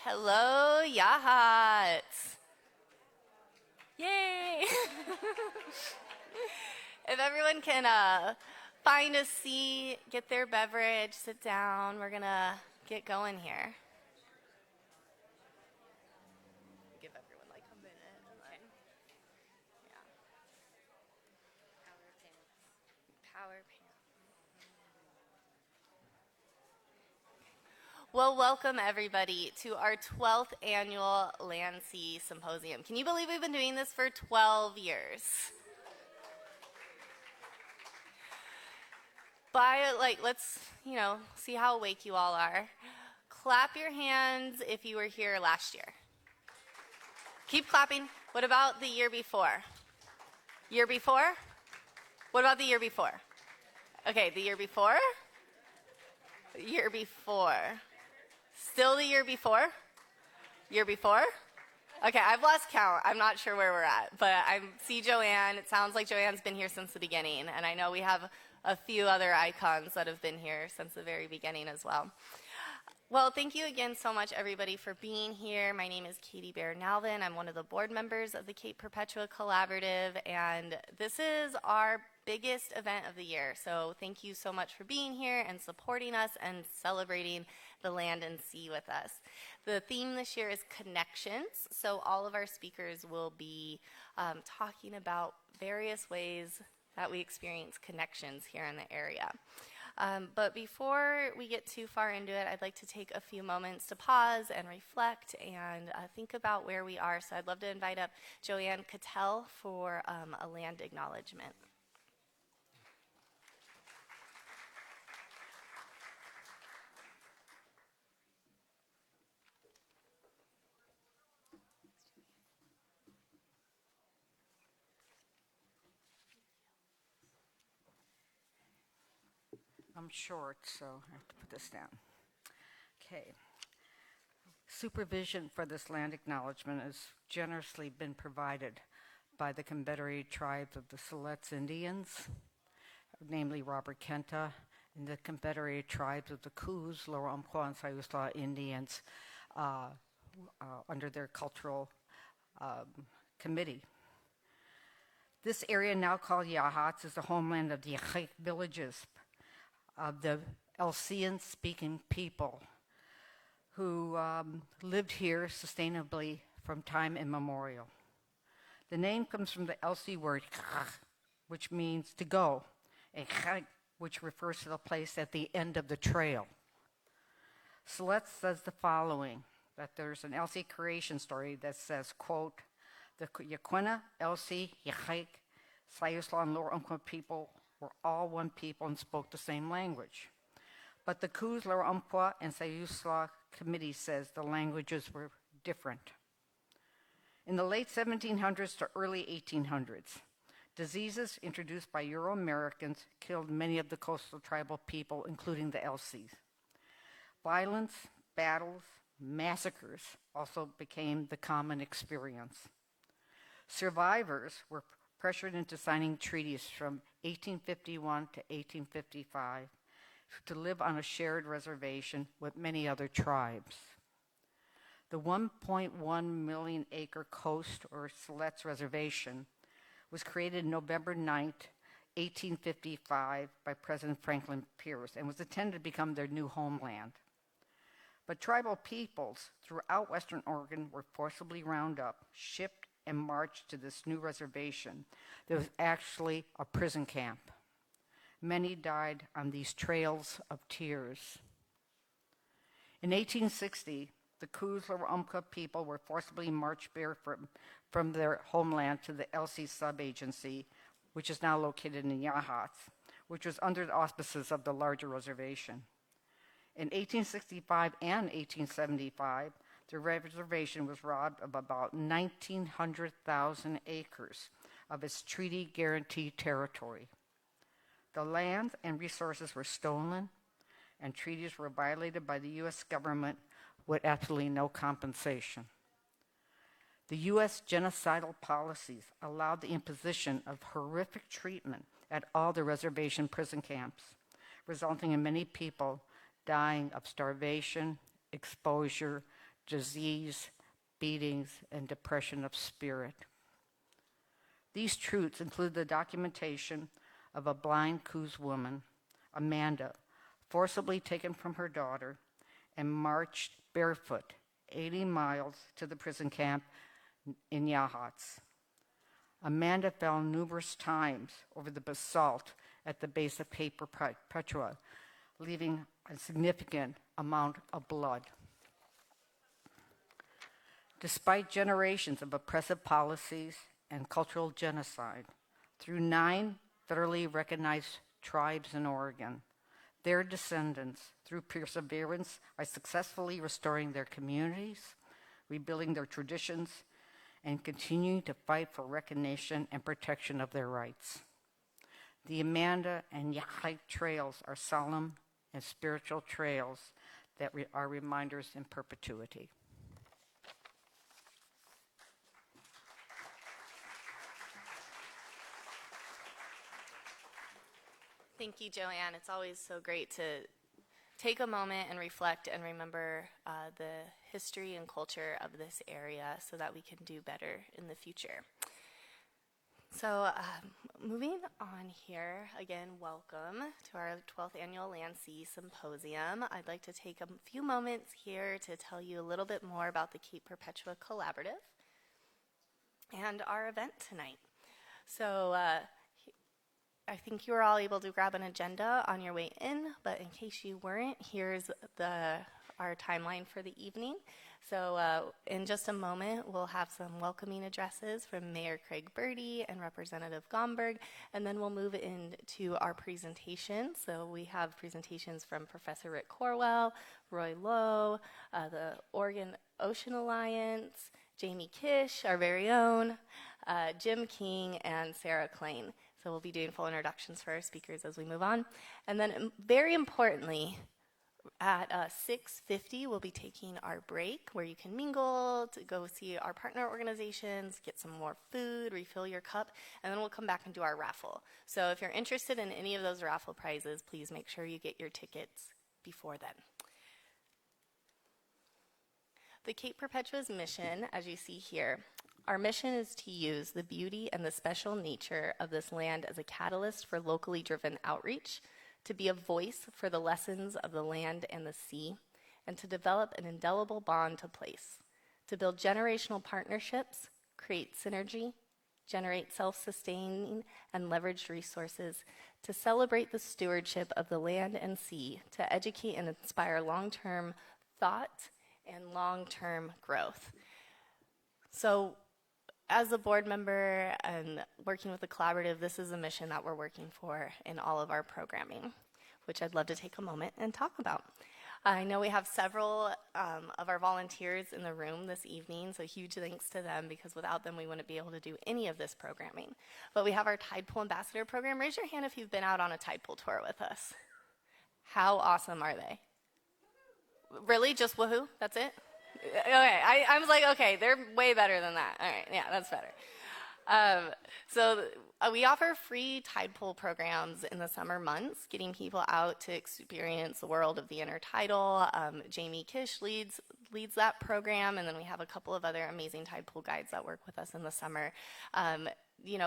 Hello, Yahats! Yay! If everyone can find a seat, get their beverage, sit down, we're gonna get going here. Give everyone like a minute and then, yeah. Power pants. Well, welcome everybody to our 12th annual Land Sea Symposium. Can you believe we've been doing this for 12 years? Let's, see how awake you all are. Clap your hands if you were here last year. Keep clapping. What about the year before? Year before? What about the year before? Okay, the year before? Year before. Still the year before? Year before? Okay, I've lost count. I'm not sure where we're at, but I see Joanne. It sounds like Joanne's been here since the beginning, and I know we have a few other icons that have been here since the very beginning as well. Well, thank you again so much, everybody, for being here. My name is Katie Baer-Nalvin. I'm one of the board members of the Cape Perpetua Collaborative, and this is our biggest event of the year. So thank you so much for being here and supporting us and celebrating the land and sea with us. The theme this year is connections. So all of our speakers will be talking about various ways that we experience connections here in the area. But before we get too far into it, I'd like to take a few moments to pause and reflect and think about where we are. So I'd love to invite up Joanne Cattell for a land acknowledgement. I'm short, so I have to put this down. Okay. Supervision for this land acknowledgement has generously been provided by the Confederated Tribes of the Siletz Indians, namely Robert Kenta, and the Confederated Tribes of the Coos, Lower Umpqua, and Siuslaw Indians under their cultural committee. This area, now called Yahats, is the homeland of the Yahik villages, of the Alseian-speaking people who lived here sustainably from time immemorial. The name comes from the Elsey word, which means to go, and which refers to the place at the end of the trail. Siletz says the following, that there's an Elsey creation story that says, quote, the Yaquina, Elsey, Yahik, Siuslaw, and Lower Umpqua people were all one people and spoke the same language. But the Coos, Lower Umpqua, and Siuslaw committee says the languages were different. In the late 1700s to early 1800s, diseases introduced by Euro-Americans killed many of the coastal tribal people, including the Elseys. Violence, battles, massacres also became the common experience. Survivors were pressured into signing treaties from 1851 to 1855 to live on a shared reservation with many other tribes. The 1.1 million acre coast or Siletz Reservation was created November 9th, 1855 by President Franklin Pierce and was intended to become their new homeland. But tribal peoples throughout Western Oregon were forcibly rounded up, shipped, and marched to this new reservation. There was actually a prison camp. Many died on these trails of tears. In 1860, the Coos, Lower Umpqua people were forcibly marched barefoot from their homeland to the Elsey sub-agency, which is now located in Yahats, which was under the auspices of the larger reservation. In 1865 and 1875, the reservation was robbed of about 1,900,000 acres of its treaty-guaranteed territory. The land and resources were stolen, and treaties were violated by the U.S. government with absolutely no compensation. The U.S. genocidal policies allowed the imposition of horrific treatment at all the reservation prison camps, resulting in many people dying of starvation, exposure, disease, beatings, and depression of spirit. These truths include the documentation of a blind Coos woman, Amanda, forcibly taken from her daughter and marched barefoot 80 miles to the prison camp in Yahats. Amanda fell numerous times over the basalt at the base of Cape Perpetua, leaving a significant amount of blood. Despite generations of oppressive policies and cultural genocide through 9 federally recognized tribes in Oregon, their descendants, through perseverance, are successfully restoring their communities, rebuilding their traditions, and continuing to fight for recognition and protection of their rights. The Amanda and Yahik trails are solemn and spiritual trails that are reminders in perpetuity. Thank you, Joanne. It's always so great to take a moment and reflect and remember the history and culture of this area so that we can do better in the future. So moving on here, again, welcome to our 12th Annual Land Sea Symposium. I'd like to take a few moments here to tell you a little bit more about the Cape Perpetua Collaborative and our event tonight. So I think you were all able to grab an agenda on your way in, but in case you weren't, here's our timeline for the evening. So in just a moment, we'll have some welcoming addresses from Mayor Craig Birdie and Representative Gomberg, and then we'll move into our presentation. So we have presentations from Professor Rick Corwell, Roy Lowe, the Oregon Ocean Alliance, Jamie Kish, our very own, Jim King, and Sarah Klein. So we'll be doing full introductions for our speakers as we move on. And then very importantly, at 6:50, we'll be taking our break where you can mingle, to go see our partner organizations, get some more food, refill your cup, and then we'll come back and do our raffle. So if you're interested in any of those raffle prizes, please make sure you get your tickets before then. The Cape Perpetua's mission, as you see here, our mission is to use the beauty and the special nature of this land as a catalyst for locally driven outreach, to be a voice for the lessons of the land and the sea, and to develop an indelible bond to place, to build generational partnerships, create synergy, generate self-sustaining and leveraged resources, to celebrate the stewardship of the land and sea, to educate and inspire long-term thought and long-term growth. So as a board member and working with the collaborative, this is a mission that we're working for in all of our programming, which I'd love to take a moment and talk about. I know we have several of our volunteers in the room this evening, so huge thanks to them, because without them we wouldn't be able to do any of this programming. But we have our Tide Pool Ambassador program. Raise your hand if you've been out on a tide pool tour with us. How awesome are they? Really? Just woohoo? That's it? Okay, I was like, okay, they're way better than that. All right, yeah, that's better. So we offer free tide pool programs in the summer months, getting people out to experience the world of the intertidal. Jamie Kish leads that program, and then we have a couple of other amazing tide pool guides that work with us in the summer.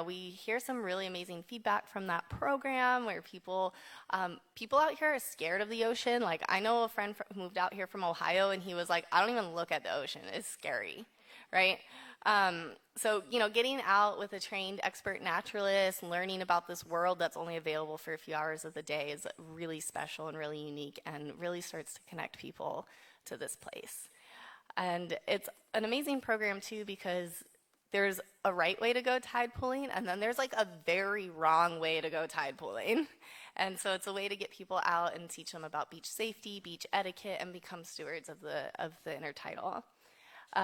We hear some really amazing feedback from that program where people out here are scared of the ocean. Like, I know a friend who moved out here from Ohio, and he was like, I don't even look at the ocean. It's scary, right? So getting out with a trained expert naturalist, learning about this world that's only available for a few hours of the day is really special and really unique, and really starts to connect people to this place. And it's an amazing program, too, because there's a right way to go tide pooling, and then there's like a very wrong way to go tide pooling. And so it's a way to get people out and teach them about beach safety, beach etiquette, and become stewards of the intertidal.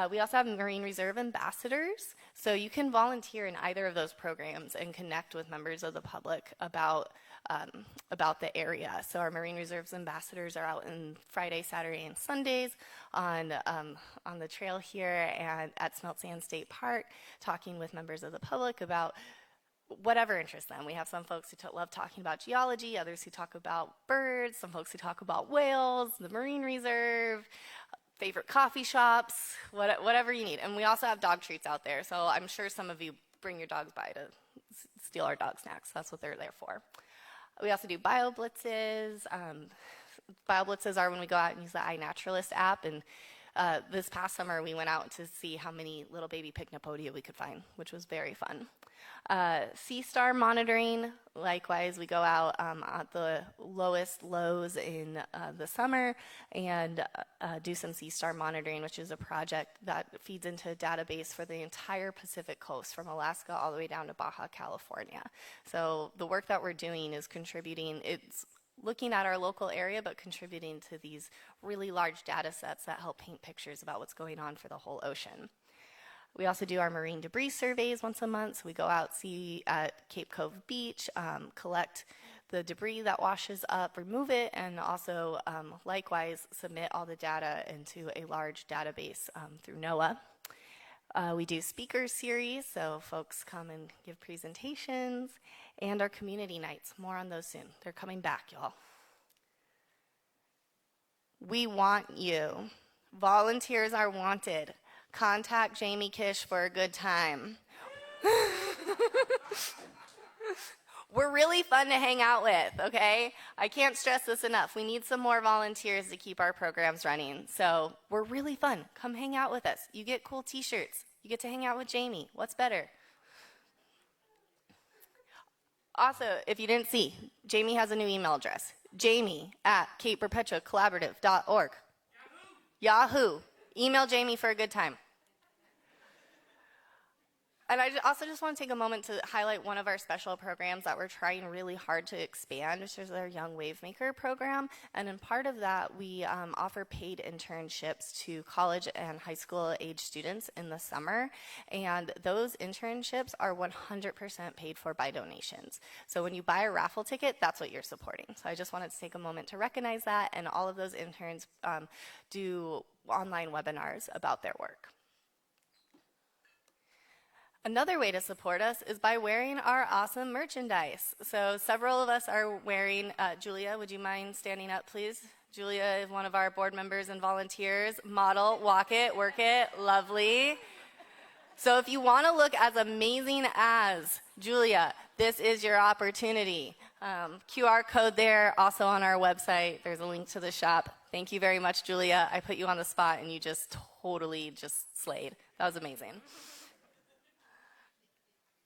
We also have Marine Reserve ambassadors, so you can volunteer in either of those programs and connect with members of the public about the area. So our Marine Reserves ambassadors are out on Friday, Saturday, and Sundays on the trail here and at Smelt Sand State Park, talking with members of the public about whatever interests them. We have some folks who love talking about geology, others who talk about birds, some folks who talk about whales, the Marine Reserve, favorite coffee shops, whatever you need. And we also have dog treats out there, so I'm sure some of you bring your dogs by to steal our dog snacks. That's what they're there for. We also do bio blitzes. Bio blitzes are when we go out and use the iNaturalist app, and this past summer we went out to see how many little baby pycnopodia we could find, which was very fun. Sea star monitoring, likewise, we go out at the lowest lows in the summer and do some sea star monitoring, which is a project that feeds into a database for the entire Pacific coast from Alaska all the way down to Baja California. So the work that we're doing is contributing, it's looking at our local area, but contributing to these really large data sets that help paint pictures about what's going on for the whole ocean. We also do our marine debris surveys once a month. So we go out, see at Cape Cove Beach, collect the debris that washes up, remove it, and also likewise submit all the data into a large database through NOAA. We do speaker series, so folks come and give presentations, and our community nights. More on those soon. They're coming back, y'all. We want you. Volunteers are wanted. Contact Jamie Kish for a good time. We're really fun to hang out with, okay? I can't stress this enough. We need some more volunteers to keep our programs running. So we're really fun. Come hang out with us. You get cool t-shirts. You get to hang out with Jamie. What's better? Also, if you didn't see, Jamie has a new email address. jamie@capeperpetuacollaborative.org. Yahoo! Email Jamie for a good time. And I also just want to take a moment to highlight one of our special programs that we're trying really hard to expand, which is our Young Wavemaker program. And in part of that, we offer paid internships to college and high school age students in the summer. And those internships are 100% paid for by donations. So when you buy a raffle ticket, that's what you're supporting. So I just wanted to take a moment to recognize that. And all of those interns do online webinars about their work. Another way to support us is by wearing our awesome merchandise. So several of us are wearing, Julia, would you mind standing up, please? Julia is one of our board members and volunteers. Model, walk it, work it, lovely. So if you want to look as amazing as Julia, this is your opportunity. QR code there, also on our website. There's a link to the shop. Thank you very much, Julia. I put you on the spot and you just totally just slayed. That was amazing.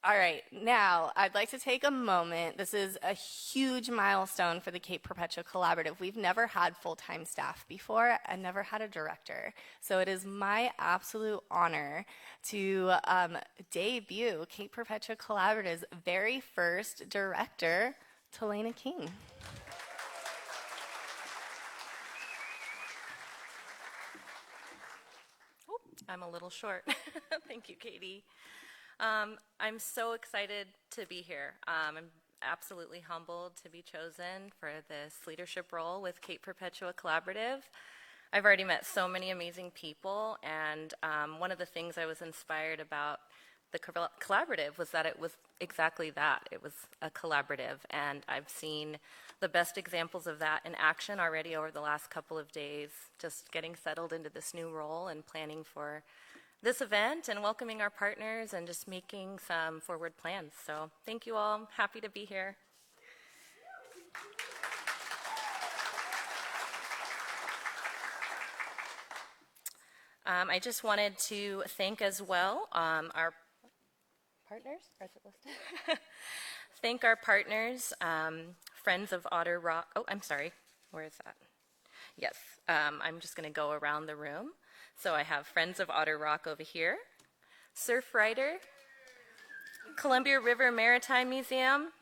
All right, now I'd like to take a moment. This is a huge milestone for the Cape Perpetua Collaborative. We've never had full-time staff before and never had a director. So it is my absolute honor to debut Cape Perpetua Collaborative's very first director, Talena King. I'm a little short. Thank you, Katie. I'm so excited to be here. I'm absolutely humbled to be chosen for this leadership role with Cape Perpetua Collaborative. I've already met so many amazing people, and one of the things I was inspired about the collaborative was that it was exactly that. It was a collaborative, and I've seen the best examples of that in action already over the last couple of days, just getting settled into this new role and planning for this event and welcoming our partners and just making some forward plans. So thank you all. Happy to be here. I just wanted to thank as well our partners. Thank our partners, Friends of Otter Rock. Oh, I'm sorry. Where is that? Yes. I'm just going to go around the room. So I have Friends of Otter Rock over here, Surfrider, Columbia River Maritime Museum,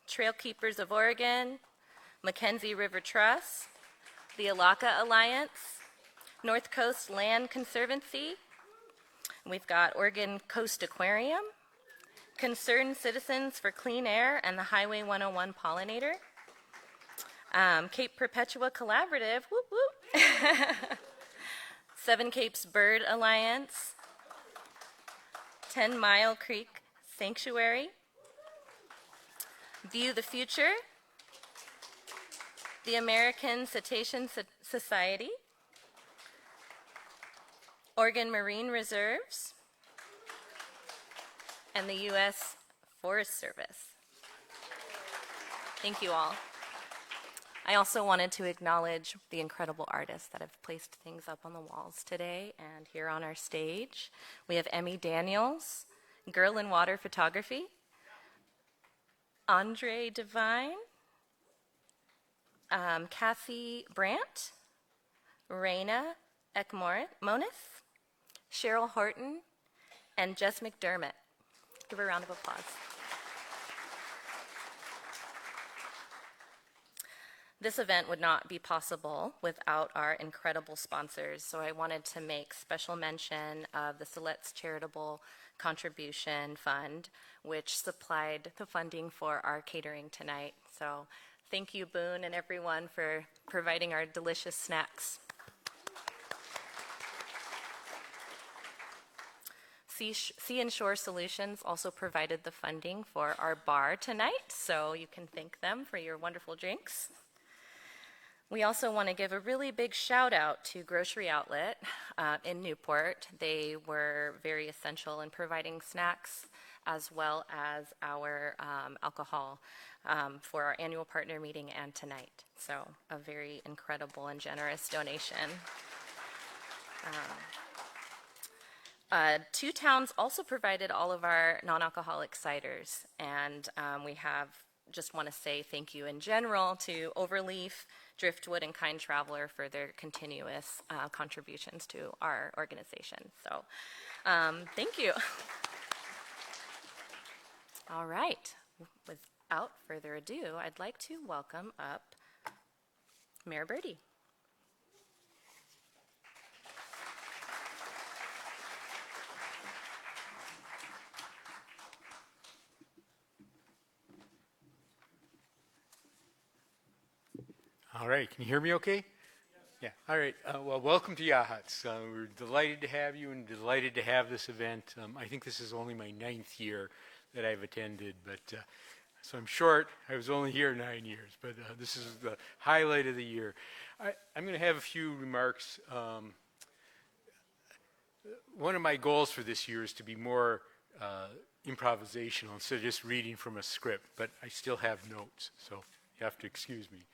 Trail Keepers of Oregon, Mackenzie River Trust, the Alaka Alliance, North Coast Land Conservancy. We've got Oregon Coast Aquarium, Concerned Citizens for Clean Air and the Highway 101 Pollinator, Cape Perpetua Collaborative, whoop whoop. Seven Capes Bird Alliance, 10 Mile Creek Sanctuary, View the Future, the American Cetacean Society, Oregon Marine Reserves, and the U.S. Forest Service. Thank you all. I also wanted to acknowledge the incredible artists that have placed things up on the walls today and here on our stage. We have Emmy Daniels, Girl in Water Photography, Andre Devine, Kathy Brandt, Raina Ekmonith, Cheryl Horton, and Jess McDermott. Give her a round of applause. This event would not be possible without our incredible sponsors, so I wanted to make special mention of the Silet's Charitable Contribution Fund, which supplied the funding for our catering tonight. So thank you, Boone, and everyone for providing our delicious snacks. Sea and Shore Solutions also provided the funding for our bar tonight, so you can thank them for your wonderful drinks. We also want to give a really big shout out to Grocery Outlet in Newport. They were very essential in providing snacks as well as our alcohol for our annual partner meeting and tonight. So a very incredible and generous donation. Two Towns also provided all of our non-alcoholic ciders, and we just want to say thank you in general to Overleaf, Driftwood, and Kind Traveler for their continuous contributions to our organization. So thank you. All right. Without further ado, I'd like to welcome up Mayor Birdie. All right, can you hear me okay? Yeah, all right. Well, welcome to Yachats. We're delighted to have you and delighted to have this event. I think this is only my 9th year that I've attended, but so I'm short. I was only here 9 years, but this is the highlight of the year. I'm going to have a few remarks. One of my goals for this year is to be more improvisational instead of just reading from a script, but I still have notes, so you have to excuse me.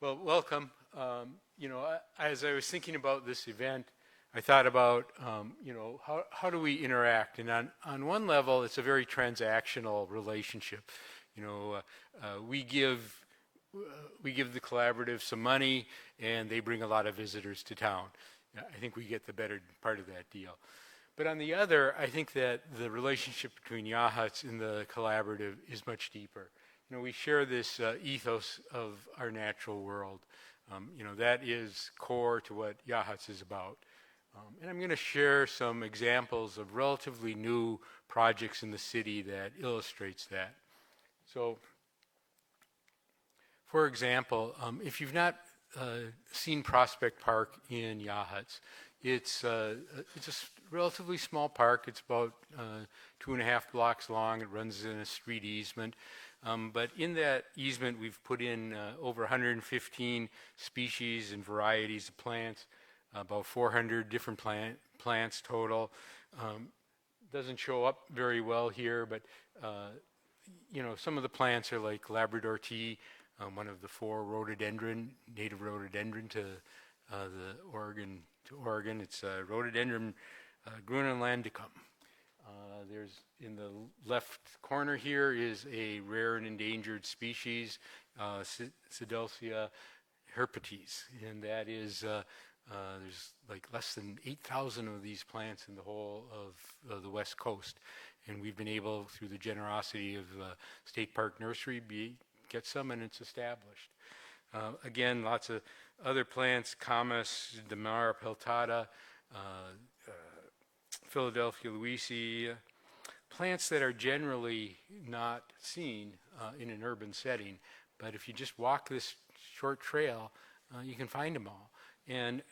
Well, welcome. As I was thinking about this event, I thought about, how do we interact? And on one level, it's a very transactional relationship. We give the collaborative some money, and they bring a lot of visitors to town. I think we get the better part of that deal. But on the other, I think that the relationship between Yachats and the collaborative is much deeper. We share this ethos of our natural world. That is core to what Yachats is about. And I'm going to share some examples of relatively new projects in the city that illustrates that. So, for example, if you've not seen Prospect Park in Yachats, it's a relatively small park. It's about 2.5 blocks long. It runs in a street easement. But in that easement, we've put in over 115 species and varieties of plants, about 400 different plants total. Doesn't show up very well here, but some of the plants are like Labrador tea, one of the 4 native rhododendron to Oregon. It's rhododendron grunenlandicum. There's in the left corner here is a rare and endangered species, Sidelcia herpetes, and that is there's like less than 8,000 of these plants in the whole of the West Coast, and we've been able, through the generosity of State Park Nursery, get some, and it's established. Again, lots of other plants: Camas, Demara peltata, Philadelphia Louisi, plants that are generally not seen in an urban setting, but if you just walk this short trail, you can find them all. And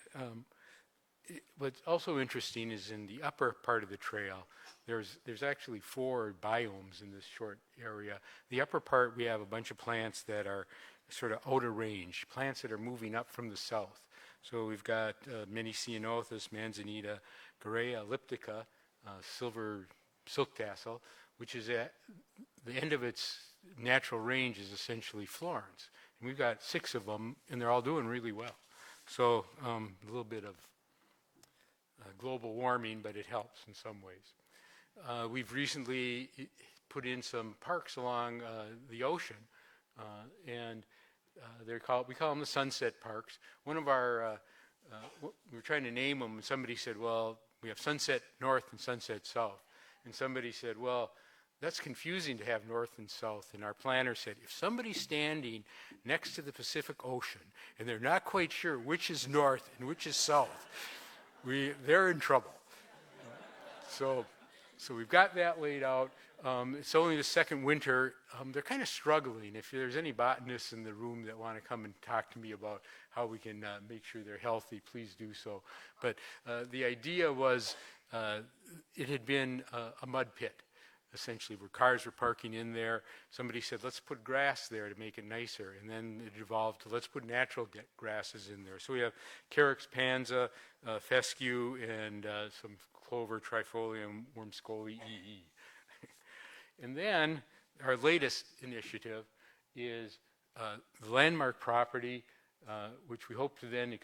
what's also interesting is in the upper part of the trail, there's actually 4 biomes in this short area. The upper part, we have a bunch of plants that are sort of outer range, plants that are moving up from the south. So we've got many ceanothus, manzanita, Garrea elliptica, silver silk tassel, which is at the end of its natural range is essentially Florence. And we've got 6 of them, and they're all doing really well. So a little bit of global warming, but it helps in some ways. We've recently put in some parks along the ocean, and we call them the sunset parks. One of our, we were trying to name them, and somebody said, well, we have Sunset North and Sunset South. And somebody said, well, that's confusing to have north and south. And our planner said, if somebody's standing next to the Pacific Ocean and they're not quite sure which is north and which is south, they're in trouble. So we've got that laid out. It's only the second winter. They're kind of struggling. If there's any botanists in the room that want to come and talk to me about how we can make sure they're healthy, please do so. But the idea was it had been a mud pit, essentially, where cars were parking in there. Somebody said, let's put grass there to make it nicer. And then it evolved to, let's put natural grasses in there. So we have Carex panza, fescue, and some clover, trifolium, wormscoli, EE. And then our latest initiative is the landmark property, which we hope to then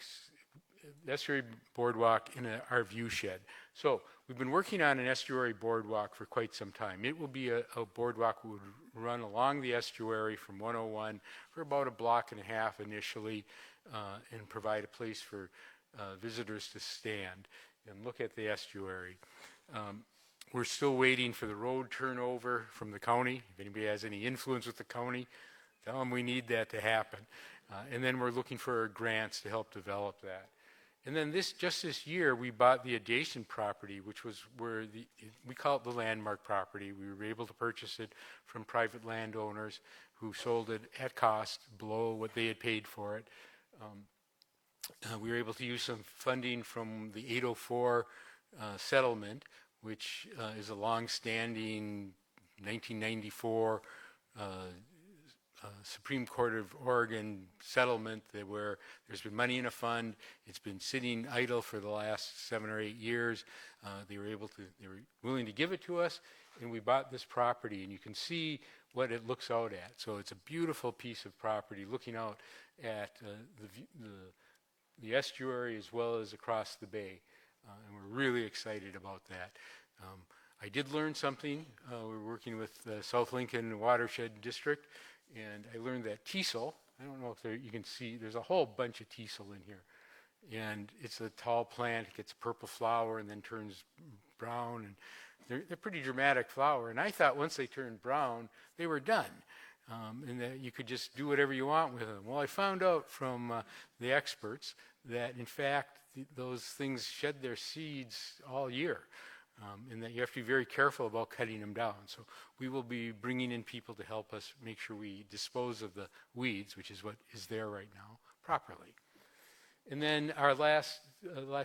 estuary boardwalk in our view shed. So we've been working on an estuary boardwalk for quite some time. It will be a boardwalk that would run along the estuary from 101 for about a block and a half initially, and provide a place for visitors to stand and look at the estuary. We're still waiting for the road turnover from the county. If anybody has any influence with the county, tell them we need that to happen. And then we're looking for grants to help develop that. And then just this year, we bought the adjacent property, which was where we call it the landmark property. We were able to purchase it from private landowners who sold it at cost, below what they had paid for it. We were able to use some funding from the 804 settlement, which is a long-standing 1994 Supreme Court of Oregon settlement where there's been money in a fund. It's been sitting idle for the last 7 or 8 years. They were willing to give it to us, and we bought this property, and you can see what it looks out at. So it's a beautiful piece of property looking out at the estuary as well as across the bay, and we're really excited about that. I did learn something. We're working with the South Lincoln Watershed District, and I learned that teasel, I don't know if you can see, there's a whole bunch of teasel in here. And it's a tall plant, it gets a purple flower and then turns brown. And they're pretty dramatic flower. And I thought once they turned brown, they were done. And that you could just do whatever you want with them. Well, I found out from the experts that, in fact, those things shed their seeds all year. And that you have to be very careful about cutting them down. So we will be bringing in people to help us make sure we dispose of the weeds, which is what is there right now, properly. And then our last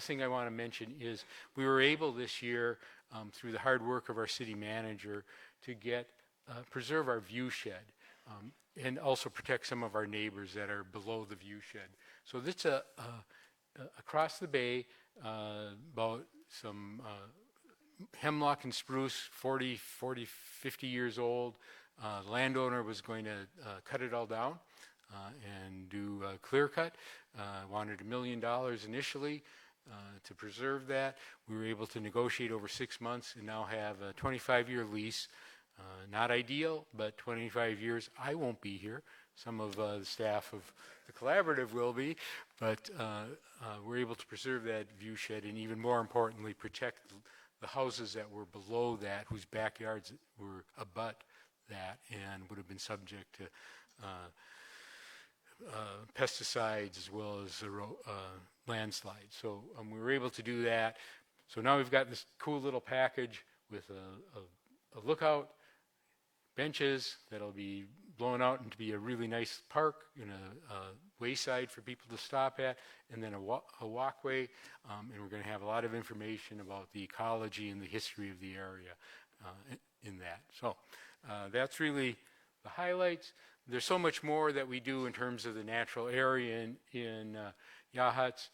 thing I want to mention is we were able this year, through the hard work of our city manager, to preserve our view shed and also protect some of our neighbors that are below the view shed. So this across the bay, about some hemlock and spruce, 40, 50 years old. The landowner was going to cut it all down and do a clear cut. Wanted $1 million initially to preserve that. We were able to negotiate over 6 months and now have a 25-year lease. Not ideal, but 25 years. I won't be here. Some of the staff of the collaborative will be, but we're able to preserve that view shed and, even more importantly, protect the houses that were below that, whose backyards were abut that and would have been subject to pesticides as well as landslides. So we were able to do that. So now we've got this cool little package with a lookout, benches that'll be blown out into be a really nice park and a wayside for people to stop at, and then a walkway, and we're going to have a lot of information about the ecology and the history of the area in that. So that's really the highlights. There's so much more that we do in terms of the natural area in Yachats.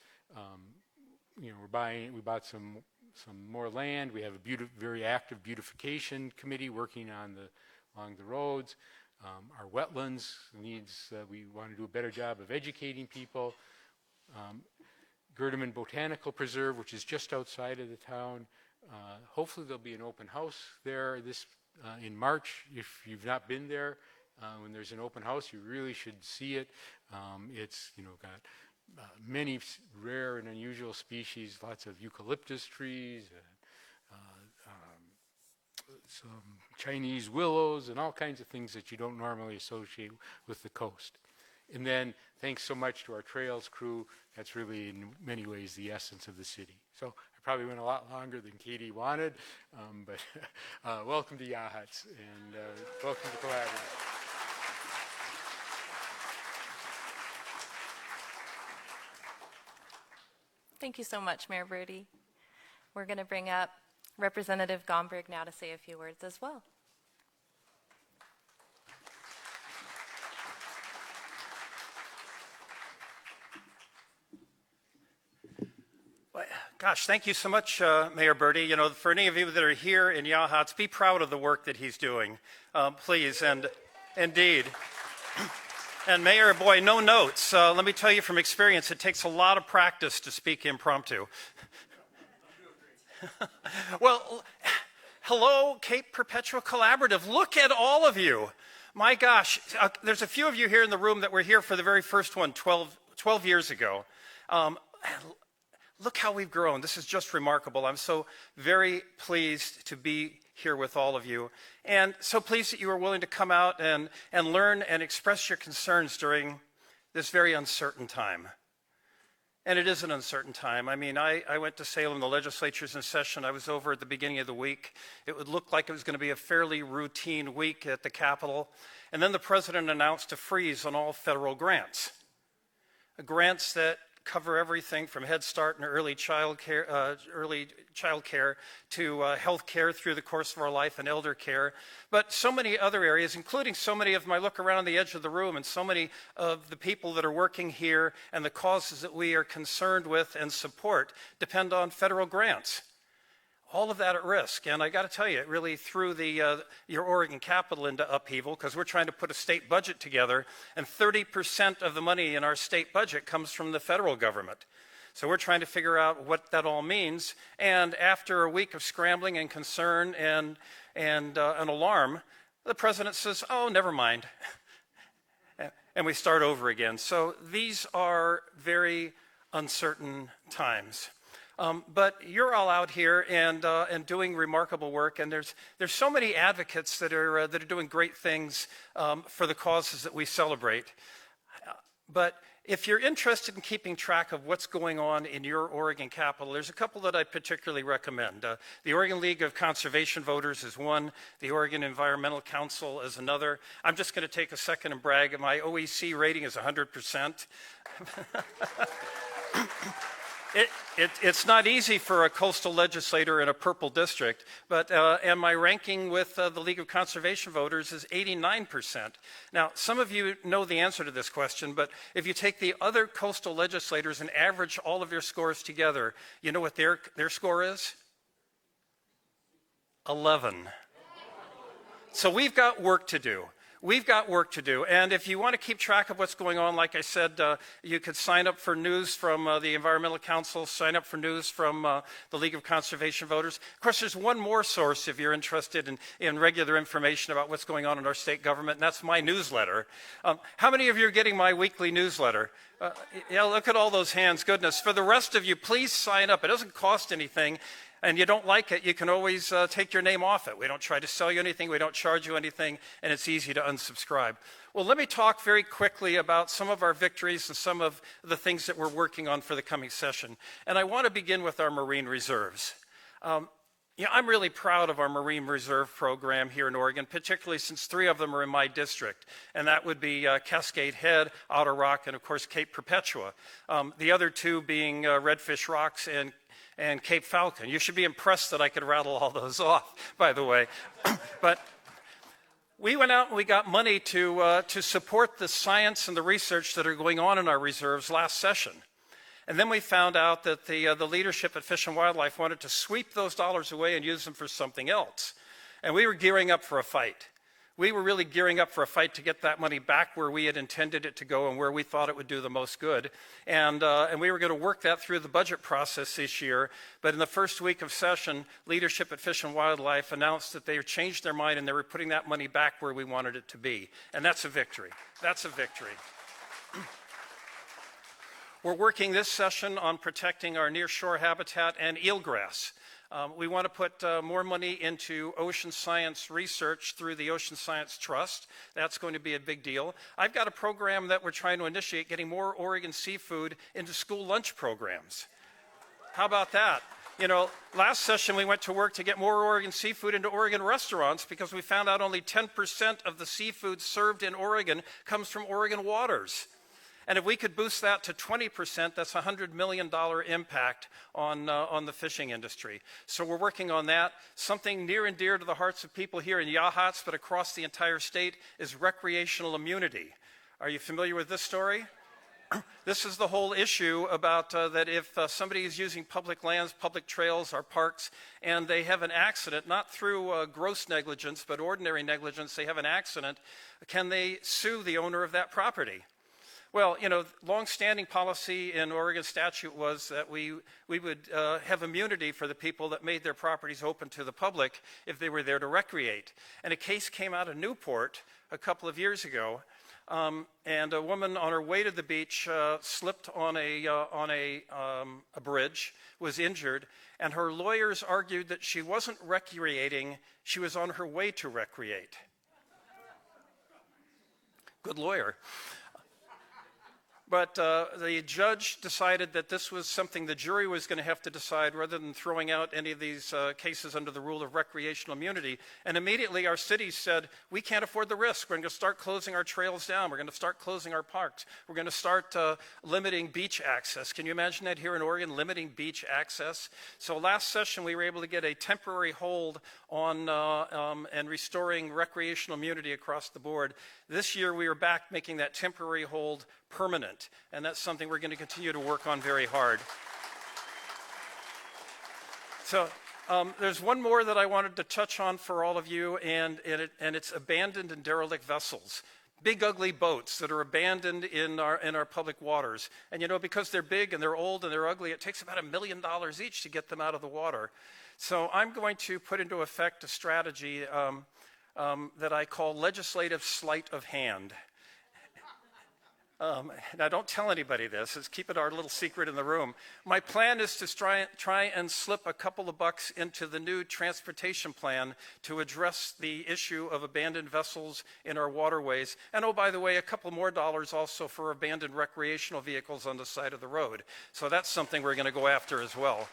We bought some more land. We have a very active beautification committee working along the roads. Our wetlands needs, we want to do a better job of educating people. Gerdeman Botanical Preserve, which is just outside of the town. Hopefully there'll be an open house there in March. If you've not been there, when there's an open house, you really should see it. It's got many rare and unusual species, lots of eucalyptus trees, some Chinese willows, and all kinds of things that you don't normally associate with the coast. And then thanks so much to our trails crew. That's really in many ways the essence of the city. So I probably went a lot longer than Katie wanted, but welcome to Yachats and welcome to Collaborative. Thank you so much, Mayor Birdie. We're going to bring up Representative Gomberg now to say a few words as well. Gosh, thank you so much, Mayor Birdie. For any of you that are here in Yachats, be proud of the work that he's doing, please, and indeed. And Mayor, boy, no notes. Let me tell you from experience, it takes a lot of practice to speak impromptu. Well, hello, Cape Perpetua Collaborative. Look at all of you. My gosh, there's a few of you here in the room that were here for the very first one 12 years ago. Look how we've grown. This is just remarkable. I'm so very pleased to be here with all of you. And so pleased that you are willing to come out and learn and express your concerns during this very uncertain time. And it is an uncertain time. I mean, I went to Salem, the legislature's in session. I was over at the beginning of the week. It would look like it was going to be a fairly routine week at the Capitol. And then the president announced a freeze on all federal grants. Grants that cover everything from Head Start and early child care to health care through the course of our life and elder care, but so many other areas, including so many of them. I look around the edge of the room and so many of the people that are working here and the causes that we are concerned with and support depend on federal grants. All of that at risk. And I got to tell you, it really threw your Oregon Capitol into upheaval because we're trying to put a state budget together, and 30% of the money in our state budget comes from the federal government. So we're trying to figure out what that all means. And after a week of scrambling and concern and an alarm, the president says, oh, never mind. And we start over again. So these are very uncertain times. But you're all out here and doing remarkable work, and there's so many advocates that are doing great things for the causes that we celebrate. But if you're interested in keeping track of what's going on in your Oregon Capitol, there's a couple that I particularly recommend. The Oregon League of Conservation Voters is one. The Oregon Environmental Council is another. I'm just going to take a second and brag. My OEC rating is 100%. It's not easy for a coastal legislator in a purple district, but and my ranking with the League of Conservation Voters is 89%. Now, some of you know the answer to this question, but if you take the other coastal legislators and average all of their scores together, you know what their score is? 11. So we've got work to do. We've got work to do, and if you want to keep track of what's going on, like I said, you could sign up for news from the Environmental Council, sign up for news from the League of Conservation Voters. Of course, there's one more source if you're interested in regular information about what's going on in our state government, and that's my newsletter. How many of you are getting my weekly newsletter? Yeah, look at all those hands, goodness. For the rest of you, please sign up. It doesn't cost anything. And you don't like it, you can always take your name off it. We don't try to sell you anything, we don't charge you anything, and it's easy to unsubscribe. Well, let me talk very quickly about some of our victories and some of the things that we're working on for the coming session. And I want to begin with our Marine Reserves. I'm really proud of our Marine Reserve program here in Oregon, particularly since 3 of them are in my district, and that would be Cascade Head, Otter Rock, and of course Cape Perpetua. The other 2 being Redfish Rocks and Cape Falcon. You should be impressed that I could rattle all those off, by the way. But we went out and we got money to support the science and the research that are going on in our reserves last session. And then we found out that the leadership at Fish and Wildlife wanted to sweep those dollars away and use them for something else. And we were gearing up for a fight. We were really gearing up for a fight to get that money back where we had intended it to go and where we thought it would do the most good. And we were going to work that through the budget process this year. But in the first week of session, leadership at Fish and Wildlife announced that they had changed their mind and they were putting that money back where we wanted it to be. And that's a victory. That's a victory. We're working this session on protecting our nearshore habitat and eelgrass. We want to put more money into ocean science research through the Ocean Science Trust. That's going to be a big deal. I've got a program that we're trying to initiate, getting more Oregon seafood into school lunch programs. How about that? You know, last session we went to work to get more Oregon seafood into Oregon restaurants because we found out only 10% of the seafood served in Oregon comes from Oregon waters. And if we could boost that to 20%, that's a $100 million impact on the fishing industry. So we're working on that. Something near and dear to the hearts of people here in Yachats, but across the entire state, is recreational immunity. Are you familiar with this story? This is the whole issue about that if somebody is using public lands, public trails, our parks, and they have an accident, not through gross negligence, but ordinary negligence, they have an accident, can they sue the owner of that property? Well, you know, long-standing policy in Oregon statute was that we would have immunity for the people that made their properties open to the public if they were there to recreate. And a case came out of Newport a couple of years ago, and a woman on her way to the beach slipped on a bridge, was injured, and her lawyers argued that she wasn't recreating, she was on her way to recreate. Good lawyer. But the judge decided that this was something the jury was going to have to decide rather than throwing out any of these cases under the rule of recreational immunity. And immediately our city said, we can't afford the risk. We're going to start closing our trails down. We're going to start closing our parks. We're going to start limiting beach access. Can you imagine that here in Oregon, limiting beach access? So last session we were able to get a temporary hold on and restoring recreational immunity across the board. This year we are back making that temporary hold permanent, and that's something we're going to continue to work on very hard. So there's one more that I wanted to touch on for all of you, and it's abandoned and derelict vessels. Big ugly boats that are abandoned in our public waters. And you know, because they're big and they're old and they're ugly, it takes about $1 million each to get them out of the water. So I'm going to put into effect a strategy that I call legislative sleight of hand. Now, don't tell anybody this. Let's keep it our little secret in the room. My plan is to try and slip a couple of bucks into the new transportation plan to address the issue of abandoned vessels in our waterways. And oh, by the way, a couple more dollars also for abandoned recreational vehicles on the side of the road. So that's something we're going to go after as well.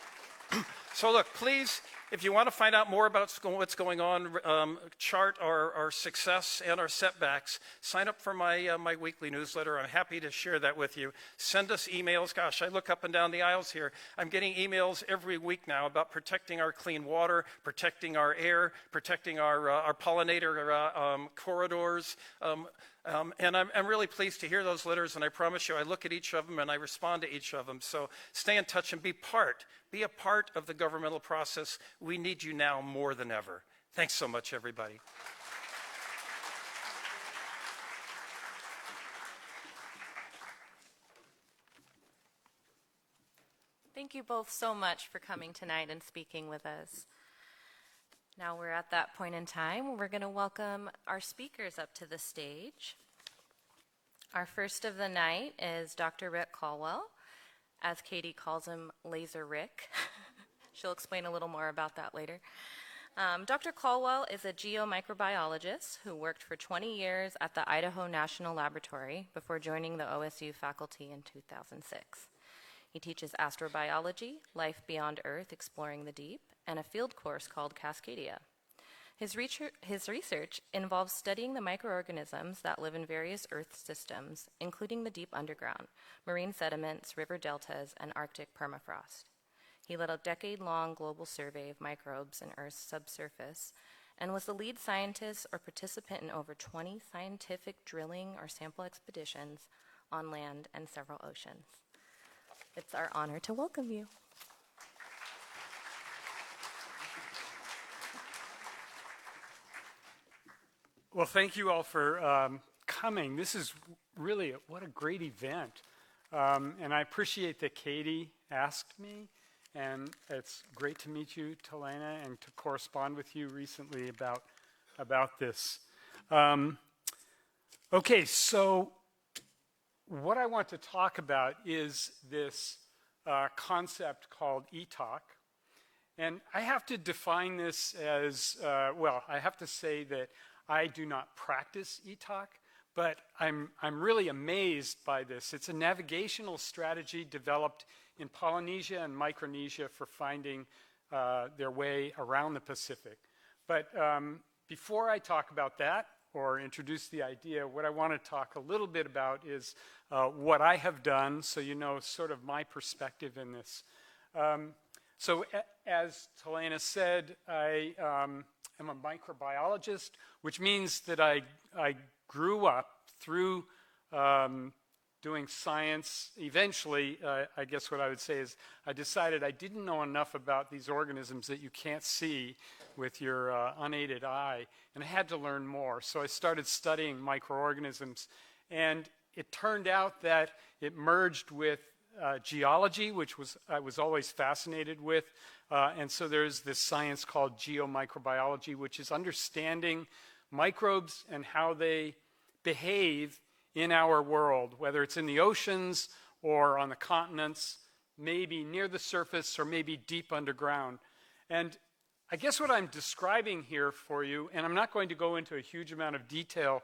So look, please, if you want to find out more about what's going on, chart our success and our setbacks, sign up for my weekly newsletter. I'm happy to share that with you. Send us emails. Gosh, I look up and down the aisles here. I'm getting emails every week now about protecting our clean water, protecting our air, protecting our pollinator corridors. And I'm really pleased to hear those letters, and I promise you I look at each of them and I respond to each of them. So stay in touch and be a part of the governmental process. We need you now more than ever. Thanks so much, everybody. Thank you both so much for coming tonight and speaking with us. Now we're at that point in time where we're going to welcome our speakers up to the stage. Our first of the night is Dr. Rick Caldwell, as Katie calls him, Laser Rick. She'll explain a little more about that later. Dr. Caldwell is a geomicrobiologist who worked for 20 years at the Idaho National Laboratory before joining the OSU faculty in 2006. He teaches astrobiology, life beyond Earth, exploring the deep, and a field course called Cascadia. His research involves studying the microorganisms that live in various Earth systems, including the deep underground, marine sediments, river deltas, and Arctic permafrost. He led a decade-long global survey of microbes in Earth's subsurface and was the lead scientist or participant in over 20 scientific drilling or sample expeditions on land and several oceans. It's our honor to welcome you. Well, thank you all for coming. This is really, what a great event. And I appreciate that Katie asked me, and it's great to meet you, Talena, and to correspond with you recently about this. Okay, so what I want to talk about is this concept called e-talk. And I have to define this as, I have to say that I do not practice e-talk, but I'm really amazed by this. It's a navigational strategy developed in Polynesia and Micronesia for finding their way around the Pacific. But before I talk about that or introduce the idea, what I want to talk a little bit about is what I have done, so you know sort of my perspective in this. So as Talena said, I am a microbiologist, which means that I grew up through doing science. Eventually, I guess what I would say is I decided I didn't know enough about these organisms that you can't see with your unaided eye, and I had to learn more. So I started studying microorganisms, and it turned out that it merged with geology, which I was always fascinated with. And so there's this science called geomicrobiology, which is understanding microbes and how they behave in our world, whether it's in the oceans or on the continents, maybe near the surface or maybe deep underground. And I guess what I'm describing here for you, and I'm not going to go into a huge amount of detail.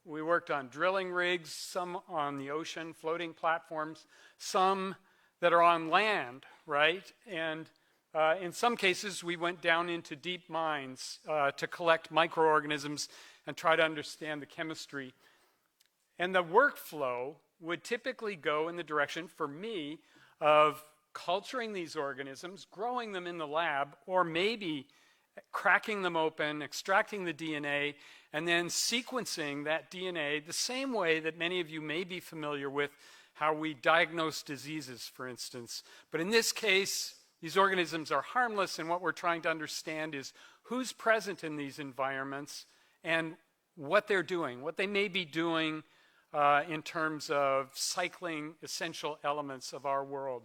We worked on drilling rigs, some on the ocean, floating platforms, some that are on land, right? And in some cases, we went down into deep mines to collect microorganisms and try to understand the chemistry. And the workflow would typically go in the direction, for me, of culturing these organisms, growing them in the lab, or maybe cracking them open, extracting the DNA, and then sequencing that DNA the same way that many of you may be familiar with how we diagnose diseases, for instance. But in this case, these organisms are harmless, and what we're trying to understand is who's present in these environments and what they're doing, what they may be doing in terms of cycling essential elements of our world.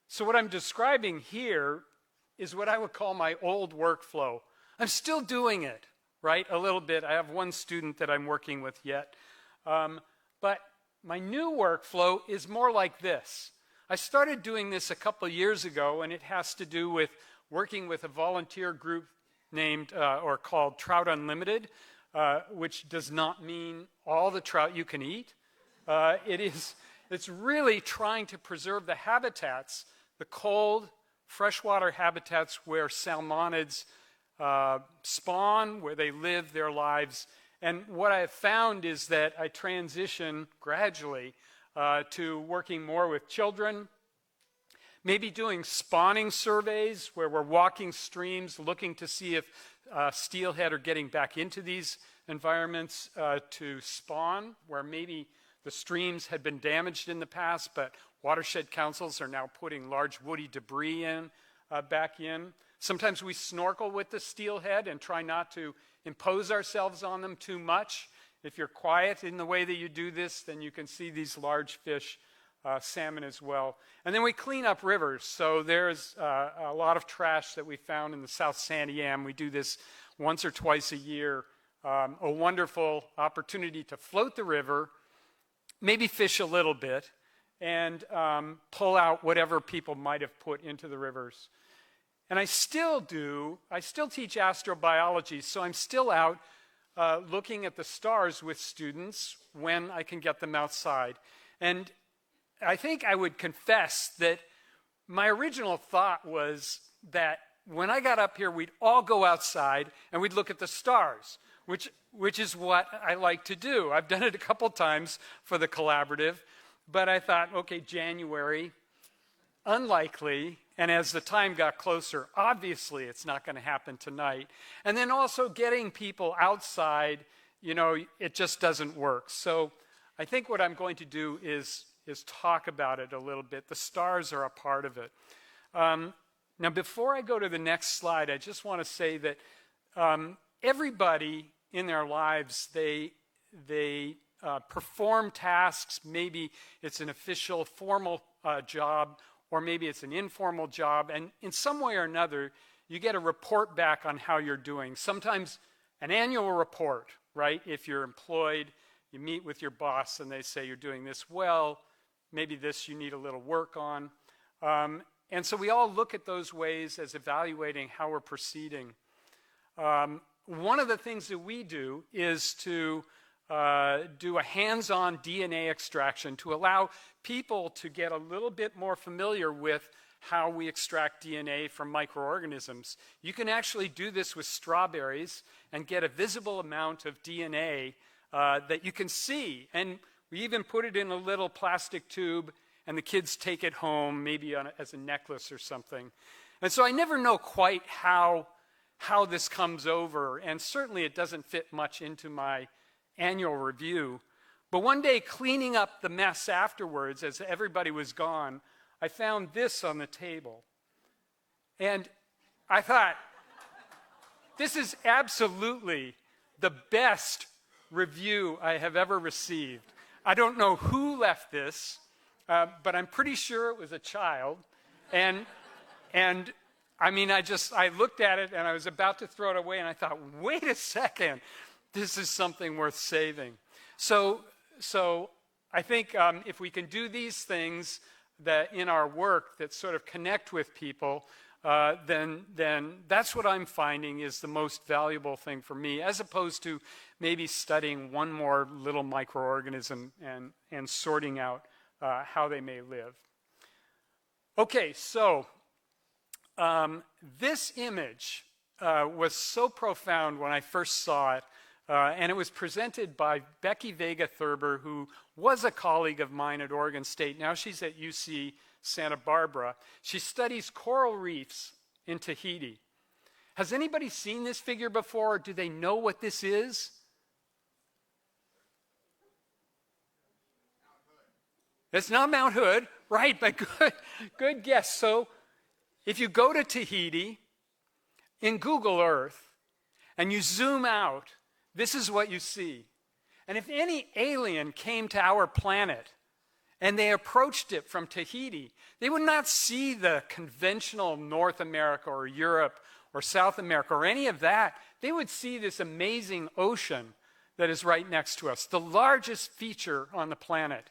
So what I'm describing here is what I would call my old workflow. I'm still doing it, right, a little bit. I have one student that I'm working with yet. But my new workflow is more like this. I started doing this a couple years ago, and it has to do with working with a volunteer group named or called Trout Unlimited, which does not mean all the trout you can eat. It's really trying to preserve the habitats, the cold, freshwater habitats where salmonids spawn, where they live their lives. And what I have found is that I transition gradually to working more with children, maybe doing spawning surveys where we're walking streams looking to see if steelhead are getting back into these environments to spawn, where maybe the streams had been damaged in the past, but watershed councils are now putting large woody debris back in. Sometimes we snorkel with the steelhead and try not to impose ourselves on them too much. If you're quiet in the way that you do this, then you can see these large fish, salmon as well. And then we clean up rivers. So there's a lot of trash that we found in the South Santiam. We do this once or twice a year. A wonderful opportunity to float the river, maybe fish a little bit, and pull out whatever people might have put into the rivers. And I still teach astrobiology, so I'm still out looking at the stars with students when I can get them outside. And I think I would confess that my original thought was that when I got up here, we'd all go outside and we'd look at the stars, which is what I like to do. I've done it a couple times for the collaborative, but I thought, okay, January, unlikely. And as the time got closer, obviously it's not going to happen tonight. And then also getting people outside, it just doesn't work. So I think what I'm going to do is talk about it a little bit. The stars are a part of it. Now, before I go to the next slide, I just want to say that everybody in their lives, they perform tasks. Maybe it's an official, formal job, or maybe it's an informal job. And in some way or another, you get a report back on how you're doing. Sometimes an annual report, right? If you're employed, you meet with your boss and they say you're doing this well, maybe this you need a little work on. And so we all look at those ways as evaluating how we're proceeding. One of the things that we do is to do a hands-on DNA extraction to allow people to get a little bit more familiar with how we extract DNA from microorganisms. You can actually do this with strawberries and get a visible amount of DNA that you can see. And we even put it in a little plastic tube, and the kids take it home, maybe as a necklace or something. And so I never know quite how this comes over, and certainly it doesn't fit much into my annual review. But one day, cleaning up the mess afterwards, as everybody was gone, I found this on the table. And I thought, this is absolutely the best review I have ever received. I don't know who left this, but I'm pretty sure it was a child. And I mean, I looked at it and I was about to throw it away, and I thought, wait a second, this is something worth saving. So I think if we can do these things that in our work that sort of connect with people, then that's what I'm finding is the most valuable thing for me, as opposed to maybe studying one more little microorganism and sorting out how they may live. Okay, so this image was so profound when I first saw it, and it was presented by Becky Vega Thurber, who was a colleague of mine at Oregon State. Now she's at UC Santa Barbara. She studies coral reefs in Tahiti. Has anybody seen this figure before, or do they know what this is? It's not Mount Hood, right, but good guess. So if you go to Tahiti in Google Earth and you zoom out, this is what you see. And if any alien came to our planet and they approached it from Tahiti, they would not see the conventional North America or Europe or South America or any of that. They would see this amazing ocean that is right next to us, the largest feature on the planet.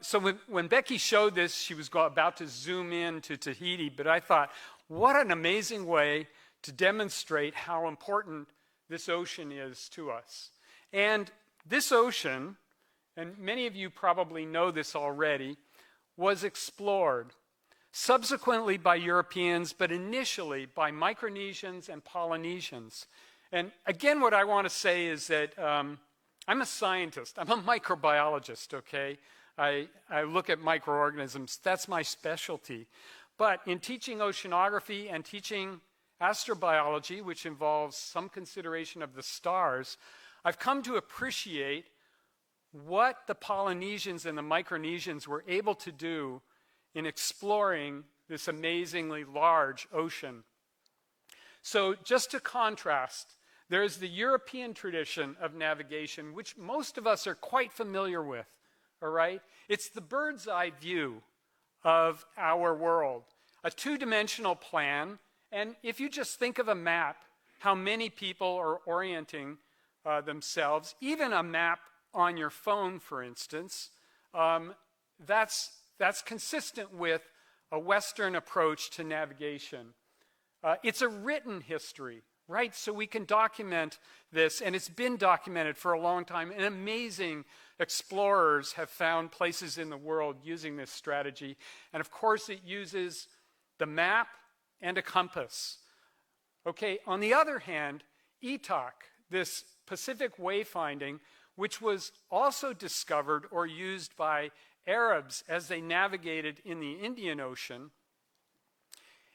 So when Becky showed this, she was about to zoom in to Tahiti, but I thought, what an amazing way to demonstrate how important this ocean is to us. And this ocean, and many of you probably know this already, was explored subsequently by Europeans, but initially by Micronesians and Polynesians. And again, what I want to say is that I'm a scientist. I'm a microbiologist, okay? I look at microorganisms. That's my specialty. But in teaching oceanography and teaching astrobiology, which involves some consideration of the stars, I've come to appreciate what the Polynesians and the Micronesians were able to do in exploring this amazingly large ocean. So just to contrast, there's the European tradition of navigation, which most of us are quite familiar with, all right? It's the bird's eye view of our world, a two-dimensional plan. And if you just think of a map, how many people are orienting themselves, even a map on your phone, for instance, that's consistent with a Western approach to navigation. It's a written history, right? So we can document this, and it's been documented for a long time, and amazing explorers have found places in the world using this strategy. And of course, it uses the map and a compass. Okay, on the other hand, ETOC, this Pacific wayfinding, which was also discovered or used by Arabs as they navigated in the Indian Ocean,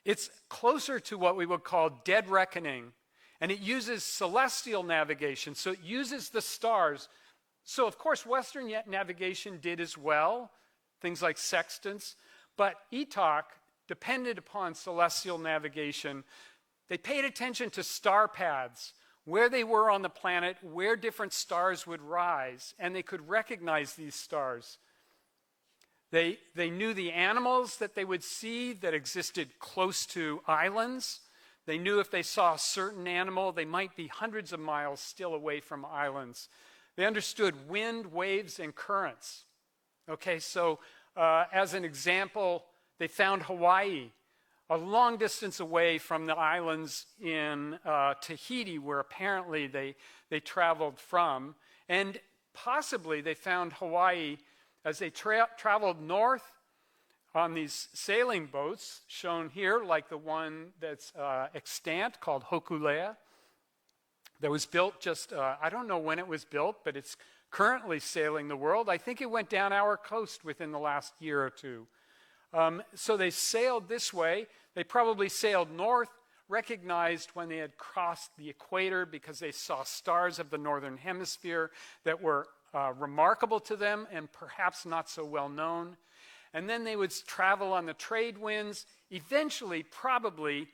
it's closer to what we would call dead reckoning, and it uses celestial navigation, so it uses the stars. So of course Western navigation did as well, things like sextants. But Etok depended upon celestial navigation. They paid attention to star paths, where they were on the planet, where different stars would rise, and they could recognize these stars. They knew the animals that they would see that existed close to islands. They knew if they saw a certain animal, they might be hundreds of miles still away from islands. They understood wind, waves, and currents. Okay, so as an example, they found Hawaii, a long distance away from the islands in Tahiti, where apparently they traveled from. And possibly they found Hawaii as they traveled north on these sailing boats, shown here, like the one that's extant called Hokulea, that was built just, I don't know when it was built, but it's currently sailing the world. I think it went down our coast within the last year or two. So they sailed this way. They probably sailed north, recognized when they had crossed the equator because they saw stars of the northern hemisphere that were remarkable to them and perhaps not so well known. And then they would travel on the trade winds, eventually probably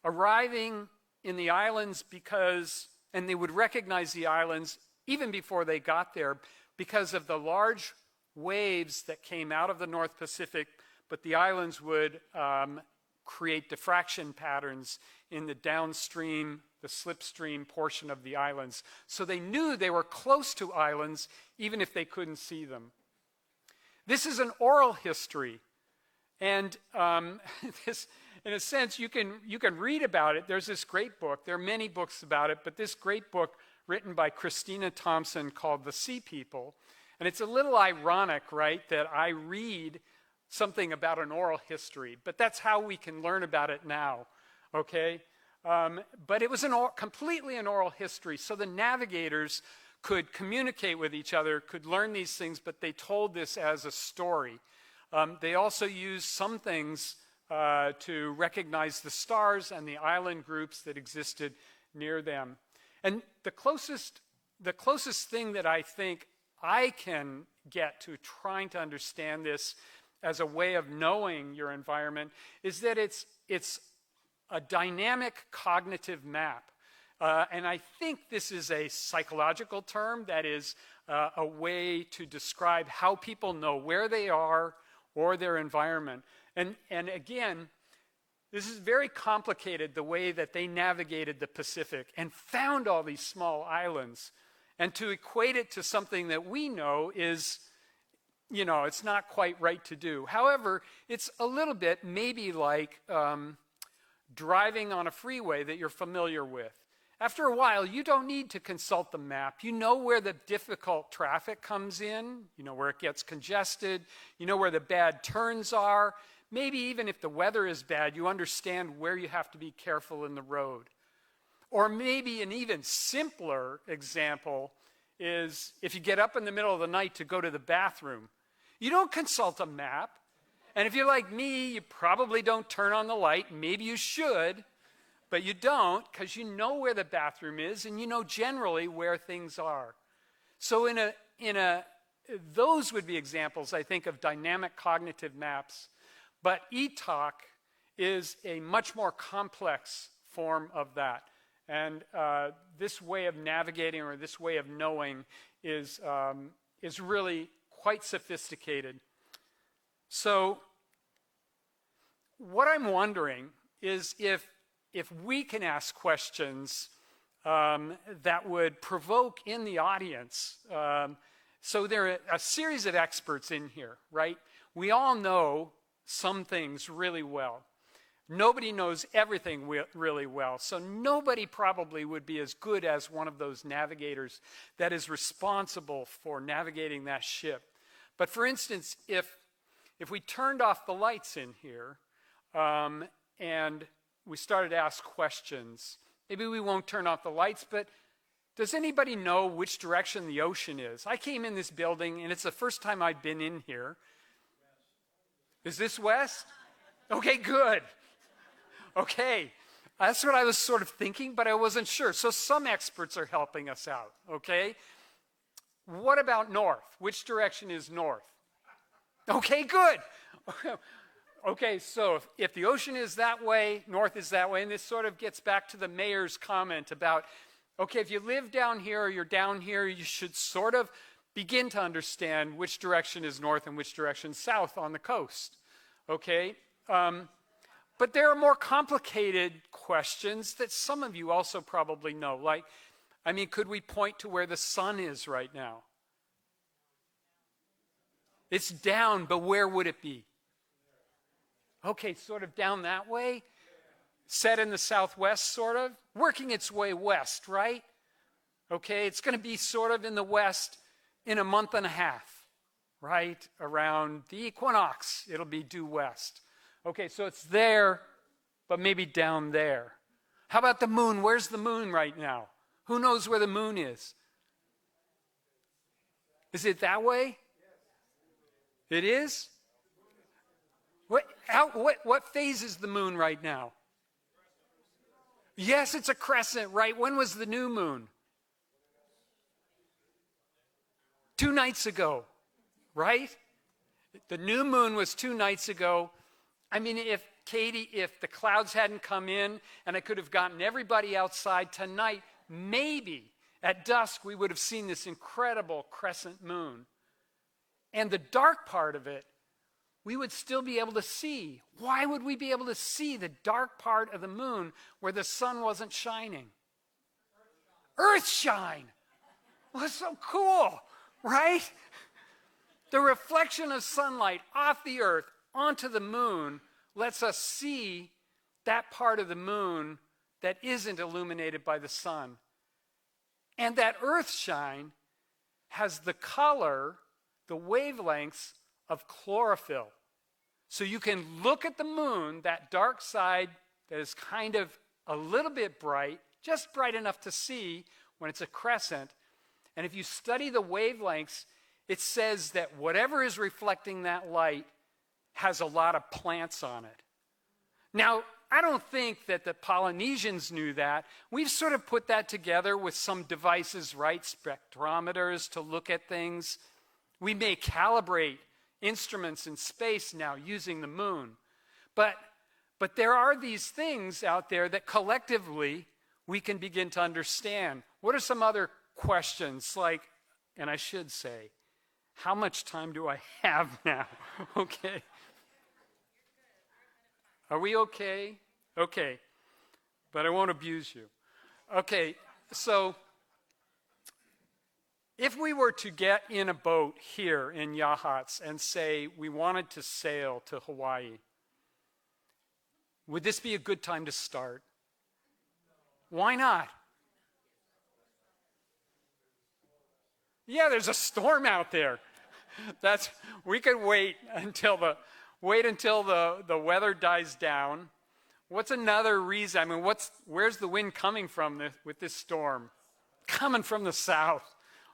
arriving in the islands and they would recognize the islands even before they got there because of the large waves that came out of the North Pacific, but the islands would create diffraction patterns in the downstream, the slipstream portion of the islands. So they knew they were close to islands even if they couldn't see them. This is an oral history, and this, in a sense, you can read about it. There's this great book. There are many books about it, but this great book written by Christina Thompson called The Sea People. And it's a little ironic, right, that I read something about an oral history, but that's how we can learn about it now, okay? But it was completely an oral history, so the navigators could communicate with each other, could learn these things, but they told this as a story. They also used some things to recognize the stars and the island groups that existed near them. And the closest thing that I think I can get to trying to understand this as a way of knowing your environment is that it's a dynamic cognitive map. And I think this is a psychological term that is a way to describe how people know where they are or their environment. And again, this is very complicated, the way that they navigated the Pacific and found all these small islands. And to equate it to something that we know is, it's not quite right to do. However, it's a little bit maybe like driving on a freeway that you're familiar with. After a while, you don't need to consult the map. You know where the difficult traffic comes in. You know where it gets congested. You know where the bad turns are. Maybe even if the weather is bad, you understand where you have to be careful in the road. Or maybe an even simpler example is if you get up in the middle of the night to go to the bathroom, you don't consult a map. And if you're like me, you probably don't turn on the light. Maybe you should. But you don't, because you know where the bathroom is and you know generally where things are. So those would be examples, I think, of dynamic cognitive maps. But Etok is a much more complex form of that. And this way of navigating or this way of knowing is really quite sophisticated. So what I'm wondering is if we can ask questions that would provoke in the audience. So there are a series of experts in here, right? We all know some things really well. Nobody knows everything really well. So nobody probably would be as good as one of those navigators that is responsible for navigating that ship. But for instance, if we turned off the lights in here and we started to ask questions. Maybe we won't turn off the lights, but does anybody know which direction the ocean is? I came in this building, and it's the first time I've been in here. Is this west? Okay, good. Okay, that's what I was sort of thinking, but I wasn't sure. So some experts are helping us out, okay? What about north? Which direction is north? Okay, good. Okay, so if the ocean is that way, north is that way, and this sort of gets back to the mayor's comment about, okay, if you live down here or you're down here, you should sort of begin to understand which direction is north and which direction is south on the coast, okay? But there are more complicated questions that some of you also probably know, like, I mean, could we point to where the sun is right now? It's down, but where would it be? Okay, sort of down that way, set in the southwest, sort of, working its way west, right? Okay, it's going to be sort of in the west in a month and a half, right? Around the equinox, it'll be due west. Okay, so it's there, but maybe down there. How about the moon? Where's the moon right now? Who knows where the moon is? Is it that way? It is? What phase is the moon right now? Yes, it's a crescent, right? When was the new moon? 2 nights ago, right? The new moon was 2 nights ago. I mean, if the clouds hadn't come in and I could have gotten everybody outside tonight, maybe at dusk we would have seen this incredible crescent moon. And the dark part of it, we would still be able to see. Why would we be able to see the dark part of the moon where the sun wasn't shining? Earth shine. Well, that's so cool, right? The reflection of sunlight off the earth onto the moon lets us see that part of the moon that isn't illuminated by the sun. And that earth shine has the color, the wavelengths of chlorophyll. So you can look at the moon, that dark side that is kind of a little bit bright, just bright enough to see when it's a crescent. And if you study the wavelengths, it says that whatever is reflecting that light has a lot of plants on it. Now, I don't think that the Polynesians knew that. We've sort of put that together with some devices, right? Spectrometers to look at things. We may calibrate instruments in space now using the moon. But there are these things out there that collectively we can begin to understand. What are some other questions like, and I should say, how much time do I have now? Okay. Are we okay? Okay. But I won't abuse you. Okay, so if we were to get in a boat here in Yachats and say we wanted to sail to Hawaii, would this be a good time to start? Why not? Yeah, there's a storm out there. We could wait until the weather dies down. What's another reason? I mean, where's the wind coming from with this storm? Coming from the south.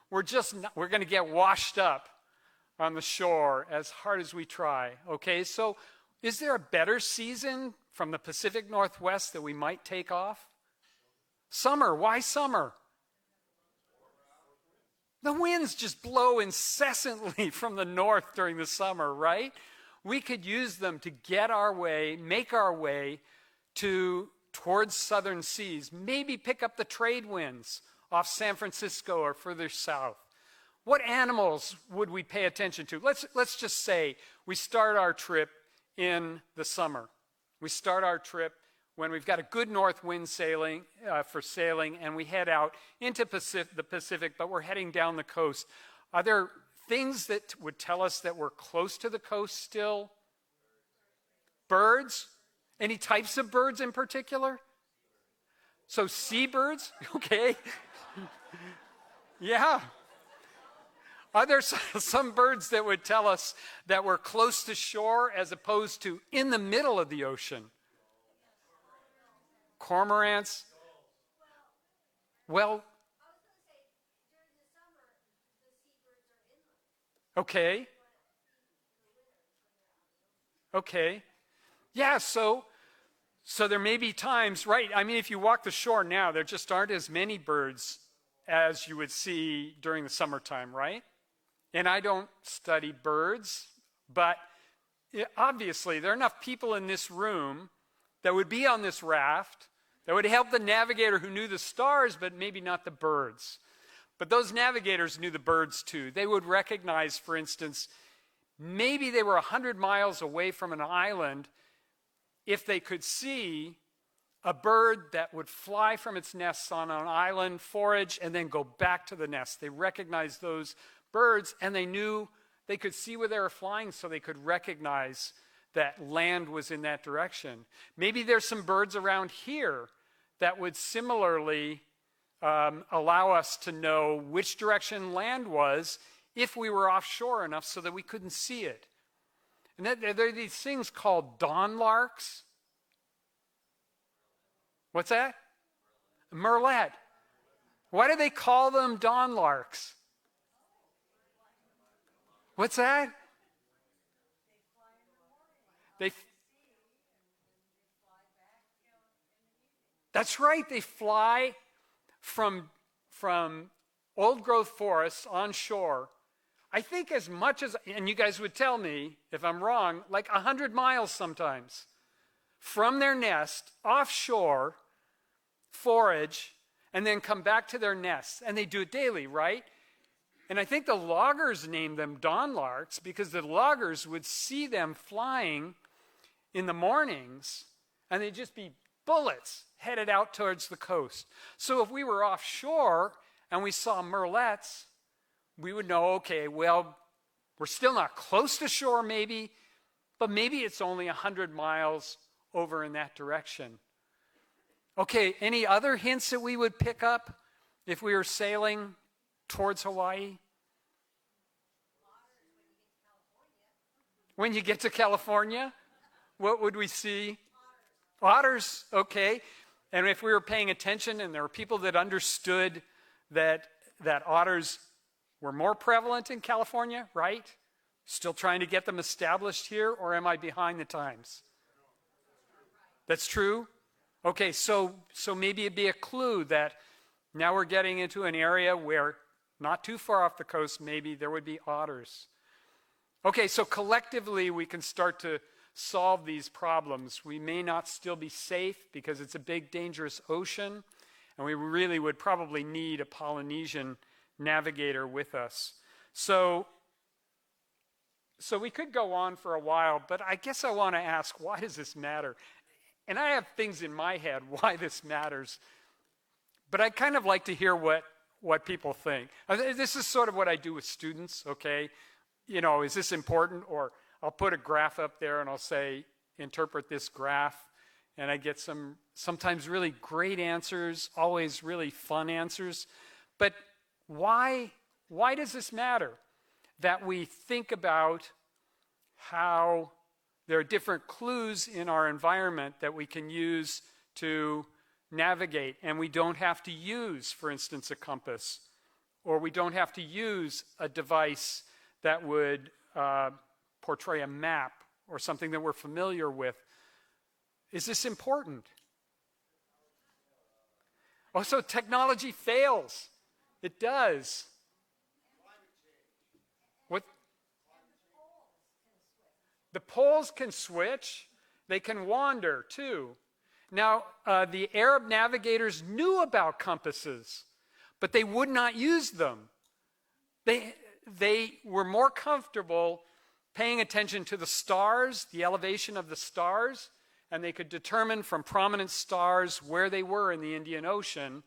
We're going to get washed up on the shore as hard as we try. Okay, so is there a better season from the Pacific Northwest that we might take off? Summer. Why summer? The winds just blow incessantly from the north during the summer, right? We could use them to make our way towards southern seas, maybe pick up the trade winds off San Francisco or further south. What animals would we pay attention to? Let's just say we start our trip in the summer. We start our trip when we've got a good north wind for sailing, and we head out into the Pacific, but we're heading down the coast. Are there things that would tell us that we're close to the coast still? Birds? Any types of birds in particular? So seabirds? Okay. Yeah. Are there some birds that would tell us that we're close to shore as opposed to in the middle of the ocean? Cormorants? Well, okay. Okay. Yeah, so there may be times, right? I mean, if you walk the shore now, there just aren't as many birds as you would see during the summertime, right? And I don't study birds, But obviously, there are enough people in this room that would be on this raft that would help the navigator who knew the stars, but maybe not the birds. But those navigators knew the birds too. They would recognize, for instance, maybe they were 100 miles away from an island if they could see a bird that would fly from its nest on an island, forage, and then go back to the nest. They recognized those birds, and they knew they could see where they were flying, so they could recognize that land was in that direction. Maybe there's some birds around here that would similarly allow us to know which direction land was if we were offshore enough so that we couldn't see it. And there are these things called dawn larks. What's that? Merlet. Why do they call them dawn larks? What's that? That's right. They fly from old growth forests onshore. I think as much as, and you guys would tell me if I'm wrong, like 100 miles sometimes from their nest offshore, forage, and then come back to their nests. And they do it daily, right? And I think the loggers named them dawn larks because the loggers would see them flying in the mornings, and they'd just be bullets headed out towards the coast. So if we were offshore and we saw merlets, we would know, okay, well, we're still not close to shore maybe, but maybe it's only 100 miles over in that direction. Okay, any other hints that we would pick up if we were sailing towards Hawaii? When you get to California, what would we see? Otters, okay. And if we were paying attention and there were people that understood that otters were more prevalent in California, right? Still trying to get them established here, or am I behind the times? That's true? Okay, so maybe it'd be a clue that now we're getting into an area where not too far off the coast, maybe there would be otters. Okay, so collectively we can start to solve these problems. We may not still be safe because it's a big, dangerous ocean, and we really would probably need a Polynesian navigator with us. So we could go on for a while, but I guess I want to ask, why does this matter? And I have things in my head why this matters, but I'd kind of like to hear what people think. This is sort of what I do with students, okay? You know, is this important? Or I'll put a graph up there and I'll say, interpret this graph, and I get sometimes really great answers, always really fun answers. But why does this matter? That we think about how there are different clues in our environment that we can use to navigate, and we don't have to use, for instance, a compass, or we don't have to use a device that would portray a map or something that we're familiar with. Is this important? Also, technology fails. It does. What? The poles can switch. They can wander too. Now, the Arab navigators knew about compasses, but they would not use them. They were more comfortable paying attention to the stars, the elevation of the stars, and they could determine from prominent stars where they were in the Indian Ocean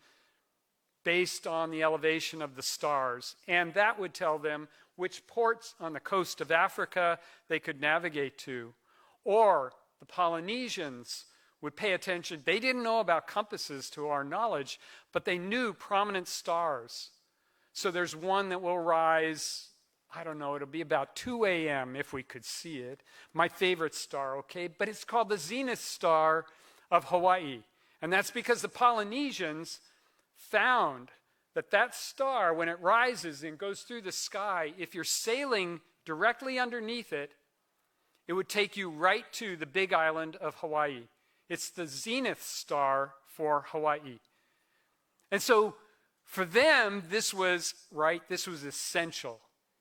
based on the elevation of the stars. And that would tell them which ports on the coast of Africa they could navigate to. Or the Polynesians would pay attention. They didn't know about compasses to our knowledge, but they knew prominent stars. So there's one that will rise, I don't know, it'll be about 2 a.m. if we could see it. My favorite star, okay? But it's called the zenith star of Hawaii. And that's because the Polynesians found that star, when it rises and goes through the sky, if you're sailing directly underneath it, it would take you right to the big island of Hawaii. It's the zenith star for Hawaii. And so for them, this was essential.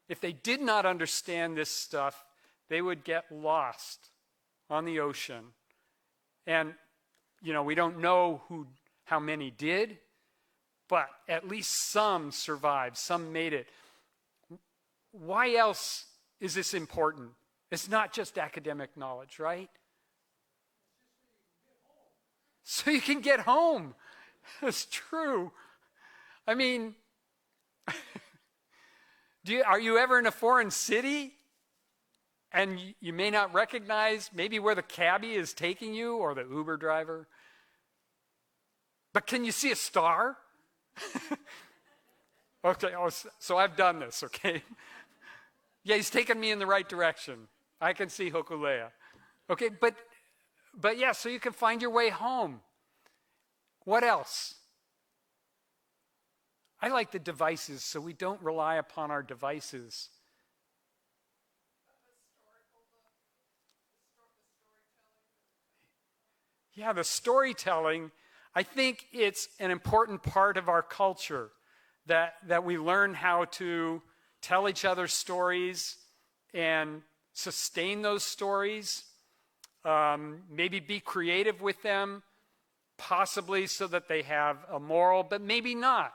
If they did not understand this stuff, they would get lost on the ocean. And, we don't know how many did, but at least some survived, some made it. Why else is this important? It's not just academic knowledge, right? So you can get home. That's true. I mean, are you ever in a foreign city and you may not recognize maybe where the cabbie is taking you or the Uber driver? But can you see a star? Okay, so I've done this, okay? Yeah, he's taken me in the right direction. I can see Hokulea. Okay, but yeah, so you can find your way home. What else? I like the devices, so we don't rely upon our devices. Yeah, the storytelling, I think it's an important part of our culture that we learn how to tell each other stories and sustain those stories, maybe be creative with them, possibly so that they have a moral, but maybe not.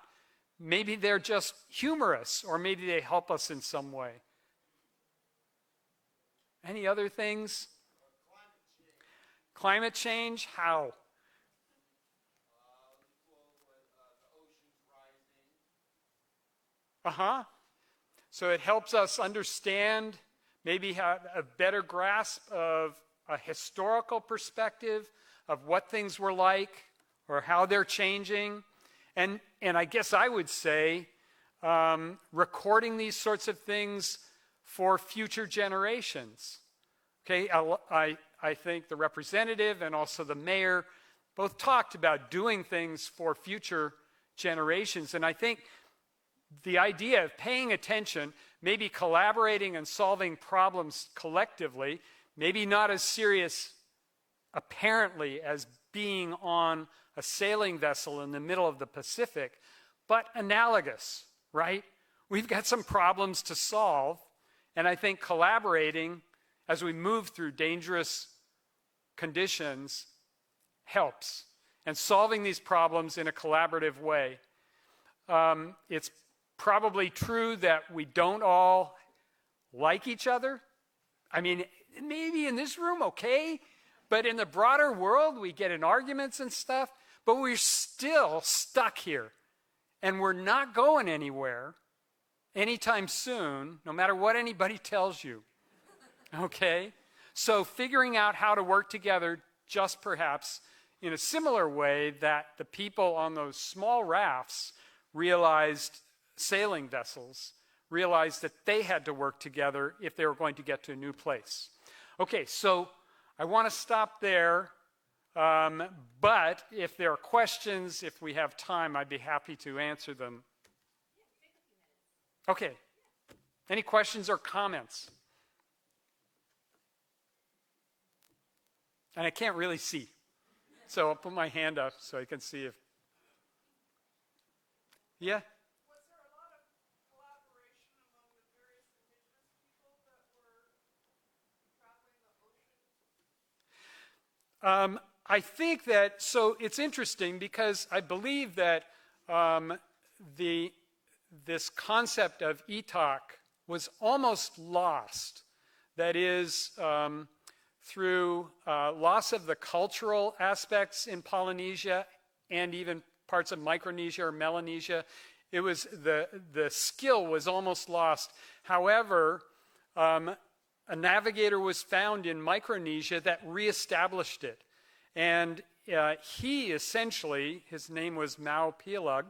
Maybe they're just humorous, or maybe they help us in some way. Any other things? Climate change, how? So it helps us understand, maybe have a better grasp of a historical perspective of what things were like or how they're changing. And I guess I would say recording these sorts of things for future generations. Okay, I think the representative and also the mayor both talked about doing things for future generations. And I think the idea of paying attention, maybe collaborating and solving problems collectively, maybe not as serious apparently as being on a sailing vessel in the middle of the Pacific, but analogous, right? We've got some problems to solve, and I think collaborating as we move through dangerous conditions helps. And solving these problems in a collaborative way. It's probably true that we don't all like each other. I mean, maybe in this room, okay, but in the broader world, we get in arguments and stuff, but we're still stuck here, and we're not going anywhere anytime soon, no matter what anybody tells you, okay? So figuring out how to work together just perhaps in a similar way that the people on those small rafts realized, sailing vessels, realized that they had to work together if they were going to get to a new place. Okay, so I want to stop there, but if there are questions, if we have time, I'd be happy to answer them. Okay, any questions or comments? And I can't really see, so I'll put my hand up so I can see if... Yeah? Was there a lot of collaboration among the various indigenous people that were traveling the ocean? I think that, so it's interesting because I believe that this concept of itak was almost lost. That is, through loss of the cultural aspects in Polynesia and even parts of Micronesia or Melanesia, it was the skill was almost lost. However, a navigator was found in Micronesia that reestablished it. And he essentially, his name was Mau Pialag,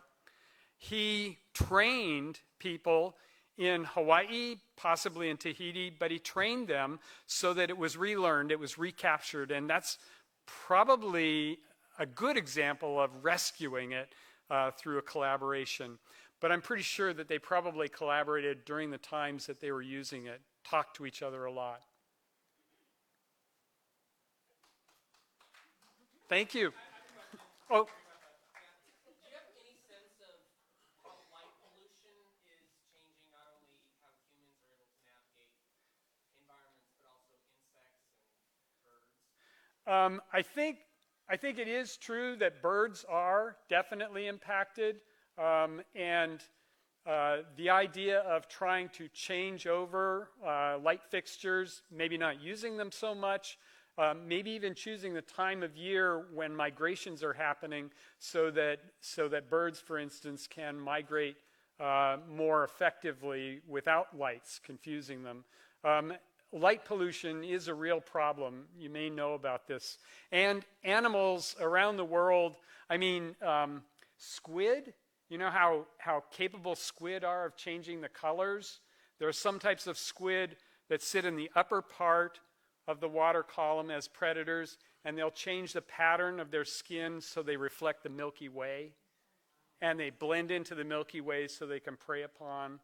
he trained people in Hawaii, possibly in Tahiti, but he trained them so that it was relearned, it was recaptured, and that's probably a good example of rescuing it through a collaboration. But I'm pretty sure that they probably collaborated during the times that they were using it, talked to each other a lot. Thank you. Oh. I think it is true that birds are definitely impacted, and the idea of trying to change over light fixtures, maybe not using them so much, maybe even choosing the time of year when migrations are happening so that birds, for instance, can migrate more effectively without lights confusing them. Light pollution is a real problem. You may know about this. And animals around the world, I mean, squid, you know how capable squid are of changing the colors? There are some types of squid that sit in the upper part of the water column as predators, and they'll change the pattern of their skin so they reflect the Milky Way. And they blend into the Milky Way so they can prey upon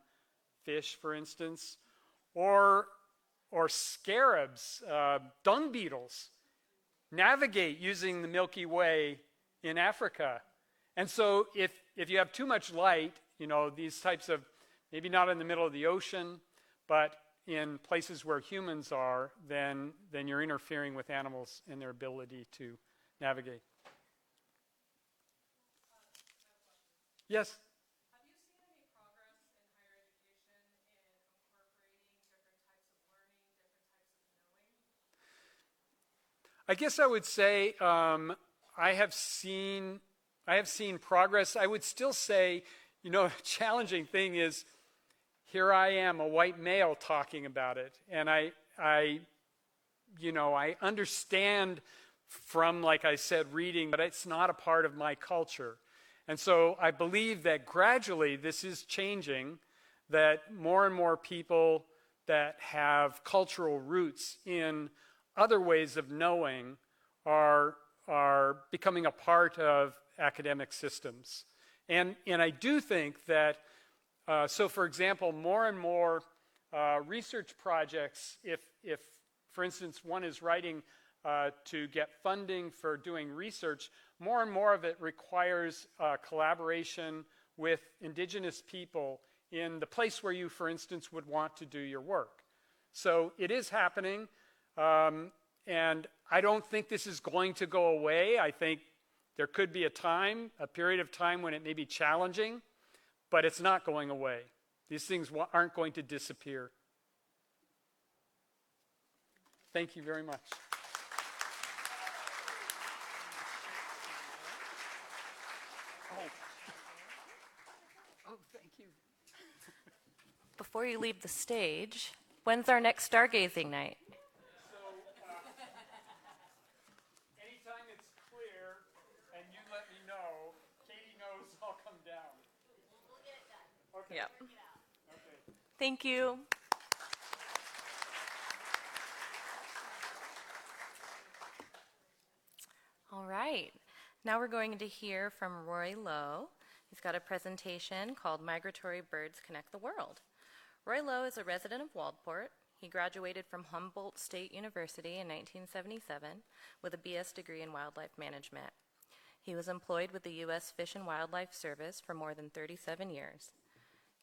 fish, for instance. Or scarabs, dung beetles, navigate using the Milky Way in Africa. And so if you have too much light, you know, these types of, maybe not in the middle of the ocean, but in places where humans are, then you're interfering with animals and their ability to navigate. Yes? Have you seen any progress in higher education in incorporating different types of learning, different types of knowing? I guess I would say I have seen progress. I would still say, you know, a challenging thing is here I am, a white male, talking about it, and I understand from, like I said, reading, but it's not a part of my culture. And so I believe that gradually this is changing, that more and more people that have cultural roots in other ways of knowing are becoming a part of academic systems. And I do think that, so for example, more and more research projects, if for instance one is writing to get funding for doing research, more and more of it requires collaboration with indigenous people in the place where you, for instance, would want to do your work. So it is happening, and I don't think this is going to go away. I think there could be a period of time when it may be challenging, but it's not going away. These things aren't going to disappear. Thank you very much. Oh, thank you. Before you leave the stage, when's our next stargazing night? So, anytime it's clear and you let me know, Katie knows I'll come down. We'll get it done. Okay. Yep. Okay. Thank you. All right. Now we're going to hear from Roy Lowe. He's got a presentation called Migratory Birds Connect the World. Roy Lowe is a resident of Waldport. He graduated from Humboldt State University in 1977 with a BS degree in wildlife management. He was employed with the U.S. Fish and Wildlife Service for more than 37 years.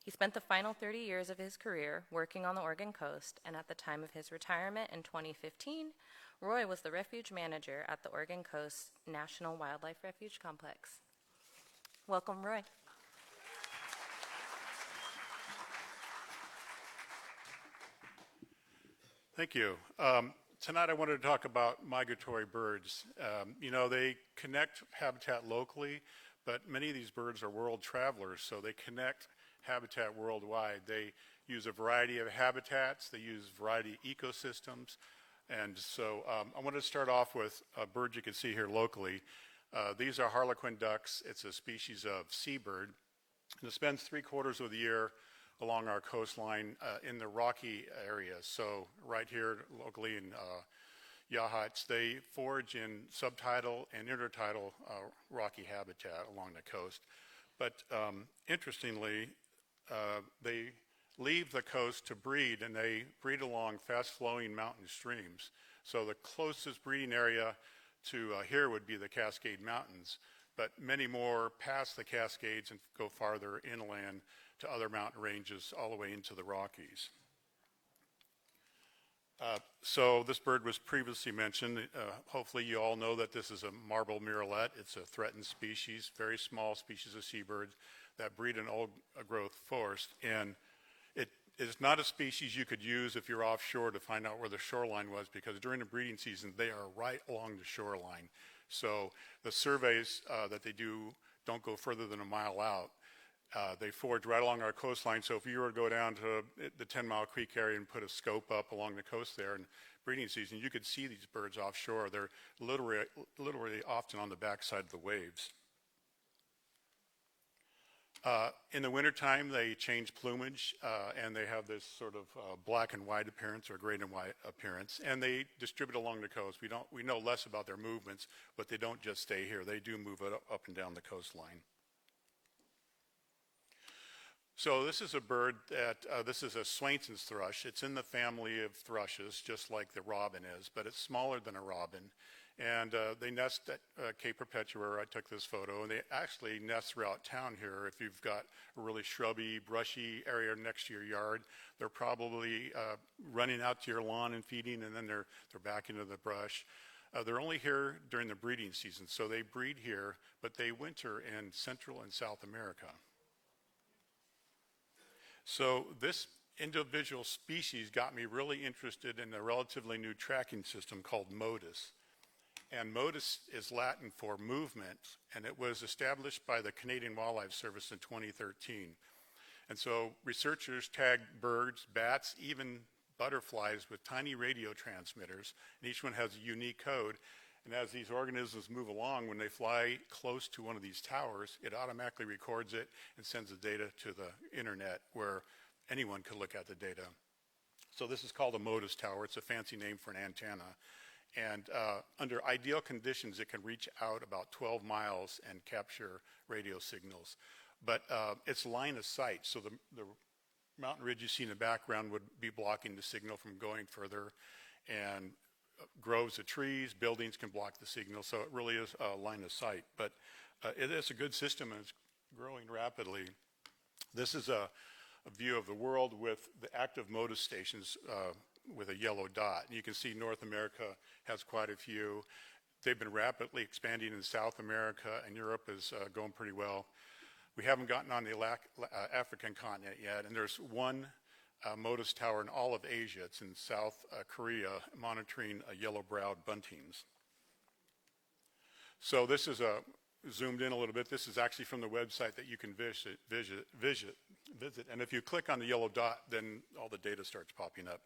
He spent the final 30 years of his career working on the Oregon coast, and at the time of his retirement in 2015, Roy was the refuge manager at the Oregon Coast National Wildlife Refuge Complex. Welcome, Roy. Thank you. Tonight I wanted to talk about migratory birds. You know, they connect habitat locally, but many of these birds are world travelers, so they connect habitat worldwide. They use a variety of habitats, they use a variety of ecosystems, and so I wanted to start off with a bird you can see here locally. These are harlequin ducks. It's a species of seabird, and it spends 3/4 of the year along our coastline in the rocky areas. So right here locally in Yachats, they forage in subtidal and intertidal rocky habitat along the coast. But interestingly, they leave the coast to breed, and they breed along fast-flowing mountain streams. So the closest breeding area to here would be the Cascade Mountains, but many more pass the Cascades and go farther inland to other mountain ranges all the way into the Rockies. So this bird was previously mentioned. Hopefully you all know that this is a marble murrelet. It's a threatened species, very small species of seabirds that breed in old growth forest. And it is not a species you could use if you're offshore to find out where the shoreline was, because during the breeding season, they are right along the shoreline. So the surveys that they do don't go further than a mile out. They forage right along our coastline, so if you were to go down to the 10-mile creek area and put a scope up along the coast there in breeding season, you could see these birds offshore. They're literally often on the backside of the waves. In the wintertime, they change plumage, and they have this sort of black and white appearance or gray and white appearance, and they distribute along the coast. We know less about their movements, but they don't just stay here. They do move up and down the coastline. So this is a bird that, this is a Swainson's thrush. It's in the family of thrushes, just like the robin is, but it's smaller than a robin. And they nest at Cape Perpetua, where I took this photo, and they actually nest throughout town here. If you've got a really shrubby, brushy area next to your yard, they're probably running out to your lawn and feeding, and then they're back into the brush. They're only here during the breeding season, so they breed here, but they winter in Central and South America. So this individual species got me really interested in a relatively new tracking system called MODIS. And MODIS is Latin for movement, and it was established by the Canadian Wildlife Service in 2013. And so researchers tagged birds, bats, even butterflies with tiny radio transmitters, and each one has a unique code. And as these organisms move along, when they fly close to one of these towers, it automatically records it and sends the data to the internet where anyone could look at the data. So this is called a MODIS tower. It's a fancy name for an antenna. And under ideal conditions, it can reach out about 12 miles and capture radio signals. But it's line of sight, so the mountain ridge you see in the background would be blocking the signal from going further, and groves of trees, buildings can block the signal, so it really is a line of sight. But it is a good system, and it's growing rapidly. This is a view of the world with the active MODIS stations with a yellow dot. And you can see North America has quite a few. They've been rapidly expanding in South America, and Europe is going pretty well. We haven't gotten on the African continent yet, and there's one MODIS tower in all of Asia. It's in South Korea, monitoring yellow-browed buntings. So this is zoomed in a little bit. This is actually from the website that you can visit. And if you click on the yellow dot, then all the data starts popping up.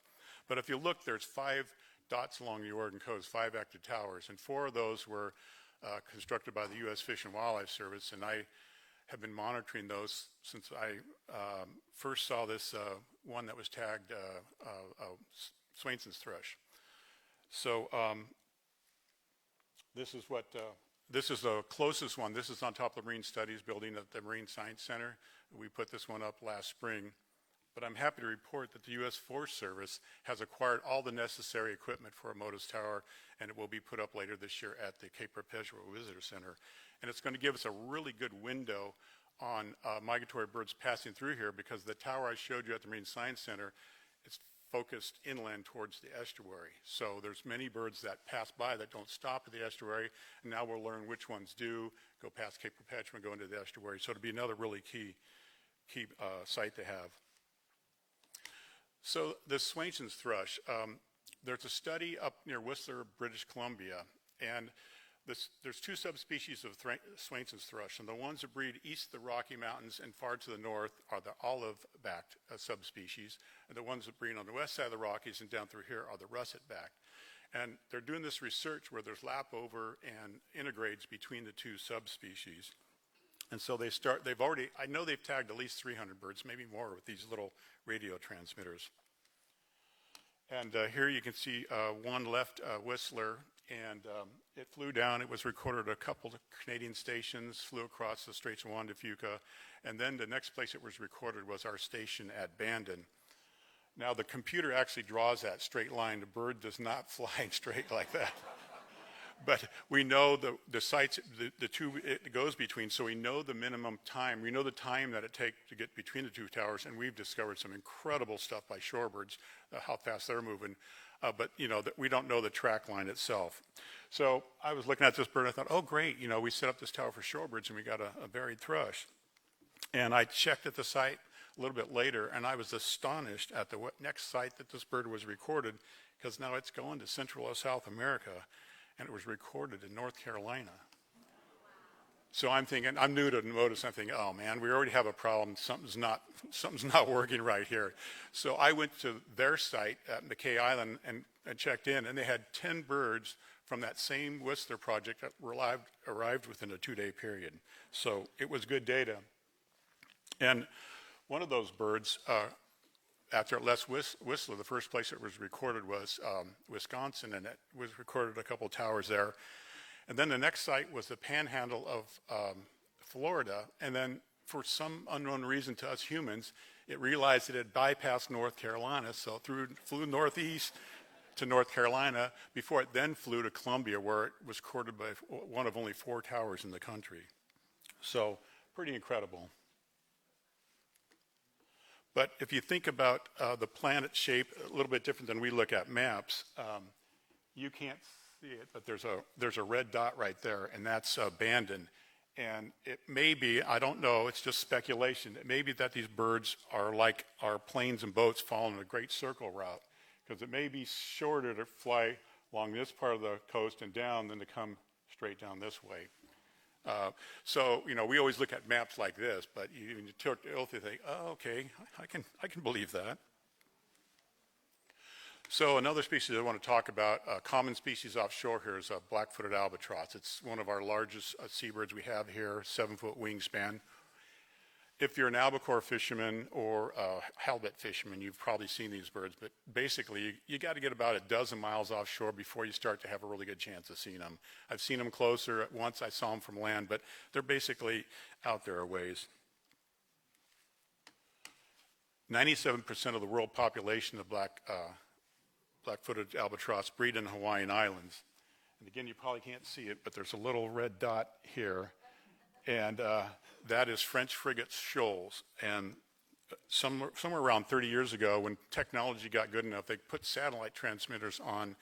But if you look, there's 5 dots along the Oregon coast, 5 active towers, and 4 of those were constructed by the U.S. Fish and Wildlife Service, and I have been monitoring those since I first saw this one that was tagged Swainson's thrush. So this is the closest one. This is on top of the Marine Studies building at the Marine Science Center. We put this one up last spring. But I'm happy to report that the U.S. Forest Service has acquired all the necessary equipment for a MODIS tower, and it will be put up later this year at the Cape Perpetua Visitor Center. And it's going to give us a really good window on migratory birds passing through here, because the tower I showed you at the Marine Science Center is focused inland towards the estuary. So there's many birds that pass by that don't stop at the estuary, and now we'll learn which ones do go past Cape Perpetua and go into the estuary. So it'll be another really key site to have. So the Swainson's thrush, there's a study up near Whistler, British Columbia, and there's 2 subspecies of Swainson's thrush, and the ones that breed east of the Rocky Mountains and far to the north are the olive-backed subspecies, and the ones that breed on the west side of the Rockies and down through here are the russet-backed. And they're doing this research where there's lapover and intergrades between the 2 subspecies. And so I know they've tagged at least 300 birds, maybe more, with these little radio transmitters. And here you can see one left Whistler, and it flew down. It was recorded at a couple of Canadian stations, flew across the Straits of Juan de Fuca, and then the next place it was recorded was our station at Bandon. Now the computer actually draws that straight line. The bird does not fly straight like that. But we know the sites, the 2 it goes between, so we know the minimum time. We know the time that it takes to get between the 2 towers, and we've discovered some incredible stuff by shorebirds, how fast they're moving. but that we don't know the track line itself. So I was looking at this bird, and I thought, oh great, we set up this tower for shorebirds and we got a varied thrush. And I checked at the site a little bit later, and I was astonished at the next site that this bird was recorded, because now it's going to Central or South America, and it was recorded in North Carolina. So I'm thinking, I'm new to Motus, I'm thinking, oh man, we already have a problem, something's not working right here. So I went to their site at McKay Island and checked in, and they had 10 birds from that same Whistler project that arrived within a 2-day period. So it was good data. And one of those birds, after it left Whistler, the first place it was recorded was Wisconsin, and it was recorded a couple towers there. And then the next site was the panhandle of Florida, and then for some unknown reason to us humans, it realized it had bypassed North Carolina, so flew northeast to North Carolina before it then flew to Columbia, where it was recorded by one of only 4 towers in the country. So pretty incredible. But if you think about the planet shape a little bit different than we look at maps, you can't see it, but there's a red dot right there, and that's Bandon. And it may be, I don't know, it's just speculation, it may be that these birds are like our planes and boats following a great circle route, because it may be shorter to fly along this part of the coast and down than to come straight down this way. So we always look at maps like this, but you tilt the earth, you think, oh, okay, I can believe that. So another species I want to talk about, a common species offshore here, is a black-footed albatross. It's one of our largest seabirds we have here, 7-foot wingspan. If you're an albacore fisherman or a halibut fisherman, you've probably seen these birds, but basically you got to get about a dozen miles offshore before you start to have a really good chance of seeing them. I've seen them closer. Once I saw them from land, but they're basically out there a ways. 97% of the world population of black-footed albatross breed in Hawaiian Islands. And again, you probably can't see it, but there's a little red dot here. And that is French frigates shoals. And somewhere around 30 years ago, when technology got good enough, they put satellite transmitters on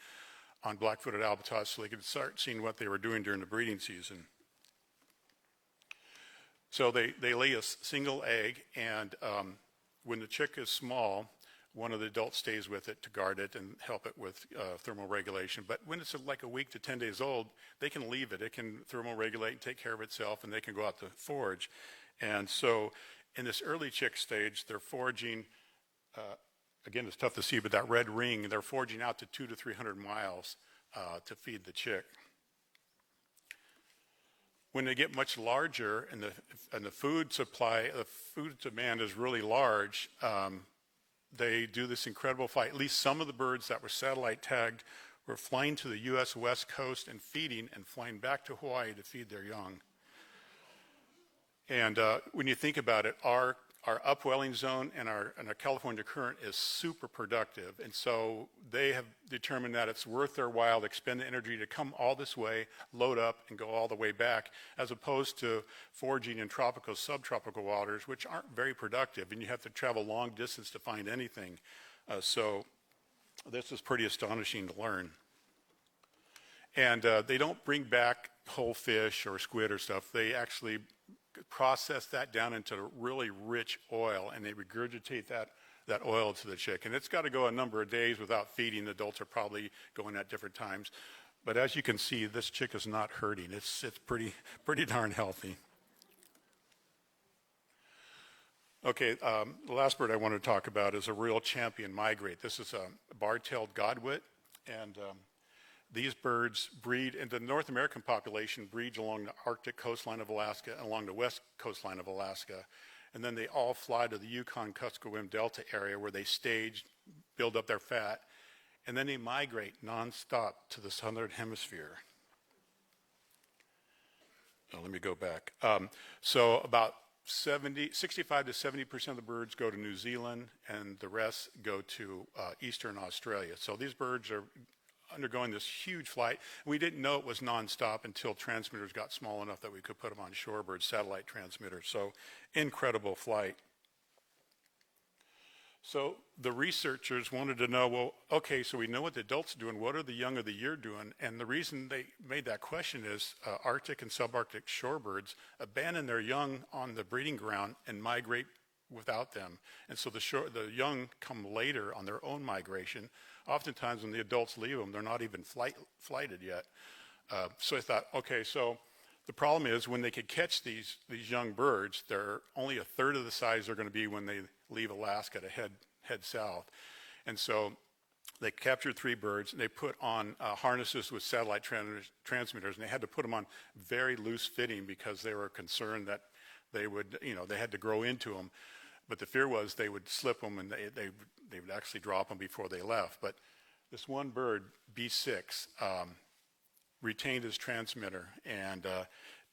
black-footed albatross so they could start seeing what they were doing during the breeding season. So they lay a single egg, and when the chick is small, one of the adults stays with it to guard it and help it with thermal regulation. But when it's like a week to 10 days old, they can leave it. It can thermoregulate and take care of itself, and they can go out to forage. And so in this early chick stage, they're foraging, again, it's tough to see, but that red ring, they're foraging out to 200 to 300 miles to feed the chick. When they get much larger and the food supply, the food demand is really large, they do this incredible flight. At least some of the birds that were satellite tagged were flying to the U.S. West Coast and feeding and flying back to Hawaii to feed their young. And when you think about it, our upwelling zone and our California current is super productive. And so they have determined that it's worth their while to expend the energy to come all this way, load up, and go all the way back, as opposed to foraging in tropical, subtropical waters, which aren't very productive, and you have to travel long distance to find anything. So this is pretty astonishing to learn. And they don't bring back whole fish or squid or stuff. They actually process that down into really rich oil, and they regurgitate that oil to the chick. And it's got to go a number of days without feeding. The adults are probably going at different times. But as you can see, this chick is not hurting. It's pretty darn healthy. Okay, the last bird I want to talk about is a real champion migrate. This is a bar-tailed godwit, and these birds breed, and the North American population breeds along the Arctic coastline of Alaska and along the west coastline of Alaska. And then they all fly to the Yukon-Kuskokwim Delta area where they stage, build up their fat, and then they migrate nonstop to the southern hemisphere. Oh, let me go back. So about 65 to 70% of the birds go to New Zealand, and the rest go to eastern Australia. So these birds are undergoing this huge flight. We didn't know it was nonstop until transmitters got small enough that we could put them on shorebird satellite transmitters. So incredible flight. So the researchers wanted to know, well, okay, so we know what the adults are doing. What are the young of the year doing? And the reason they made that question is Arctic and subarctic shorebirds abandon their young on the breeding ground and migrate without them. And so the young come later on their own migration. Oftentimes when the adults leave them, they're not even flighted yet. So I thought, okay, so the problem is when they could catch these young birds, they're only a third of the size they're going to be when they leave Alaska to head south. And so they captured 3 birds, and they put on harnesses with satellite transmitters, and they had to put them on very loose fitting because they were concerned that they would, they had to grow into them. But the fear was they would slip them, and they would actually drop them before they left. But this one bird, B6, retained his transmitter and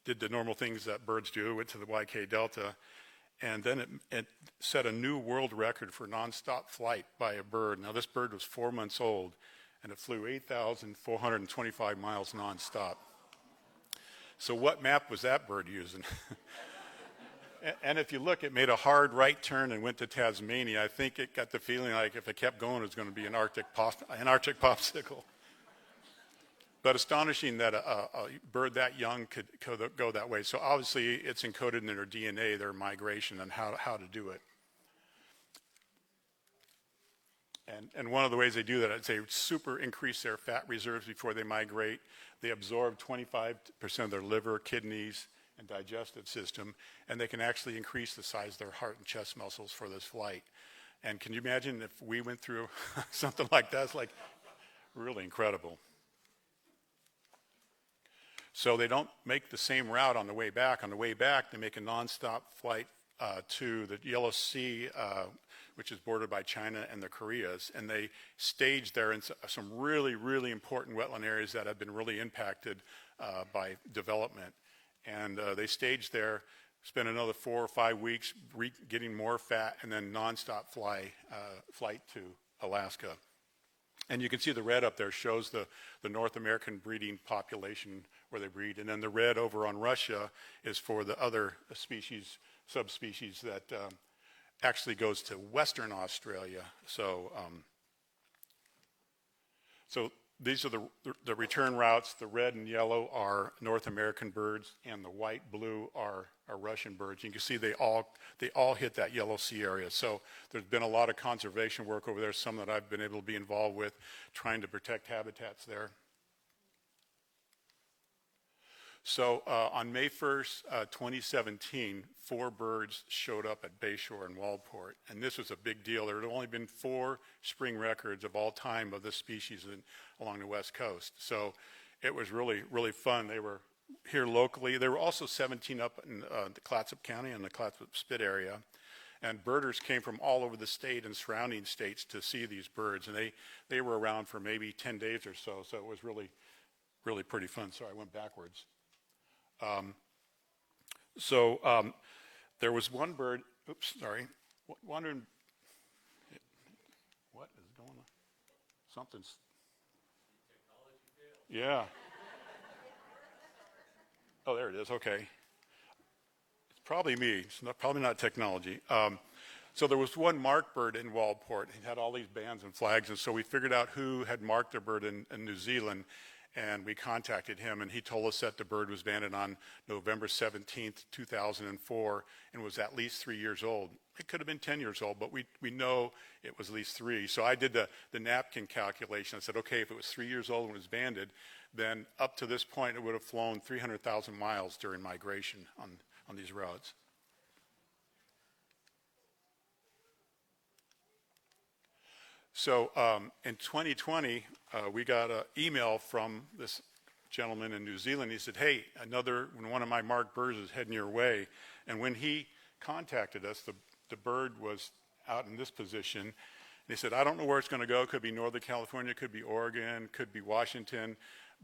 did the normal things that birds do, went to the YK Delta, and then it set a new world record for nonstop flight by a bird. Now this bird was 4 months old, and it flew 8,425 miles nonstop. So what map was that bird using? And if you look, it made a hard right turn and went to Tasmania. I think it got the feeling like if it kept going, it was going to be an Arctic popsicle. But astonishing that a bird that young could go that way. So obviously it's encoded in their DNA, their migration, and how to do it. And one of the ways they do that is they super increase their fat reserves before they migrate. They absorb 25% of their liver, kidneys, and digestive system, and they can actually increase the size of their heart and chest muscles for this flight. And can you imagine if we went through something like that? It's like really incredible. So they don't make the same route on the way back. On the way back, they make a nonstop flight to the Yellow Sea, which is bordered by China and the Koreas, and they stage there in some really, really important wetland areas that have been really impacted by development. And they stage there, spend another 4 or 5 weeks getting more fat, and then nonstop flight to Alaska. And you can see the red up there shows the North American breeding population where they breed. And then the red over on Russia is for the other species, subspecies that actually goes to Western Australia. So, so these are the return routes. The red and yellow are North American birds, and the white blue are Russian birds. You can see they all hit that Yellow Sea area. So there's been a lot of conservation work over there, some that I've been able to be involved with, trying to protect habitats there. So on May 1st, 2017, 4 birds showed up at Bayshore in Waldport, and this was a big deal. There had only been 4 spring records of all time of this species along the West Coast. So it was really, really fun. They were here locally. There were also 17 up in the Clatsop County and the Clatsop Spit area, and birders came from all over the state and surrounding states to see these birds, and they were around for maybe 10 days or so, so it was really, really pretty fun. Sorry, I went backwards. There was one bird, wondering, what is going on? Something's, yeah. Oh, there it is, okay. It's probably me, it's probably not technology. So there was one marked bird in Waldport. He had all these bands and flags, and so we figured out who had marked their bird in New Zealand, and we contacted him, and he told us that the bird was banded on November 17th, 2004, and was at least 3 years old. It could have been 10 years old, but we know it was at least 3. So I did the napkin calculation. I said, okay, if it was 3 years old when it was banded, then up to this point it would have flown 300,000 miles during migration on these routes. So in 2020, we got an email from this gentleman in New Zealand. He said, hey, one of my marked birds is heading your way. And when he contacted us, the bird was out in this position. And he said, I don't know where it's going to go. It could be Northern California, could be Oregon, could be Washington.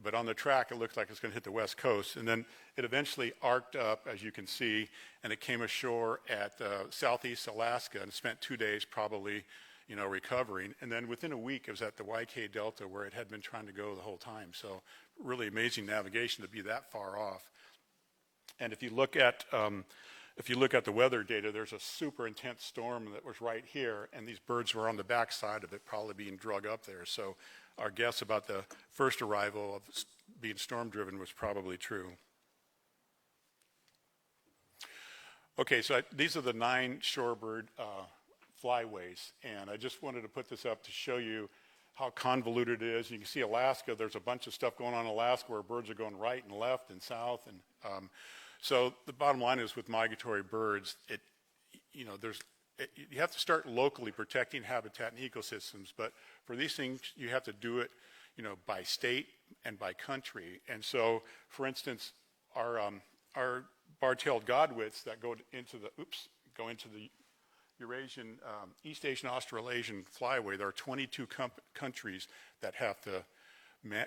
But on the track, it looks like it's going to hit the West Coast. And then it eventually arced up, as you can see, and it came ashore at southeast Alaska and spent 2 days probably recovering. And then within a week, it was at the YK Delta where it had been trying to go the whole time. So really amazing navigation to be that far off. And if you look at if you look at the weather data, there's a super intense storm that was right here, and these birds were on the backside of it, probably being drug up there. So our guess about the first arrival of being storm-driven was probably true. Okay, so these are the 9 shorebird flyways, and I just wanted to put this up to show you how convoluted it is. You can see Alaska, there's a bunch of stuff going on in Alaska where birds are going right and left and south. And so the bottom line is with migratory birds, you have to start locally protecting habitat and ecosystems, but for these things, you have to do it, by state and by country. And so, for instance, our bar-tailed godwits that go into the Eurasian, East Asian, Australasian flyway, there are 22 countries that have to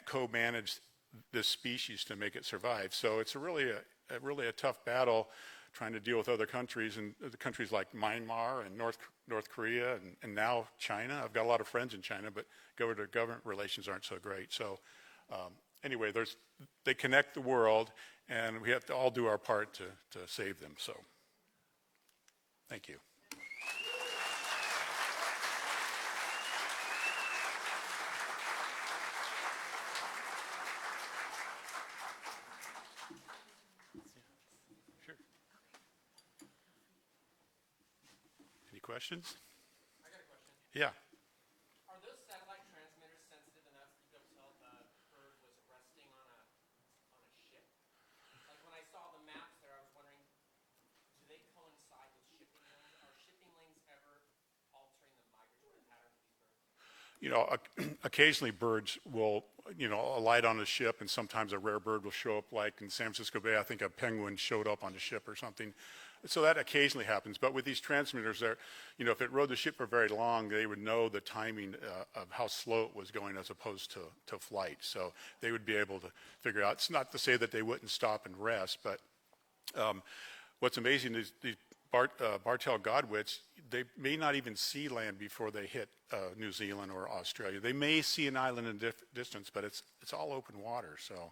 co-manage this species to make it survive. So it's really a tough battle trying to deal with other countries, and the countries like Myanmar and North Korea and now China. I've got a lot of friends in China, but government relations aren't so great. So anyway, they connect the world, and we have to all do our part to save them. So thank you. Any questions? I got a question. Yeah. Are those satellite transmitters sensitive enough that you could tell the bird was resting on a ship? Like when I saw the maps there, I was wondering, do they coincide with shipping lanes? Are shipping lanes ever altering the migratory pattern of these birds? Occasionally birds will, alight on a ship, and sometimes a rare bird will show up, like in San Francisco Bay. I think a penguin showed up on the ship or something. So that occasionally happens. But with these transmitters, if it rode the ship for very long, they would know the timing of how slow it was going as opposed to flight. So they would be able to figure out. It's not to say that they wouldn't stop and rest, but what's amazing is these bar-tailed godwits, they may not even see land before they hit New Zealand or Australia. They may see an island in distance, but it's all open water. So,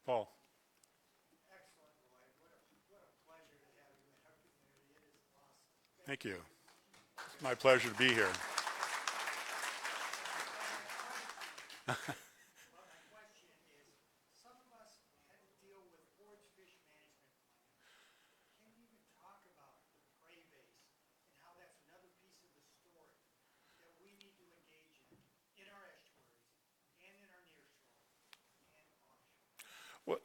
Paul. Thank you. It's my pleasure to be here. Well, my question is, some of us had to deal with forage fish management plan. Can you even talk about the prey base and how that's another piece of the story that we need to engage in our estuaries and in our nearshore and offshore? Well,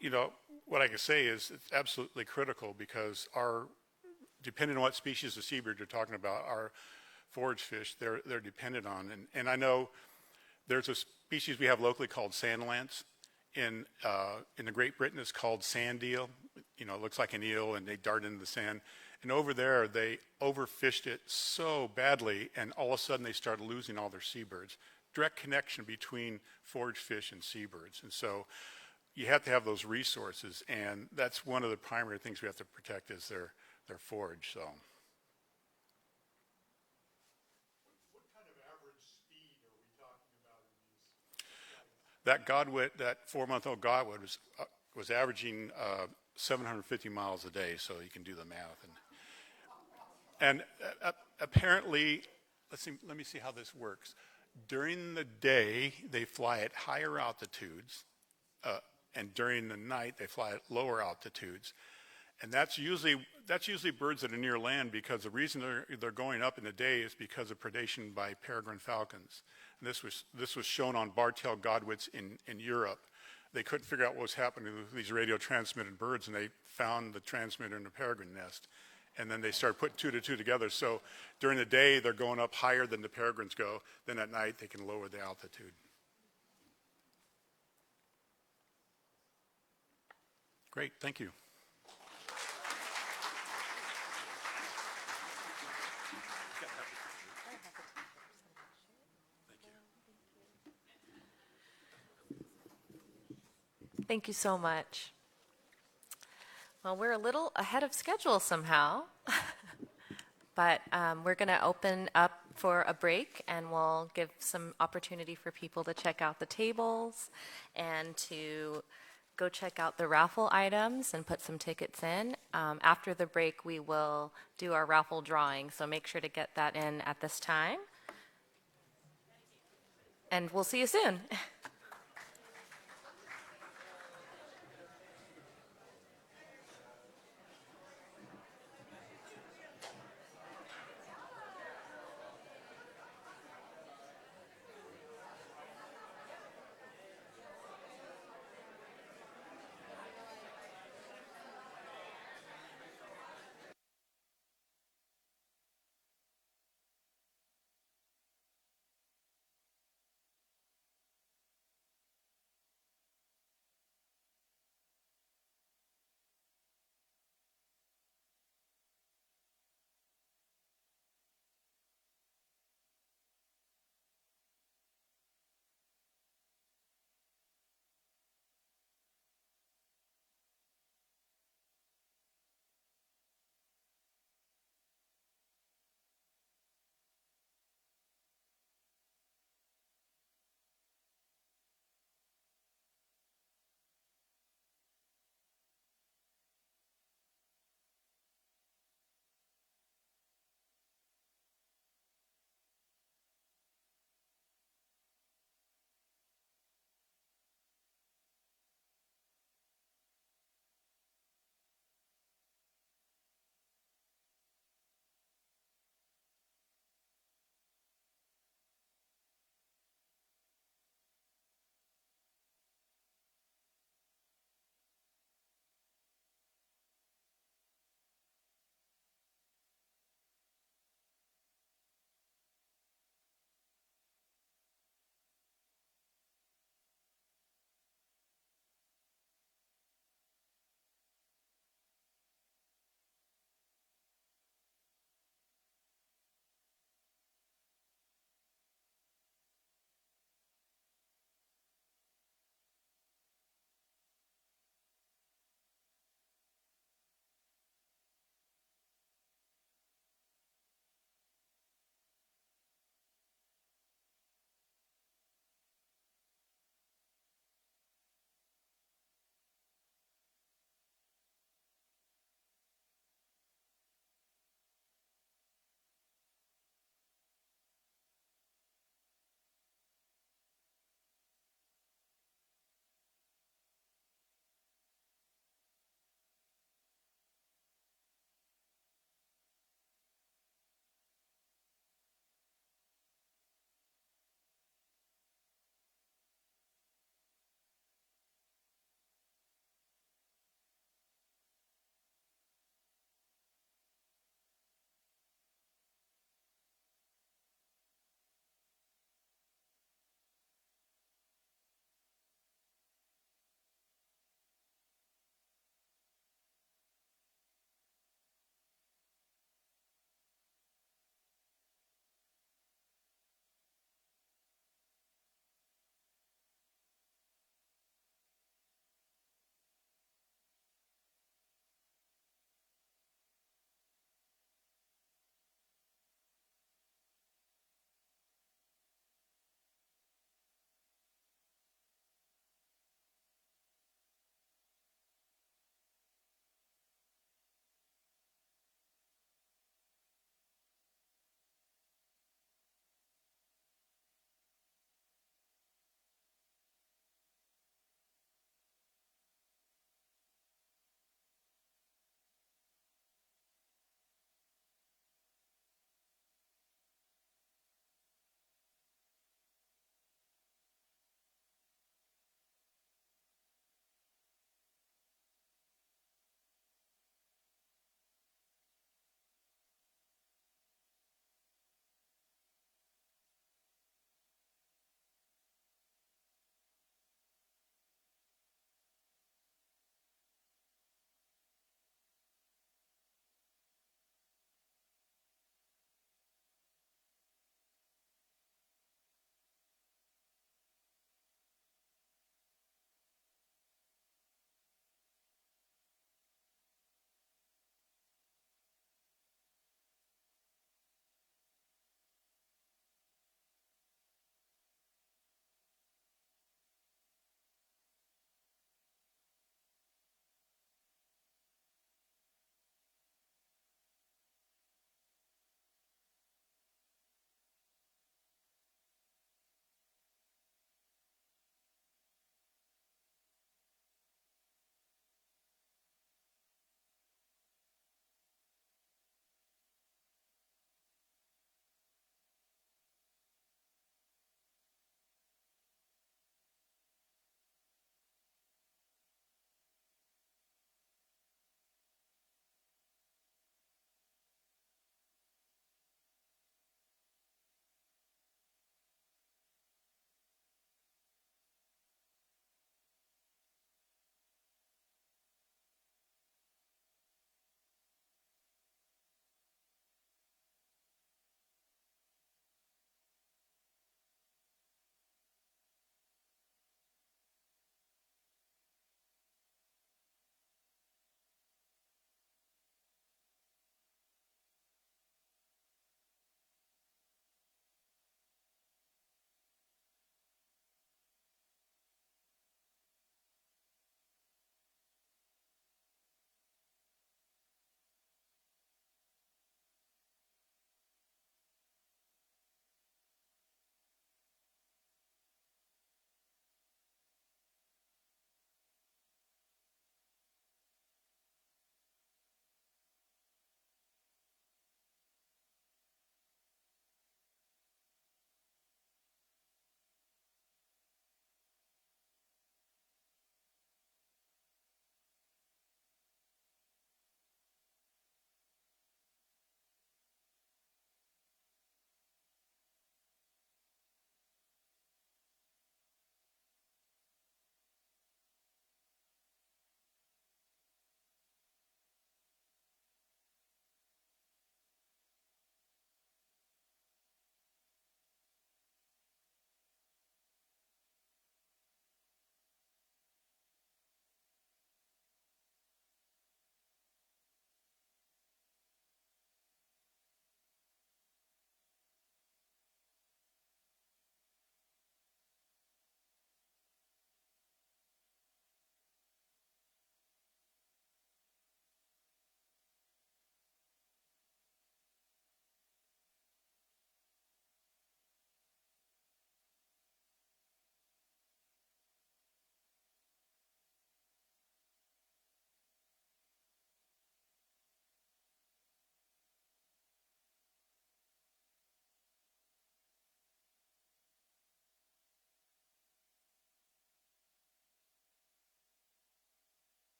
what I can say is it's absolutely critical because depending on what species of seabird you're talking about, our forage fish, they're dependent on. And I know there's a species we have locally called sand lance. In the Great Britain, it's called sand eel. It looks like an eel, and they dart into the sand. And over there, they overfished it so badly, and all of a sudden they started losing all their seabirds. Direct connection between forage fish and seabirds. And so you have to have those resources, and that's one of the primary things we have to protect is their forage. So. What kind of average speed are we talking about in these? That 4-month-old godwit was averaging 750 miles a day, so you can do the math. And apparently, let me see how this works. During the day, they fly at higher altitudes, and during the night, they fly at lower altitudes. And that's usually birds that are near land, because the reason they're going up in the day is because of predation by peregrine falcons. And this was shown on bar-tailed godwits in Europe. They couldn't figure out what was happening with these radio transmitted birds, and they found the transmitter in the peregrine nest. And then they started putting 2 to 2 together. So during the day, they're going up higher than the peregrines go. Then at night, they can lower the altitude. Great, thank you. Thank you so much. Well, we're a little ahead of schedule somehow, but we're going to open up for a break, and we'll give some opportunity for people to check out the tables and to go check out the raffle items and put some tickets in. After the break, we will do our raffle drawing, so make sure to get that in at this time. And we'll see you soon.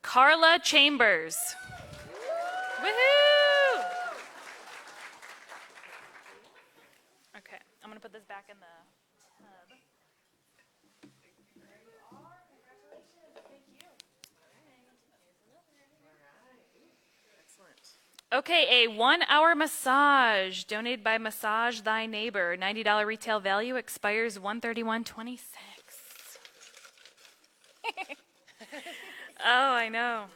Carla Chambers. Woohoo! Okay, I'm gonna put this back in the tub. Okay, a 1-hour massage donated by Massage Thy Neighbor. $90 retail value, expires 1/31/26. Oh, I know.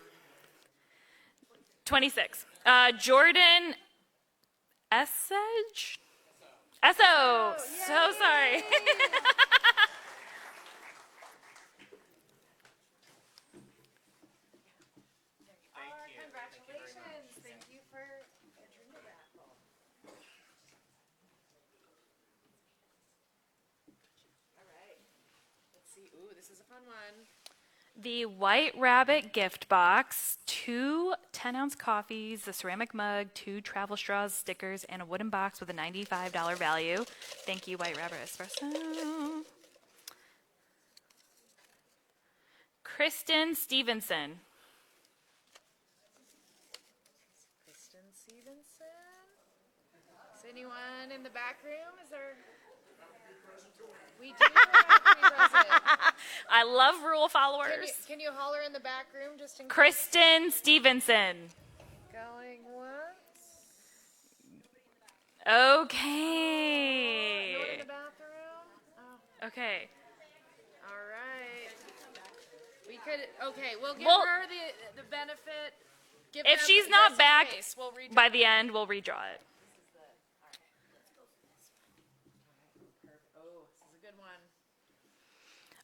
26. Jordan Essage? Esso. So sorry. Congratulations. Thank you for entering the raffle. All right. Let's see. Ooh, this is a fun one. The White Rabbit gift box, 2 10-ounce coffees, a ceramic mug, 2 travel straws, stickers, and a wooden box with a $95 value. Thank you, White Rabbit Espresso. Kristen Stevenson. Kristen Stevenson. Is anyone in the back room? Is there? We do have to be present. I love rule followers. Can you holler in the back room just in case? Kristen Stevenson. Going once. Okay. No one in the bathroom? Oh, Okay. all right. We could, okay, we'll give Well- her the benefit. Give If them she's just not in back case. We'll redraw. by the end, we'll redraw it. Oh, this is a good one.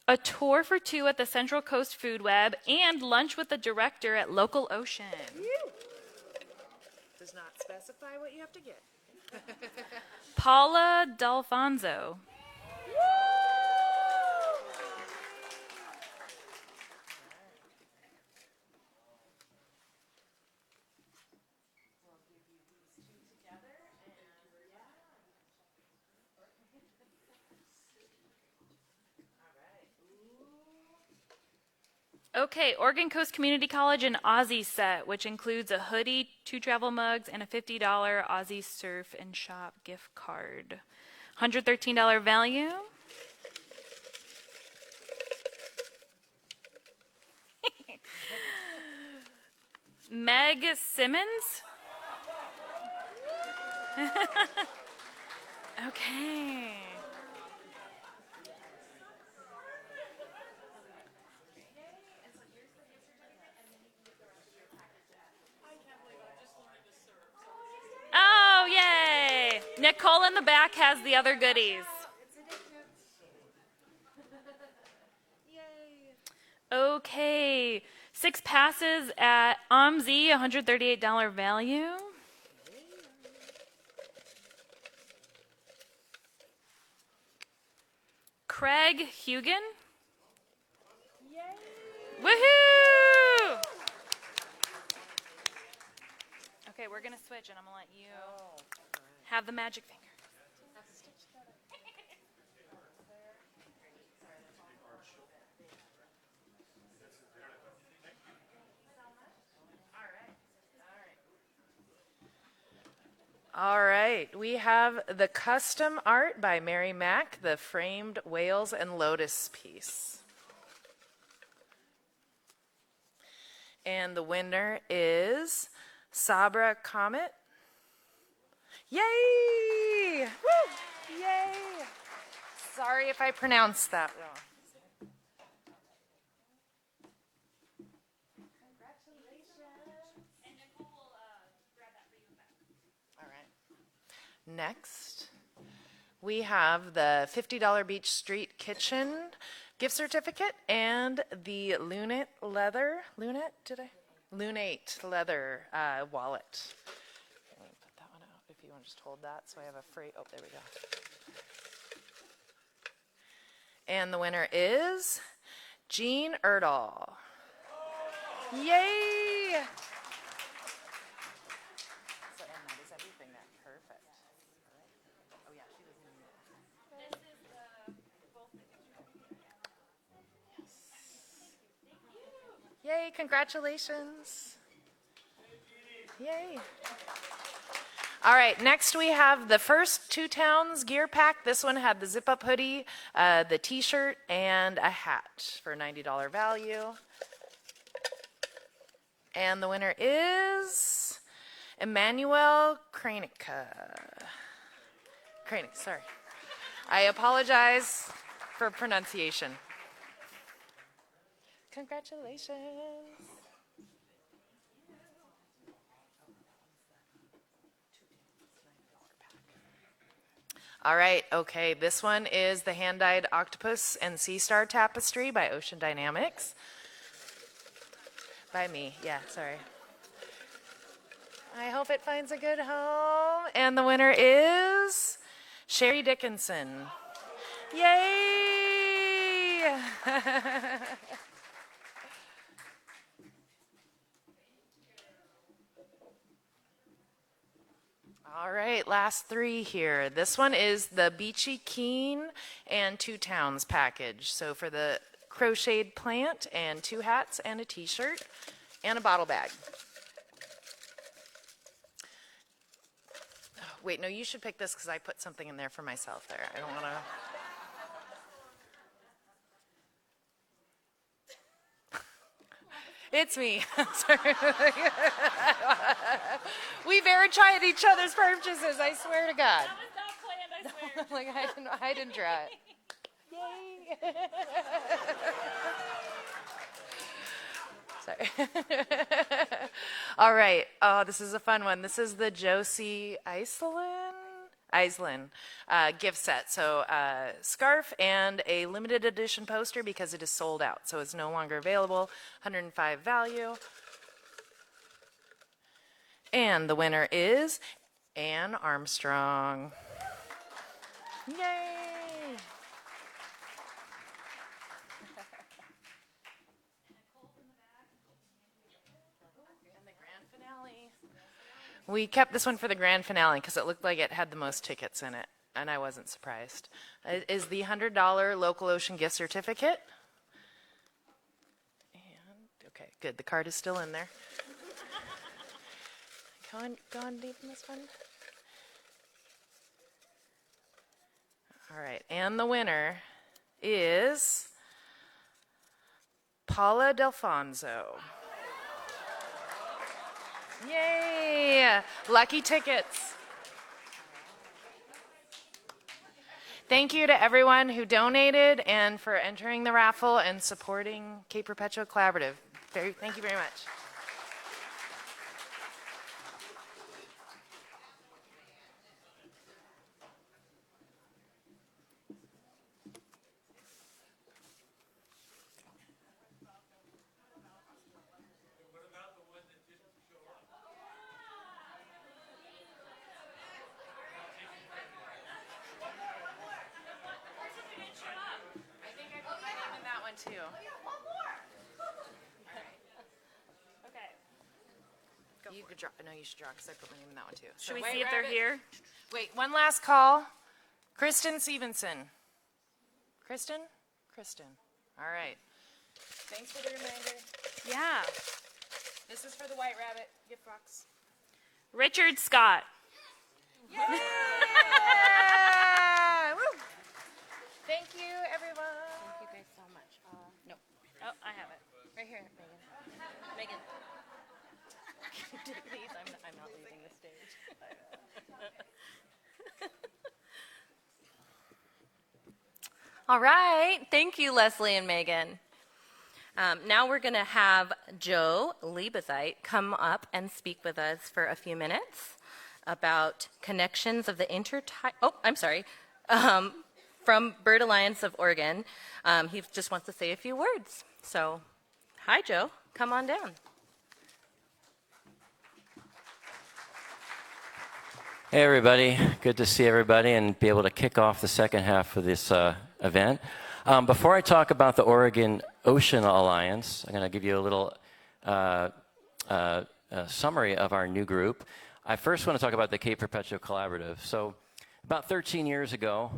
A tour for 2 at the Central Coast Food Web and lunch with the director at Local Ocean. Does not specify what you have to get. Paula D'Alfonso. Okay, Oregon Coast Community College and Aussie set, which includes a hoodie, 2 travel mugs, and a $50 Aussie Surf and Shop gift card. $113 value. Meg Simmons. Okay. Oh, yay! Nicole in the back has the other goodies. Okay. 6 passes at OMZ, $138 value. Craig Hugan. Woohoo! Okay, we're gonna switch, and I'm gonna let you have the magic finger. All right, we have the custom art by Mary Mack, the framed whales and lotus piece. And the winner is Sabra Comet. Yay! Woo! Yay! Sorry if I pronounced that wrong. All right. Next, we have the $50 Beach Street Kitchen gift certificate and the Lunate leather wallet. Let me put that one out if you want to just hold that so I have a free. Oh, there we go. And the winner is Jean Erdahl. Yay! So, and that is everything there. Perfect. Oh, yeah, she was in there. This is both the Yes. Yay, congratulations. Yay. All right, next we have the first Two Towns gear pack. This one had the zip-up hoodie, the t-shirt, and a hat for $90 value. And the winner is Emmanuel Kranica. Kranik, sorry. I apologize for pronunciation. Congratulations. All right, okay, this one is the hand-dyed octopus and sea star tapestry by Ocean Dynamics. By me, yeah, sorry. I hope it finds a good home. And the winner is Sherry Dickinson. Yay! All right, last three here. This one is the Beachy Keen and Two Towns package. So for the crocheted plant and 2 hats and a t-shirt and a bottle bag. Oh, wait, no, you should pick this because I put something in there for myself there. I don't want to... It's me. Sorry. We verify each other's purchases, I swear to God. That was not planned, I swear. Like, I didn't draw it. Yay. Sorry. All right. Oh, this is a fun one. This is the Josie Iselin gift set. So scarf and a limited edition poster because it is sold out. So it's no longer available. $105 value. And the winner is Anne Armstrong. Yay! We kept this one for the grand finale because it looked like it had the most tickets in it, and I wasn't surprised. It is the $100 Local Ocean gift certificate. And, okay, good. The card is still in there. Go on deep in this one. All right, and the winner is Paula Delfonso. Yay! Lucky tickets. Thank you to everyone who donated and for entering the raffle and supporting Cape Perpetua Collaborative. Thank you very much. Too. Okay. You could draw. No, you should draw because I put my name in that one too. Should we see if they're here? Wait, one last call. Kristen Stevenson. Kristen? All right. Thanks for the reminder. Yeah. This is for the White Rabbit gift box. Richard Scott. Yeah! Woo! Thank you, everyone. Thank you guys so much. No. Oh, I have it. Right here, Megan. Please, I'm not leaving the stage. All right. Thank you, Leslie and Megan. Now we're going to have Joe Liebezeit come up and speak with us for a few minutes about connections of the from Bird Alliance of Oregon. He just wants to say a few words. So, hi, Joe. Come on down. Hey, everybody. Good to see everybody and be able to kick off the second half of this event. Before I talk about the Oregon Ocean Alliance, I'm going to give you a little summary of our new group. I first want to talk about the Cape Perpetua Collaborative. So about 13 years ago,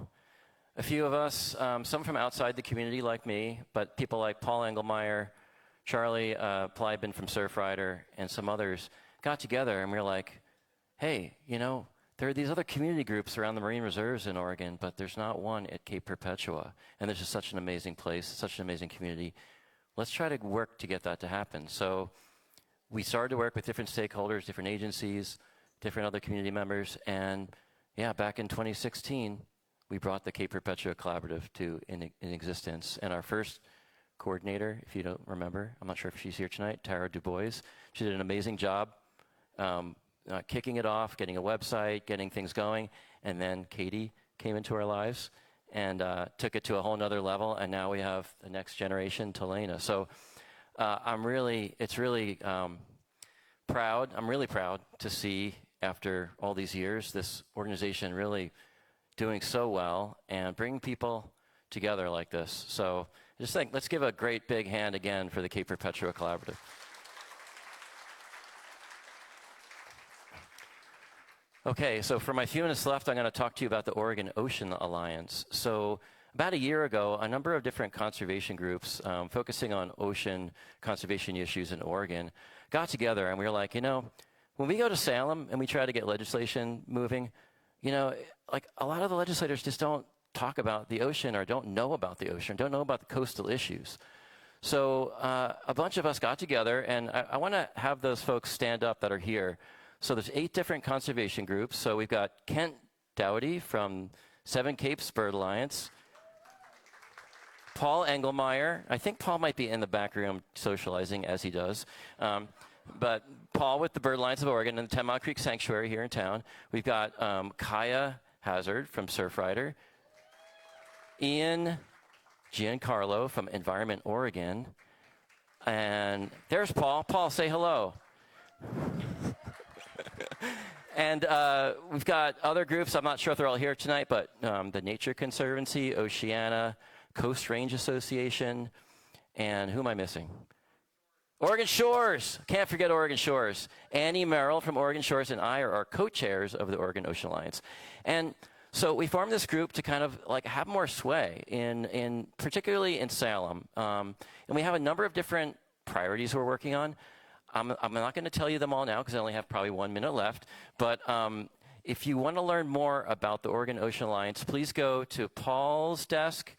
a few of us, some from outside the community like me, but people like Paul Engelmeyer, Charlie Plybin from Surfrider and some others got together and we were like, hey, you know, there are these other community groups around the marine reserves in Oregon, but there's not one at Cape Perpetua. And this is such an amazing place, such an amazing community. Let's try to work to get that to happen. So we started to work with different stakeholders, different agencies, different other community members. And yeah, back in 2016, we brought the Cape Perpetua Collaborative in existence. And our first coordinator, if you don't remember, I'm not sure if she's here tonight, Tara Dubois. She did an amazing job kicking it off, getting a website, getting things going. And then Katie came into our lives and took it to a whole nother level. And now we have the next generation, Telena. So it's really proud. I'm really proud to see, after all these years, this organization really doing so well and bringing people together like this. So I just think, let's give a great big hand again for the Cape Perpetua Collaborative. Okay, so for my few minutes left, I'm going to talk to you about the Oregon Ocean Alliance. So about a year ago, a number of different conservation groups focusing on ocean conservation issues in Oregon got together, and we were like, you know, when we go to Salem and we try to get legislation moving, you know, like a lot of the legislators just don't talk about the ocean or don't know about the ocean, don't know about the coastal issues. So a bunch of us got together, and I want to have those folks stand up that are here. So there's 8 different conservation groups. So we've got Kent Dowdy from Seven Capes Bird Alliance, Paul Engelmeyer. I think Paul might be in the back room socializing, as he does. But Paul with the Bird Alliance of Oregon and the 10 Mile Creek Sanctuary here in town. We've got Kaya Hazard from Surfrider, Ian Giancarlo from Environment Oregon, and there's Paul. Paul, say hello. And we've got other groups. I'm not sure if they're all here tonight, but the Nature Conservancy, Oceana, Coast Range Association, and who am I missing? Oregon Shores. Can't forget Oregon Shores. Annie Merrill from Oregon Shores and I are our co-chairs of the Oregon Ocean Alliance. And so we formed this group to kind of like have more sway in particularly in Salem. And we have a number of different priorities we're working on. I'm not going to tell you them all now because I only have probably 1 minute left. But if you want to learn more about the Oregon Ocean Alliance, please go to Paul's desk,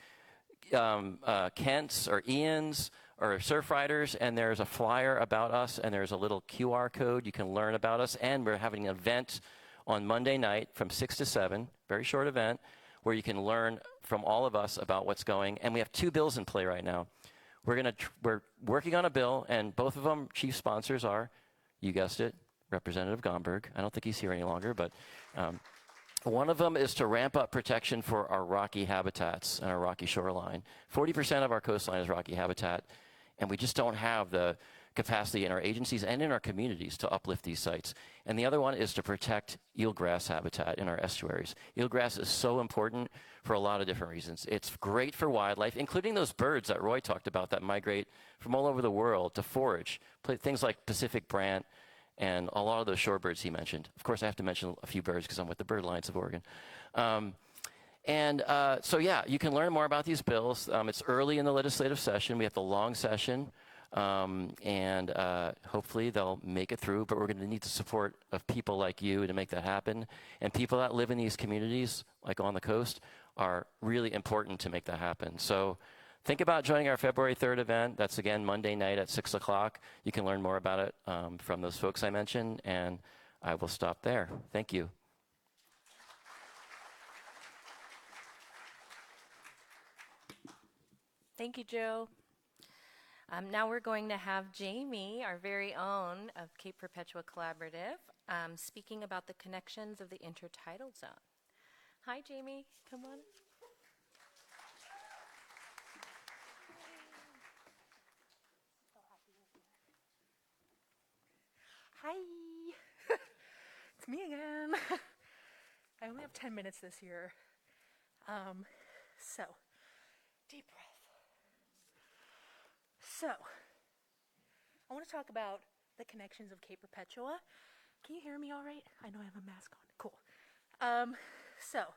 Kent's or Ian's or Surfrider's, and there's a flyer about us, and there's a little QR code. You can learn about us. And we're having an event on Monday night from 6 to 7, very short event, where you can learn from all of us about what's going. And we have 2 bills in play right now. We're working on a bill, and both of them chief sponsors are, you guessed it, Representative Gomberg. I don't think he's here any longer, but one of them is to ramp up protection for our rocky habitats and our rocky shoreline. 40% of our coastline is rocky habitat, and we just don't have the capacity in our agencies and in our communities to uplift these sites. And the other one is to protect eelgrass habitat in our estuaries. Eelgrass is so important for a lot of different reasons. It's great for wildlife, including those birds that Roy talked about that migrate from all over the world to forage, things like Pacific brant and a lot of those shorebirds he mentioned. Of course, I have to mention a few birds because I'm with the Bird Alliance of Oregon. So yeah, you can learn more about these bills. It's early in the legislative session. We have the long session. Hopefully they'll make it through, but we're going to need the support of people like you to make that happen. And people that live in these communities, like on the coast, are really important to make that happen. So think about joining our February 3rd event. That's, again, Monday night at 6 o'clock. You can learn more about it from those folks I mentioned, and I will stop there. Thank you. Thank you, Joe. Now we're going to have Jamie, our very own of Cape Perpetua Collaborative, speaking about the connections of the intertidal zone. Hi, Jamie. Come on. Hi. It's me again. I only have 10 minutes this year. So, deep breath. So, I want to talk about the connections of Cape Perpetua. Can you hear me all right? I know I have a mask on. Cool. So,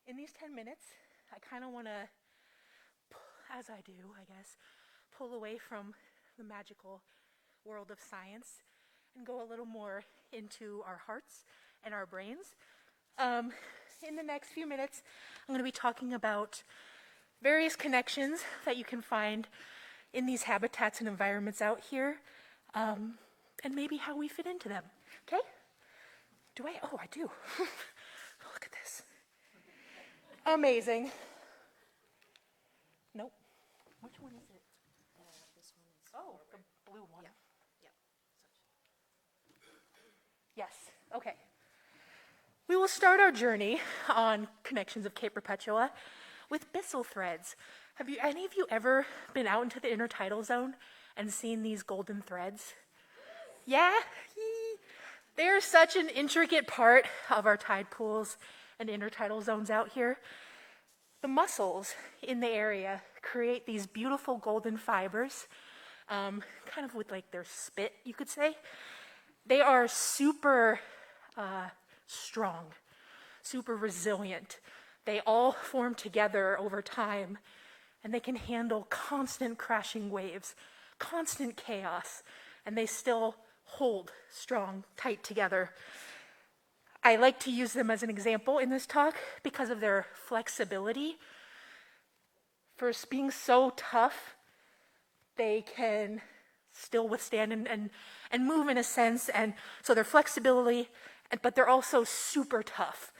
in these 10 minutes, I kind of want to as I do, I guess, pull away from the magical world of science and go a little more into our hearts and our brains. In the next few minutes, I'm going to be talking about various connections that you can find in these habitats and environments out here, and maybe how we fit into them. Okay? Do I? Oh, I do. Look at this. Amazing. Nope. Which one is it? This one is. Oh, the blue one. Yeah. Yes. Okay. We will start our journey on connections of Cape Perpetua with Bissell threads. Have any of you ever been out into the intertidal zone and seen these golden threads? Yeah? They are such an intricate part of our tide pools and intertidal zones out here. The mussels in the area create these beautiful golden fibers, kind of with like their spit, you could say. They are super strong, super resilient. They all form together over time, and they can handle constant crashing waves, constant chaos, and they still hold strong, tight together. I like to use them as an example in this talk because of their flexibility. For being so tough, they can still withstand and move in a sense, and so their flexibility, but they're also super tough,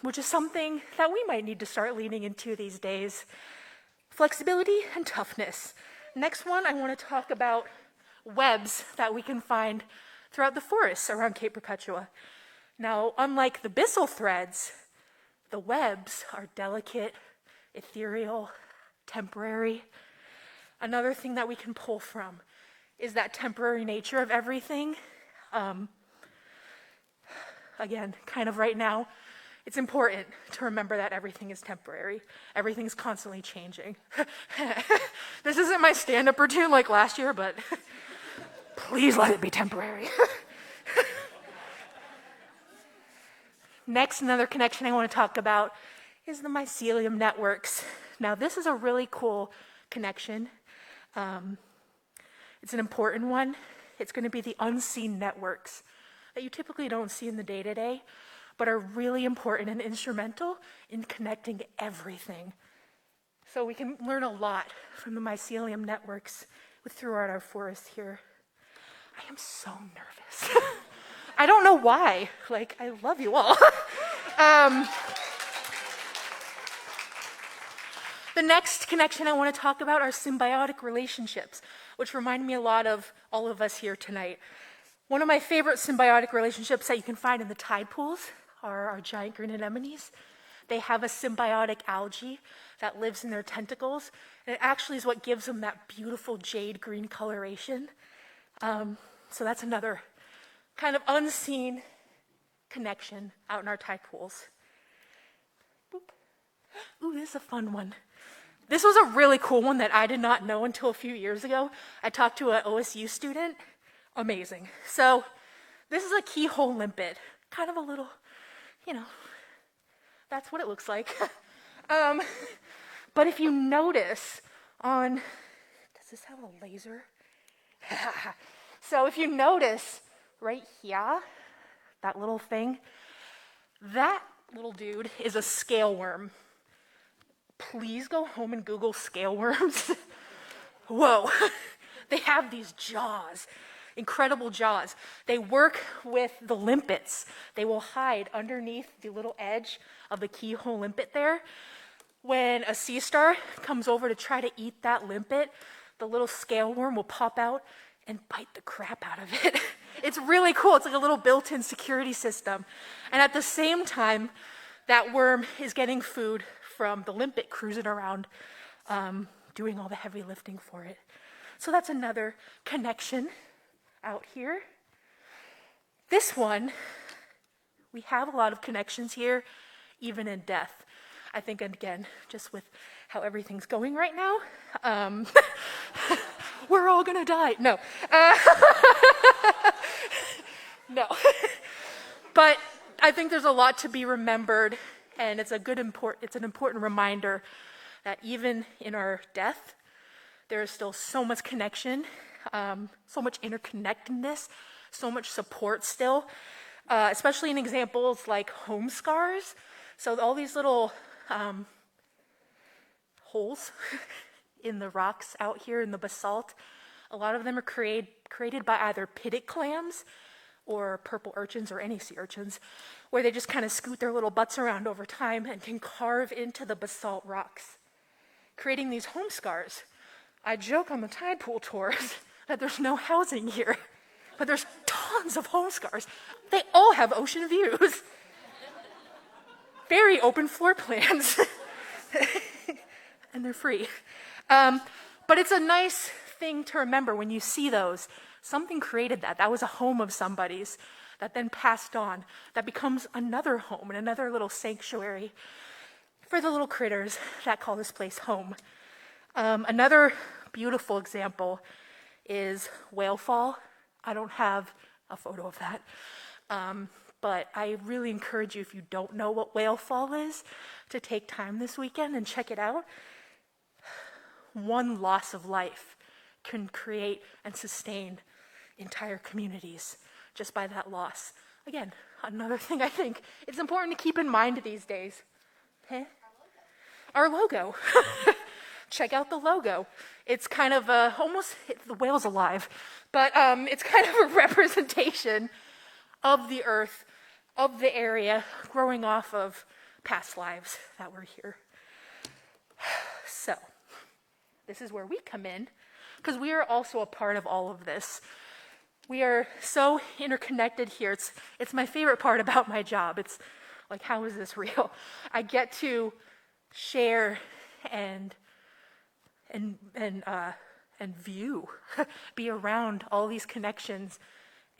which is something that we might need to start leaning into these days. Flexibility and toughness. Next one, I want to talk about webs that we can find throughout the forests around Cape Perpetua. Now, unlike the Bissell threads, the webs are delicate, ethereal, temporary. Another thing that we can pull from is that temporary nature of everything. Again, kind of right now, it's important to remember that everything is temporary. Everything's constantly changing. This isn't my stand-up routine like last year, but please let it be temporary. Next, another connection I want to talk about is the mycelium networks. Now, this is a really cool connection. It's an important one. It's going to be the unseen networks that you typically don't see in the day-to-day, but are really important and instrumental in connecting everything. So we can learn a lot from the mycelium networks throughout our forests here. I am so nervous. I don't know why. Like, I love you all. The next connection I want to talk about are symbiotic relationships, which remind me a lot of all of us here tonight. One of my favorite symbiotic relationships that you can find in the tide pools are our giant green anemones. They have a symbiotic algae that lives in their tentacles, and it actually is what gives them that beautiful jade green coloration. So that's another kind of unseen connection out in our tide pools. Boop. Ooh, this is a fun one. This was a really cool one that I did not know until a few years ago. I talked to an OSU student. Amazing. So this is a keyhole limpet. Kind of a little, that's what it looks like. But if you notice does this have a laser? So if you notice right here, that little thing, that little dude is a scale worm. Please go home and Google scale worms. Whoa, they have these jaws, incredible jaws. They work with the limpets. They will hide underneath the little edge of the keyhole limpet there. When a sea star comes over to try to eat that limpet, the little scale worm will pop out and bite the crap out of it. It's really cool. It's like a little built-in security system. And at the same time, that worm is getting food from the limpet cruising around, doing all the heavy lifting for it. So that's another connection out here. This one, we have a lot of connections here, even in death. I think, again, just with how everything's going right now, we're all gonna die. No. No. But I think there's a lot to be remembered, and it's an important reminder that even in our death, there is still so much connection, so much interconnectedness, so much support still, especially in examples like home scars. So all these little holes in the rocks out here in the basalt, a lot of them are created by either pitted clams or purple urchins or any sea urchins, where they just kind of scoot their little butts around over time and can carve into the basalt rocks, creating these home scars. I joke on the tide pool tours that there's no housing here, but there's tons of home scars. They all have ocean views. Very open floor plans. And they're free. But it's a nice thing to remember when you see those. Something created that. That was a home of somebody's that then passed on. That becomes another home and another little sanctuary for the little critters that call this place home. Another beautiful example is whale fall. I don't have a photo of that. But I really encourage you, if you don't know what whale fall is, to take time this weekend and check it out. One loss of life can create and sustain entire communities just by that loss. Again, another thing I think it's important to keep in mind these days. Our logo. Check out the logo. It's kind of the whale's alive, but it's kind of a representation of the earth, of the area, growing off of past lives that were here. So, this is where we come in, because we are also a part of all of this. We are so interconnected here. It's my favorite part about my job. It's like, how is this real? I get to share and view, be around all these connections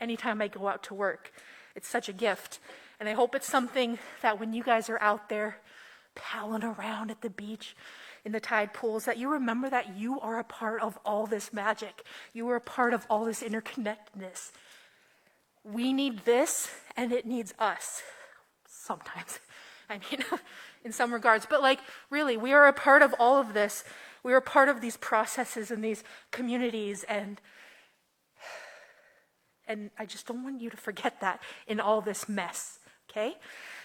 anytime I go out to work. It's such a gift. And I hope it's something that when you guys are out there palling around at the beach, in the tide pools, that you remember that you are a part of all this magic. You are a part of all this interconnectedness. We need this, and it needs us. Sometimes. I mean, in some regards. But like, really, we are a part of all of this. We are a part of these processes and these communities, and I just don't want you to forget that in all this mess, okay?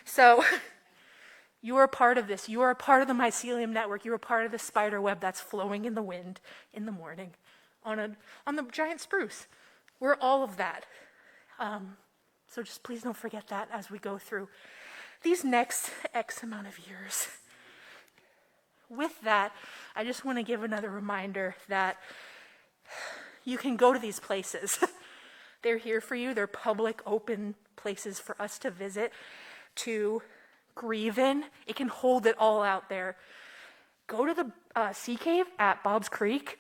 So, you are a part of this. You are a part of the mycelium network. You are a part of the spider web that's flowing in the wind in the morning on the giant spruce. We're all of that. So just please don't forget that as we go through these next X amount of years. With that, I just want to give another reminder that you can go to these places. They're here for you. They're public, open places for us to visit, to grieve in. It can hold it all out there. Go to the Sea Cave at Bob's Creek.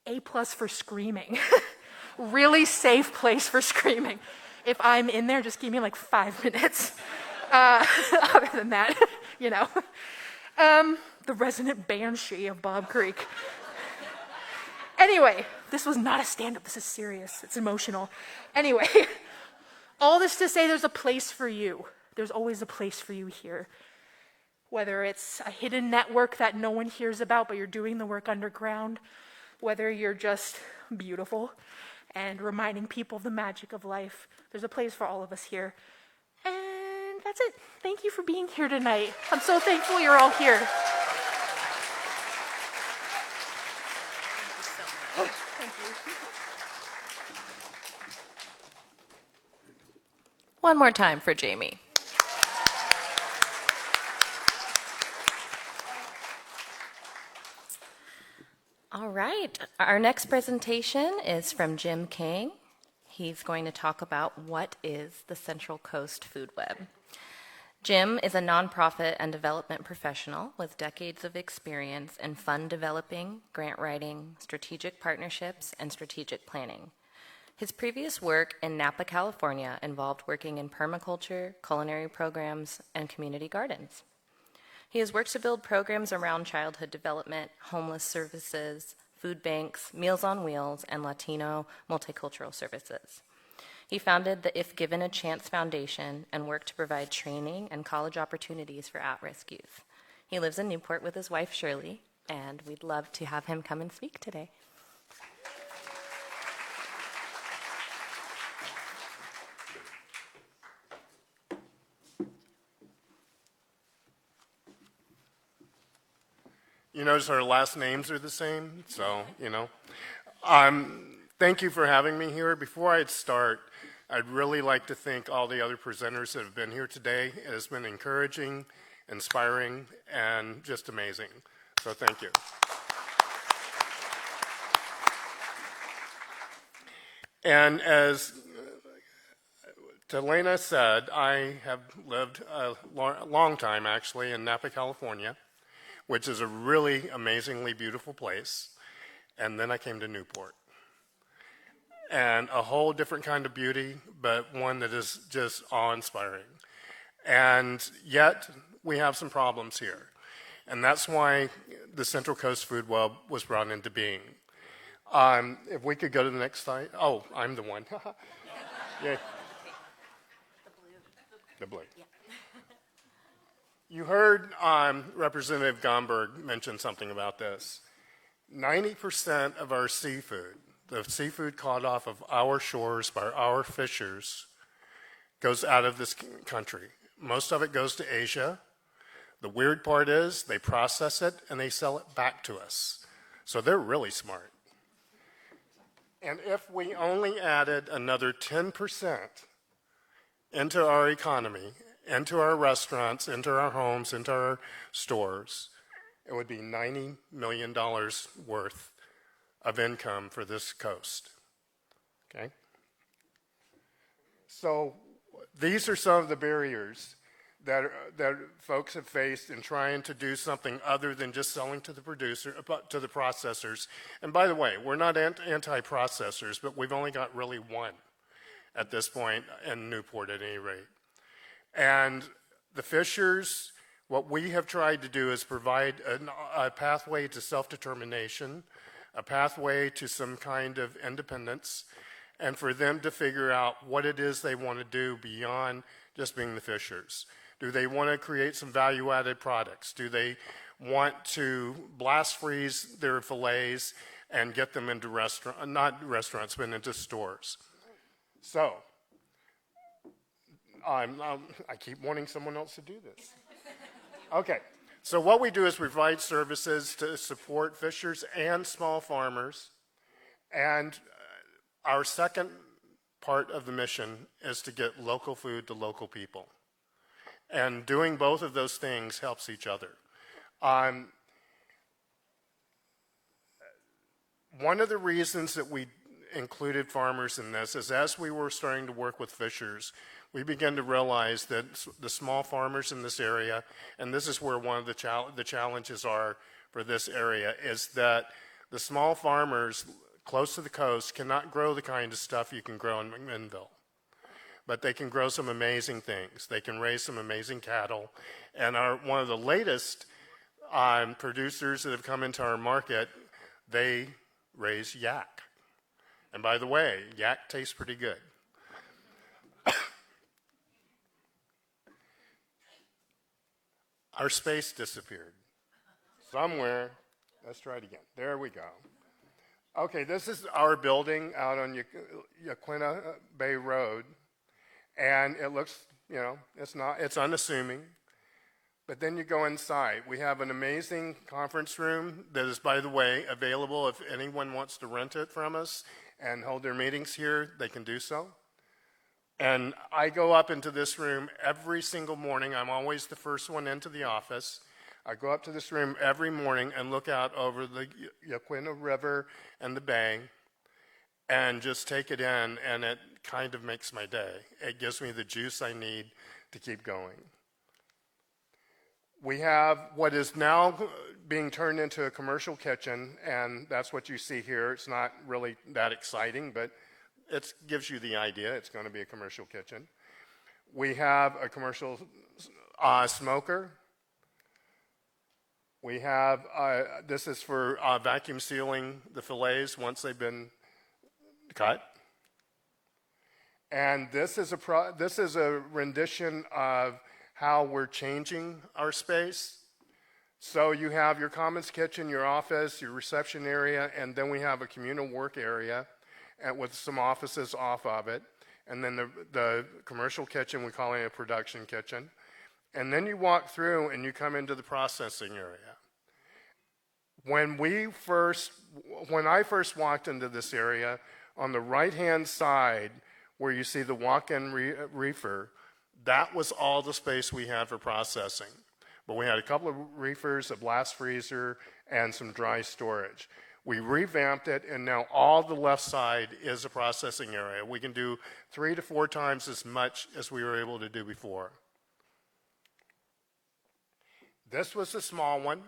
A+ for screaming. Really safe place for screaming. If I'm in there, just give me like 5 minutes. Other than that, you know. The resident banshee of Bob Creek. Anyway, this was not a stand-up. This is serious. It's emotional. Anyway, all this to say there's a place for you. There's always a place for you here. Whether it's a hidden network that no one hears about, but you're doing the work underground. Whether you're just beautiful and reminding people of the magic of life. There's a place for all of us here. And that's it. Thank you for being here tonight. I'm so thankful you're all here. Thank you. One more time for Jamie. All right, our next presentation is from Jim King. He's going to talk about what is the Central Coast Food Web. Jim is a nonprofit and development professional with decades of experience in fund developing, grant writing, strategic partnerships, and strategic planning. His previous work in Napa, California involved working in permaculture, culinary programs, and community gardens. He has worked to build programs around childhood development, homeless services, food banks, Meals on Wheels, and Latino multicultural services. He founded the If Given a Chance Foundation and worked to provide training and college opportunities for at-risk youth. He lives in Newport with his wife, Shirley, and we'd love to have him come and speak today. You notice our last names are the same, so, Thank you for having me here. Before I start, I'd really like to thank all the other presenters that have been here today. It has been encouraging, inspiring, and just amazing. So thank you. And as Delana said, I have lived a long time, actually, in Napa, California, which is a really amazingly beautiful place. And then I came to Newport. And a whole different kind of beauty, but one that is just awe-inspiring. And yet, we have some problems here. And that's why the Central Coast Food Web was brought into being. If we could go to the next slide. Oh, I'm the one. Yay. The blue. Yeah. You heard Representative Gomberg mention something about this. 90% of our seafood, the seafood caught off of our shores by our fishers, goes out of this country. Most of it goes to Asia. The weird part is they process it and they sell it back to us. So they're really smart. And if we only added another 10% into our economy, into our restaurants, into our homes, into our stores, it would be $90 million worth of income for this coast. Okay? So these are some of the barriers that folks have faced in trying to do something other than just selling to the processors. And by the way, we're not anti-processors, but we've only got really one at this point in Newport at any rate. And the fishers, what we have tried to do is provide a pathway to self-determination, a pathway to some kind of independence, and for them to figure out what it is they want to do beyond just being the fishers. Do they want to create some value-added products? Do they want to blast freeze their fillets and get them into not restaurants, but into stores? So, I keep wanting someone else to do this. Okay, so what we do is provide services to support fishers and small farmers. And our second part of the mission is to get local food to local people. And doing both of those things helps each other. One of the reasons that we included farmers in this is as we were starting to work with fishers, we began to realize that the small farmers in this area, and this is where one of the challenges are for this area, is that the small farmers close to the coast cannot grow the kind of stuff you can grow in McMinnville. But they can grow some amazing things. They can raise some amazing cattle. And one of the latest producers that have come into our market, they raise yak. And by the way, yak tastes pretty good. Our space disappeared. Somewhere. Let's try it again. There we go. Okay, this is our building out on Yaquina Bay Road. And it looks, it's unassuming. But then you go inside. We have an amazing conference room that is, by the way, available if anyone wants to rent it from us and hold their meetings here, they can do so. And I go up into this room every single morning. I'm always the first one into the office. I go up to this room every morning and look out over the Yaquina River and the bay and just take it in, and it kind of makes my day. It gives me the juice I need to keep going. We have what is now being turned into a commercial kitchen, and that's what you see here. It's not really that exciting, but it gives you the idea. It's going to be a commercial kitchen. We have a commercial smoker. We have, this is for vacuum sealing the fillets once they've been cut. And this is a rendition of how we're changing our space. So you have your commons kitchen, your office, your reception area, and then we have a communal work area with some offices off of it. And then the commercial kitchen, we call it a production kitchen. And then you walk through and you come into the processing area. When I first walked into this area, on the right-hand side where you see the walk-in reefer, that was all the space we had for processing. But we had a couple of reefers, a blast freezer, and some dry storage. We revamped it, and now all the left side is a processing area. We can do 3 to 4 times as much as we were able to do before. This was the small one.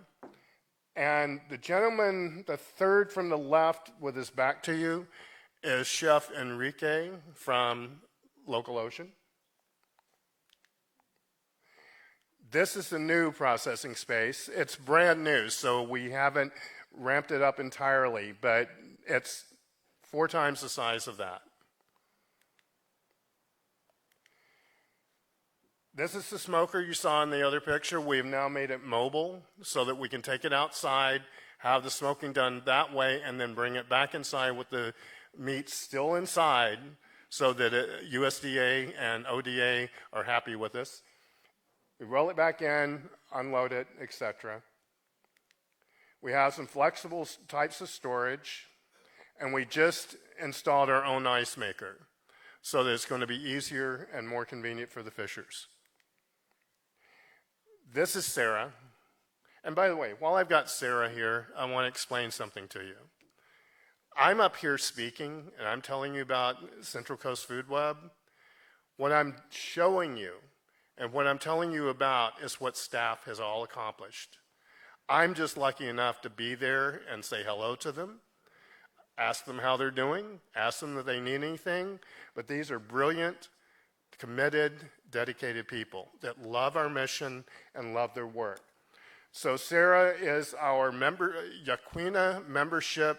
And the gentleman, the third from the left with his back to you, is Chef Enrique from Local Ocean. This is the new processing space. It's brand new, so we haven't ramped it up entirely, but it's 4 times the size of that. This is the smoker you saw in the other picture. We've now made it mobile so that we can take it outside, have the smoking done that way, and then bring it back inside with the meat still inside so that USDA and ODA are happy with us. We roll it back in, unload it, etc. We have some flexible types of storage, and we just installed our own ice maker so that it's going to be easier and more convenient for the fishers. This is Sarah. And by the way, while I've got Sarah here, I want to explain something to you. I'm up here speaking, and I'm telling you about Central Coast Food Web. What I'm showing you and what I'm telling you about is what staff has all accomplished. I'm just lucky enough to be there and say hello to them, ask them how they're doing, ask them if they need anything. But these are brilliant, committed, dedicated people that love our mission and love their work. So Sarah is our Yaquina membership.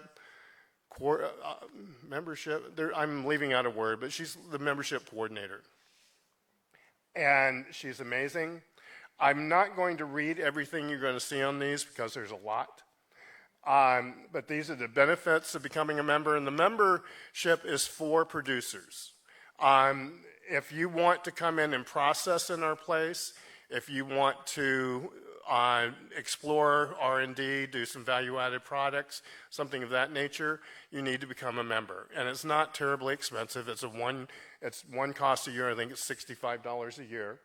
I'm leaving out a word, but she's the membership coordinator. And she's amazing. I'm not going to read everything you're going to see on these because there's a lot. But these are the benefits of becoming a member, and the membership is for producers. If you want to come in and process in our place, if you want to explore R&D, do some value-added products, something of that nature, you need to become a member. And it's not terribly expensive. It's one cost a year. I think it's $65 a year.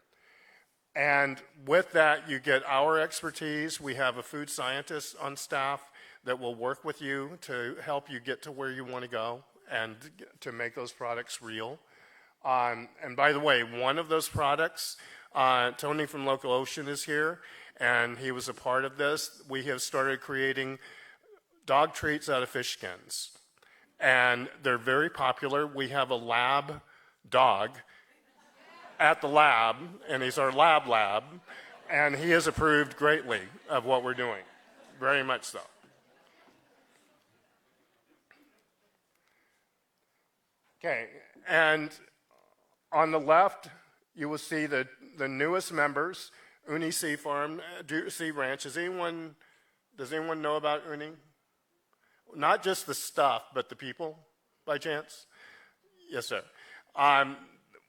And with that, you get our expertise. We have a food scientist on staff that will work with you to help you get to where you want to go and to make those products real. And by the way, one of those products, Tony from Local Ocean is here, and he was a part of this. We have started creating dog treats out of fish skins, and they're very popular. We have a lab dog at the lab, and he's our lab, and he has approved greatly of what we're doing, very much so. Okay, and on the left, you will see the newest members, Uni Sea Farm, Sea Ranch. Does anyone know about Uni? Not just the stuff, but the people, by chance? Yes, sir.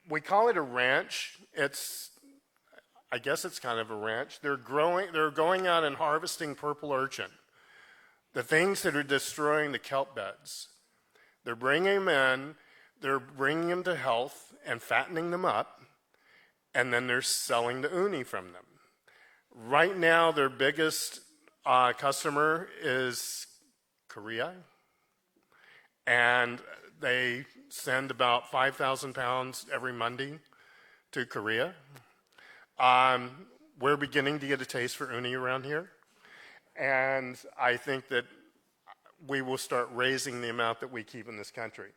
We call it a ranch. I guess it's kind of a ranch. They're going out and harvesting purple urchin, the things that are destroying the kelp beds. They're bringing them in. They're bringing them to health and fattening them up, and then they're selling the uni from them. Right now, their biggest customer is Korea, and they send about 5,000 pounds every Monday to Korea. We're beginning to get a taste for uni around here, and I think that we will start raising the amount that we keep in this country.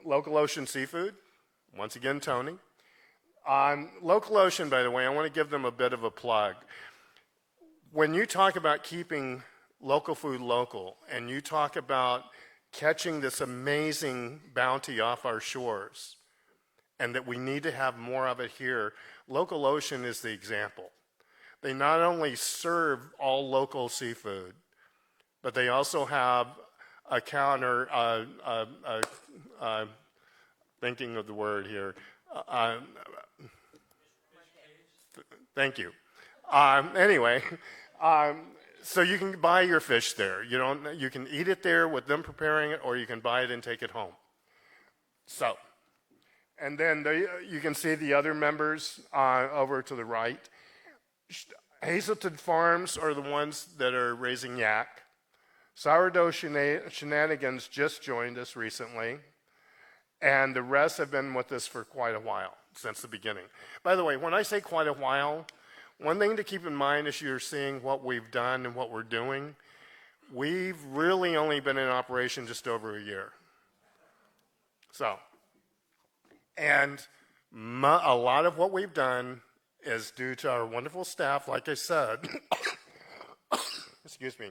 Local Ocean Seafood, once again, Tony. Local Ocean, by the way, I want to give them a bit of a plug. When you talk about keeping local food local, and you talk about catching this amazing bounty off our shores, and that we need to have more of it here, Local Ocean is the example. they not only serve all local seafood, but they also have a counter, thinking of the word here, thank you. Anyway, so you can buy your fish there. You can eat it there with them preparing it, or you can buy it and take it home. So, and then you can see the other members over to the right. Hazelton Farms are the ones that are raising yak. Sourdough Shenanigans just joined us recently, and the rest have been with us for quite a while, since the beginning. By the way, when I say quite a while, one thing to keep in mind as you're seeing what we've done and what we're doing, we've really only been in operation just over a year. So, and a lot of what we've done is due to our wonderful staff, like I said, excuse me,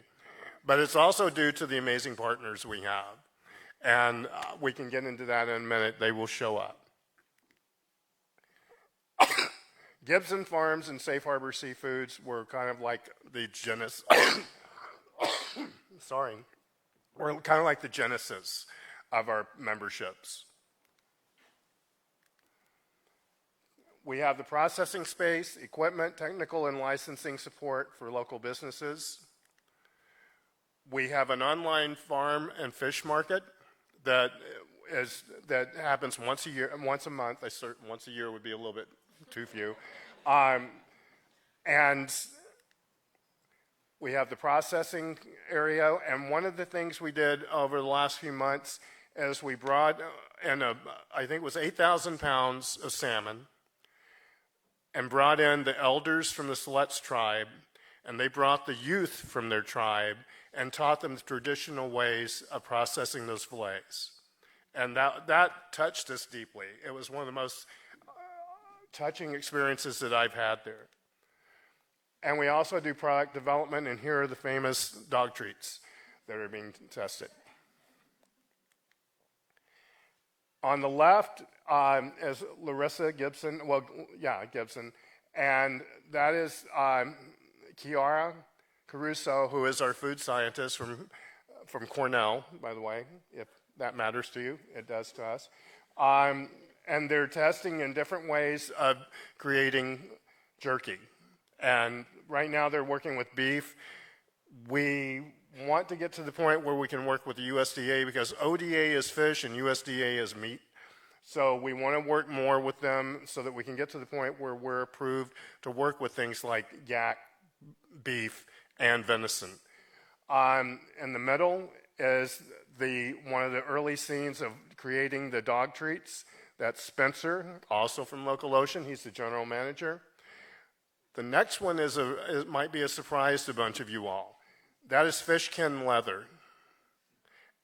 but it's also due to the amazing partners we have. And we can get into that in a minute. They will show up. Gibson Farms and Safe Harbor Seafoods were kind of like the genesis. Sorry. We're kind of like the genesis of our memberships. We have the processing space, equipment, technical, and licensing support for local businesses. We have an online farm and fish market that happens once a month. Once a year would be a little bit too few. And we have the processing area. And one of the things we did over the last few months is we brought in I think it was 8,000 pounds of salmon, and brought in the elders from the Siletz tribe, and they brought the youth from their tribe and taught them the traditional ways of processing those fillets. And that touched us deeply. It was one of the most touching experiences that I've had there. And we also do product development, and here are the famous dog treats that are being tested. On the left is Larissa Gibson, Gibson, and that is Kiara Caruso, who is our food scientist from Cornell, by the way, if that matters to you. It does to us. And they're testing in different ways of creating jerky. And right now they're working with beef. We want to get to the point where we can work with the USDA, because ODA is fish and USDA is meat. So we want to work more with them so that we can get to the point where we're approved to work with things like yak, beef, and venison. In the middle is one of the early scenes of creating the dog treats. That's Spencer, also from Local Ocean. He's the general manager. The next one it might be a surprise to a bunch of you all. That is fishkin leather.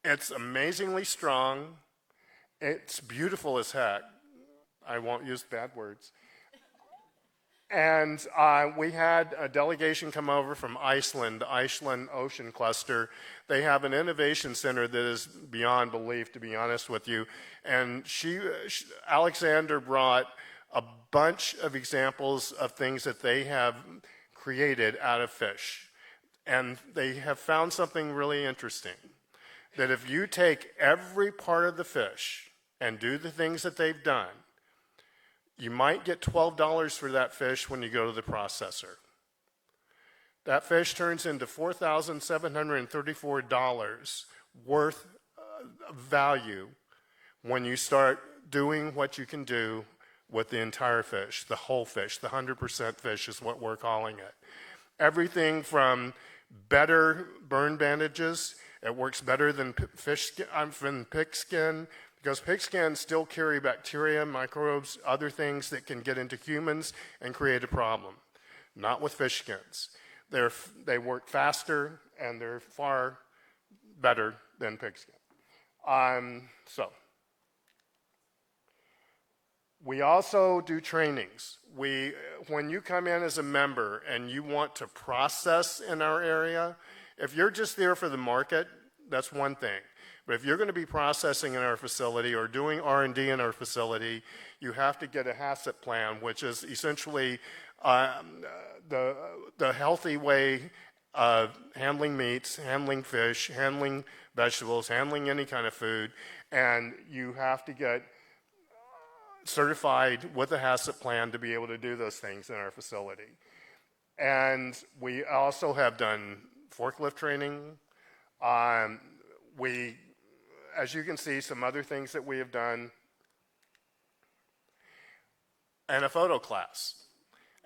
It's amazingly strong. It's beautiful as heck. I won't use bad words. And we had a delegation come over from Iceland, the Iceland Ocean Cluster. They have an innovation center that is beyond belief, to be honest with you. And Alexander brought a bunch of examples of things that they have created out of fish. And they have found something really interesting, that if you take every part of the fish and do the things that they've done, you might get $12 for that fish when you go to the processor. That fish turns into $4,734 worth of value when you start doing what you can do with the entire fish, the whole fish. The 100% fish is what we're calling it. Everything from better burn bandages. It works better than pig skin, because pig skin still carry bacteria, microbes, other things that can get into humans and create a problem. Not with fish skins. They work faster, and they're far better than pig skin. We also do trainings. When you come in as a member and you want to process in our area, if you're just there for the market, that's one thing. But if you're going to be processing in our facility or doing R&D in our facility, you have to get a HACCP plan, which is essentially the healthy way of handling meats, handling fish, handling vegetables, handling any kind of food, and you have to get certified with a HACCP plan to be able to do those things in our facility. And we also have done forklift training. As you can see, some other things that we have done, and a photo class.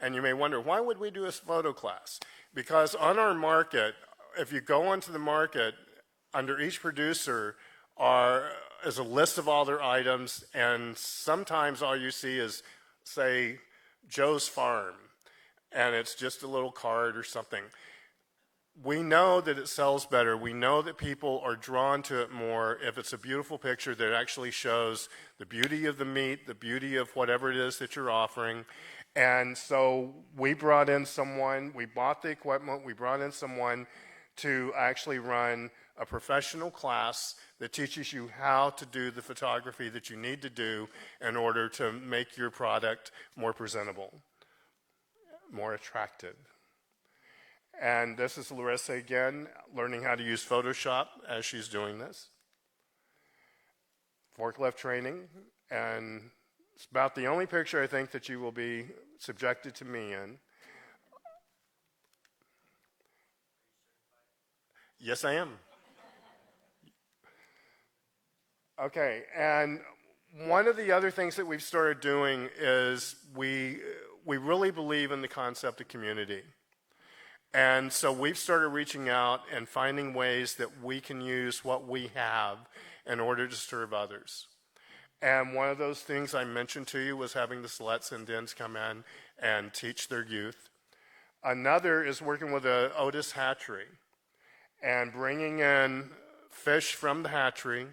And you may wonder, why would we do a photo class? Because on our market, if you go onto the market, under each producer is a list of all their items, and sometimes all you see is, say, Joe's Farm, and it's just a little card or something. We know that it sells better. We know that people are drawn to it more if it's a beautiful picture that actually shows the beauty of the meat, the beauty of whatever it is that you're offering. And so we brought in someone, we bought the equipment, we brought in someone to actually run a professional class that teaches you how to do the photography that you need to do in order to make your product more presentable, more attractive. And this is Larissa again, learning how to use Photoshop as she's doing this. Forklift training, and it's about the only picture I think that you will be subjected to me in. Yes, I am. Okay, and one of the other things that we've started doing is we really believe in the concept of community. And so we've started reaching out and finding ways that we can use what we have in order to serve others. And one of those things I mentioned to you was having the Slettes and Dens come in and teach their youth. Another is working with the Otis hatchery and bringing in fish from the hatchery,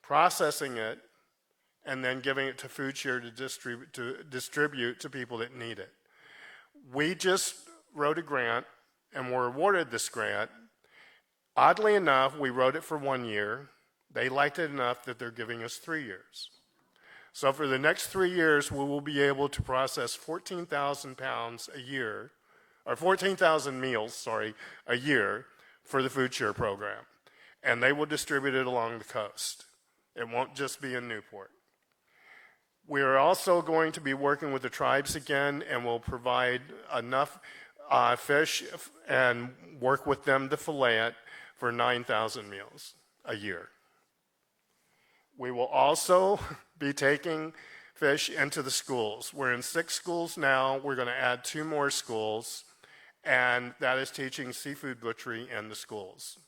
processing it, and then giving it to food share to distribute to people that need it. We just wrote a grant and were awarded this grant. Oddly enough, we wrote it for 1 year. They liked it enough that they're giving us 3 years. So for the next 3 years, we will be able to process 14,000 pounds a year, or 14,000 meals, a year for the food share program. And they will distribute it along the coast. It won't just be in Newport. We are also going to be working with the tribes again, and we'll provide enough fish and work with them to fillet it for 9,000 meals a year. We will also be taking fish into the schools. We're in 6 schools now. We're going to add 2 more schools, and that is teaching seafood butchery in the schools.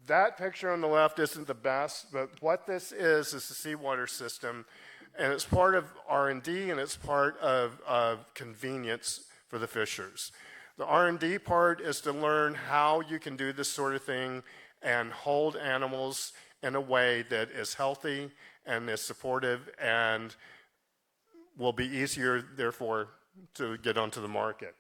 That picture on the left isn't the best, but what this is the seawater system, and it's part of R&D, and it's part of convenience for the fishers. The R&D part is to learn how you can do this sort of thing and hold animals in a way that is healthy and is supportive and will be easier, therefore, to get onto the market.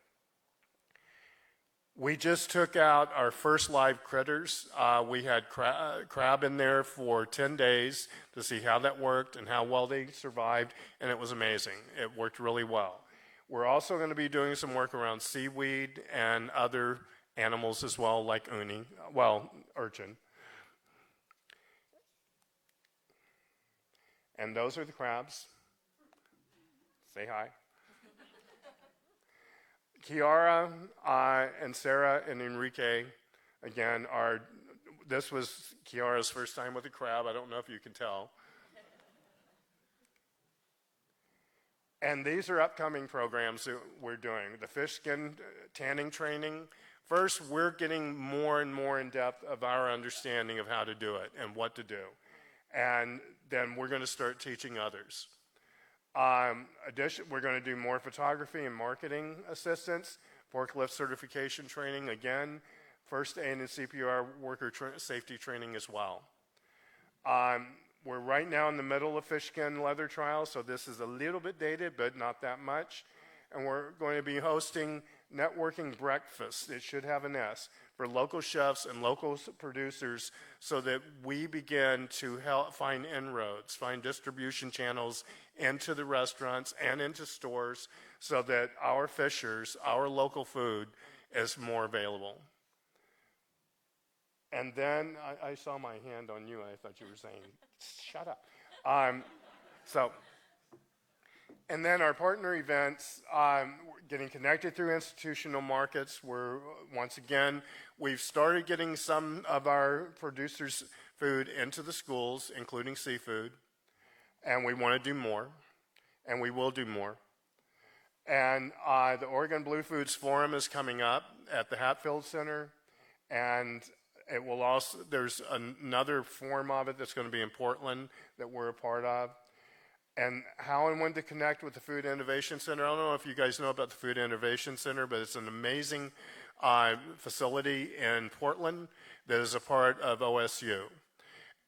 We just took out our first live critters. We had crab in there for 10 days to see how that worked and how well they survived, and it was amazing. It worked really well. We're also going to be doing some work around seaweed and other animals as well, like urchin. And those are the crabs. Say hi. Kiara and Sarah and Enrique, again, this was Kiara's first time with a crab. I don't know if you can tell. And these are upcoming programs that we're doing. The fish skin tanning training. First, we're getting more and more in depth of our understanding of how to do it and what to do. And then we're going to start teaching others. We're going to do more photography and marketing assistance, forklift certification training, again, first aid and CPR worker safety training as well. We're right now in the middle of fish skin leather trials, so this is a little bit dated, but not that much. And we're going to be hosting networking breakfast, it should have an S, for local chefs and local producers so that we begin to help find inroads, find distribution channels into the restaurants and into stores so that our fishers, our local food is more available. And then I saw my hand on you. I thought you were saying, shut up. And then our partner events, getting connected through institutional markets, where once again, we've started getting some of our producers' food into the schools, including seafood, and we want to do more, and we will do more. And the Oregon Blue Foods Forum is coming up at the Hatfield Center, and it will also, there's another form of it that's going to be in Portland that we're a part of. And how and when to connect with the Food Innovation Center. I don't know if you guys know about the Food Innovation Center, but it's an amazing facility in Portland that is a part of OSU.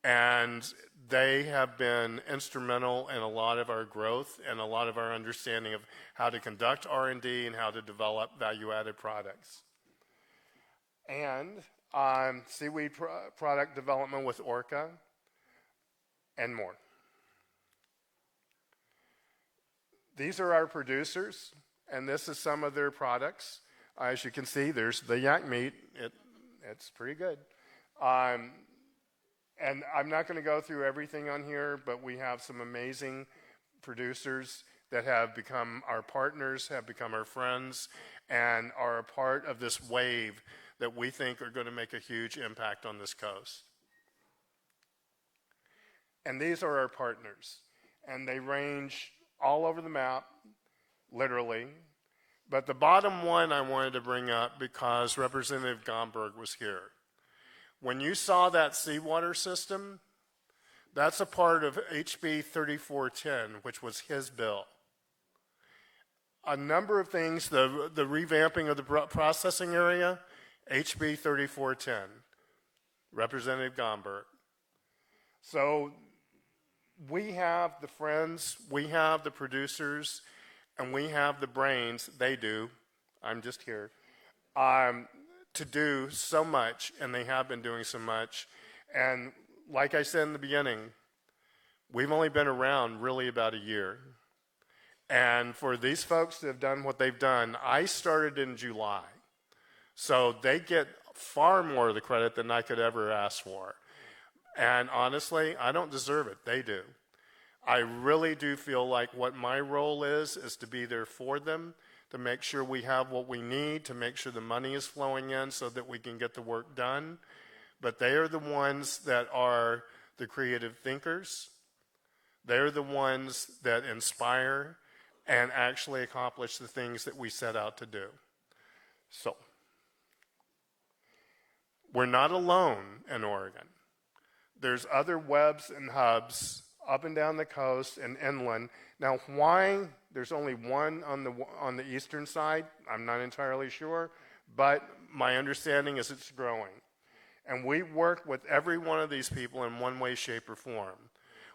And they have been instrumental in a lot of our growth and a lot of our understanding of how to conduct R&D and how to develop value-added products. And seaweed product development with Orca and more. These are our producers, and this is some of their products. As you can see, there's the yak meat. It's pretty good. And I'm not going to go through everything on here, but we have some amazing producers that have become our partners, have become our friends, and are a part of this wave that we think are going to make a huge impact on this coast. And these are our partners, and they range all over the map, literally. But the bottom one I wanted to bring up because Representative Gomberg was here. When you saw that seawater system, that's a part of HB 3410, which was his bill. A number of things, the revamping of the processing area, HB 3410, Representative Gomberg. So we have the friends, we have the producers, and we have the brains, they do, I'm just here, to do so much, and they have been doing so much. And like I said in the beginning, we've only been around really about a year. And for these folks that have done what they've done, I started in July. So they get far more of the credit than I could ever ask for. And honestly, I don't deserve it. They do. I really do feel like what my role is to be there for them, to make sure we have what we need, to make sure the money is flowing in so that we can get the work done. But they are the ones that are the creative thinkers. They're the ones that inspire and actually accomplish the things that we set out to do. So, we're not alone in Oregon. There's other webs and hubs up and down the coast and inland. Now, why there's only one on the eastern side, I'm not entirely sure, but my understanding is it's growing. And we work with every one of these people in one way, shape, or form.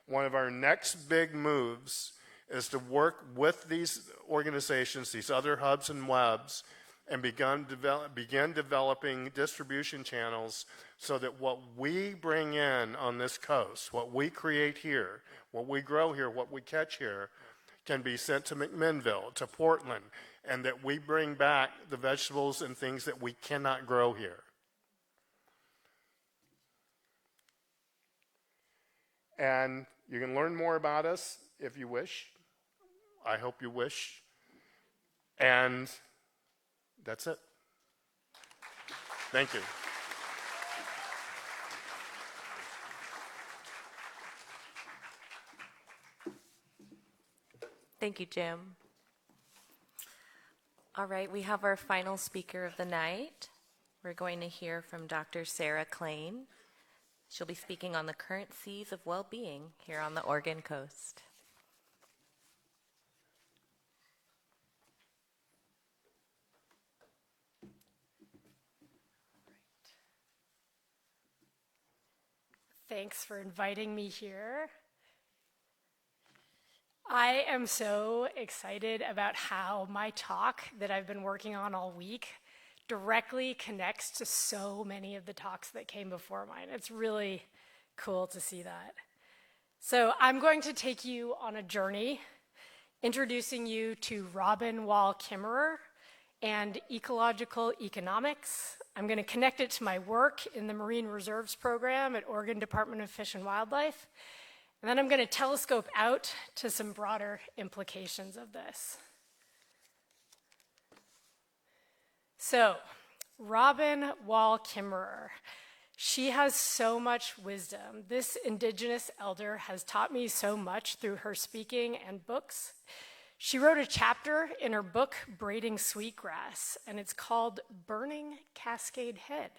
One of our next big moves is to work with these organizations, these other hubs and webs, and begin developing distribution channels so that what we bring in on this coast, what we create here, what we grow here, what we catch here, can be sent to McMinnville, to Portland, and that we bring back the vegetables and things that we cannot grow here. And you can learn more about us if you wish. I hope you wish. And that's it. Thank you. Thank you, Jim. All right, we have our final speaker of the night. We're going to hear from Dr. Sarah Klain. She'll be speaking on the current seas of well-being here on the Oregon coast. Thanks for inviting me here. I am so excited about how my talk that I've been working on all week directly connects to so many of the talks that came before mine. It's really cool to see that. So I'm going to take you on a journey, introducing you to Robin Wall Kimmerer and ecological economics. I'm going to connect it to my work in the Marine Reserves Program at Oregon Department of Fish and Wildlife. And then I'm going to telescope out to some broader implications of this. So, Robin Wall Kimmerer. She has so much wisdom. This indigenous elder has taught me so much through her speaking and books. She wrote a chapter in her book, Braiding Sweetgrass, and it's called Burning Cascade Head.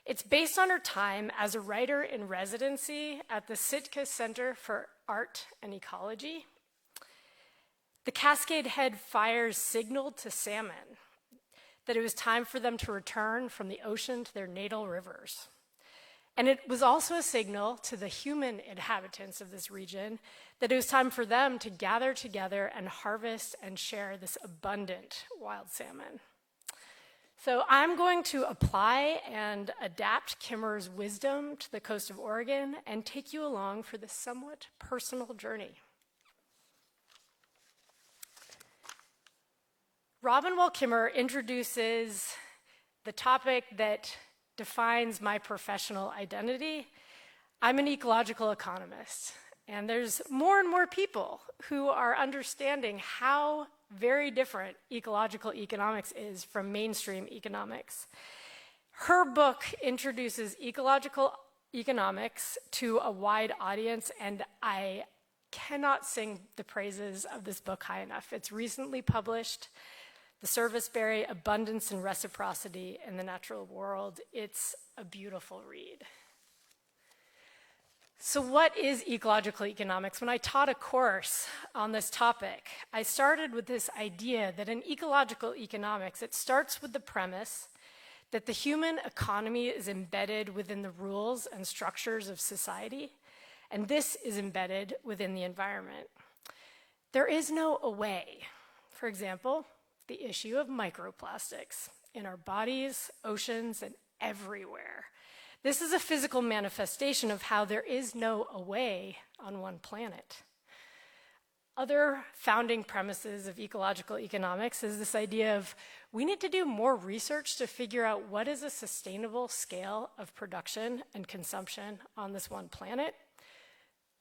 It's based on her time as a writer in residency at the Sitka Center for Art and Ecology. The Cascade Head fires signaled to salmon that it was time for them to return from the ocean to their natal rivers. And it was also a signal to the human inhabitants of this region that it was time for them to gather together and harvest and share this abundant wild salmon. So I'm going to apply and adapt Kimmerer's wisdom to the coast of Oregon and take you along for this somewhat personal journey. Robin Wall Kimmerer introduces the topic that defines my professional identity. I'm an ecological economist, and there's more and more people who are understanding how very different ecological economics is from mainstream economics. Her book introduces ecological economics to a wide audience, and I cannot sing the praises of this book high enough. It's recently published, The Serviceberry, Abundance and Reciprocity in the Natural World. It's a beautiful read. So what is ecological economics? When I taught a course on this topic, I started with this idea that in ecological economics, it starts with the premise that the human economy is embedded within the rules and structures of society, and this is embedded within the environment. There is no away. For example, the issue of microplastics in our bodies, oceans, and everywhere. This is a physical manifestation of how there is no away on one planet. Other founding premises of ecological economics is this idea of we need to do more research to figure out what is a sustainable scale of production and consumption on this one planet.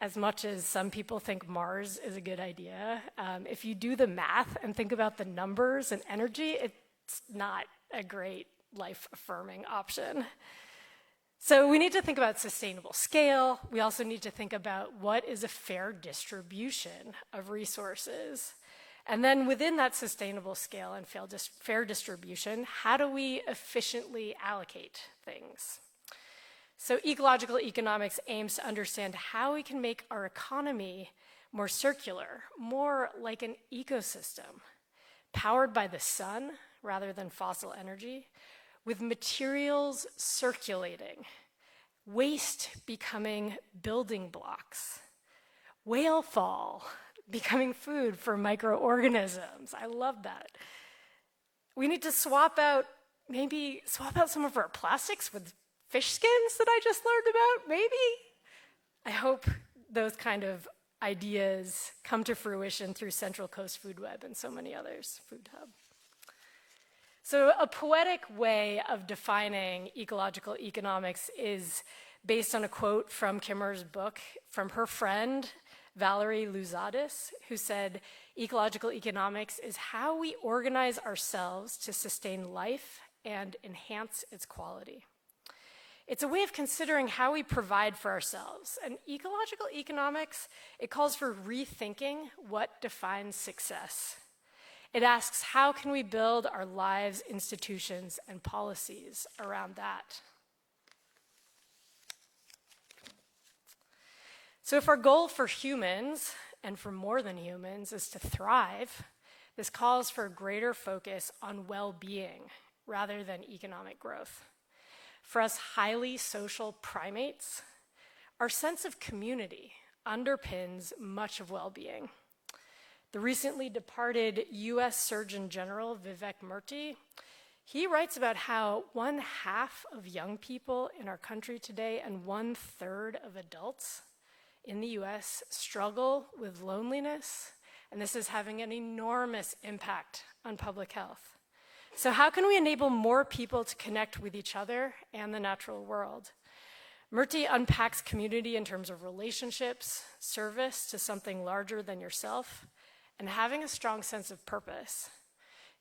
As much as some people think Mars is a good idea, if you do the math and think about the numbers and energy, it's not a great life-affirming option. So we need to think about sustainable scale. We also need to think about what is a fair distribution of resources. And then within that sustainable scale and fair distribution, how do we efficiently allocate things? So ecological economics aims to understand how we can make our economy more circular, more like an ecosystem, powered by the sun rather than fossil energy, with materials circulating, waste becoming building blocks, whale fall becoming food for microorganisms. I love that. We need to swap out some of our plastics with fish skins that I just learned about, maybe? I hope those kind of ideas come to fruition through Central Coast Food Web and so many others, Food Hub. So a poetic way of defining ecological economics is based on a quote from Kimmerer's book from her friend, Valerie Louzadis, who said, "Ecological economics is how we organize ourselves to sustain life and enhance its quality." It's a way of considering how we provide for ourselves. And ecological economics, it calls for rethinking what defines success. It asks, how can we build our lives, institutions, and policies around that? So if our goal for humans, and for more than humans, is to thrive, this calls for a greater focus on well-being rather than economic growth. For us highly social primates, our sense of community, underpins much of well-being. The recently departed US Surgeon General Vivek Murthy, he writes about how 1/2 of young people in our country today and 1/3 of adults in the US struggle with loneliness, and this is having an enormous impact on public health. So how can we enable more people to connect with each other and the natural world? Murthy unpacks community in terms of relationships, service to something larger than yourself, and having a strong sense of purpose.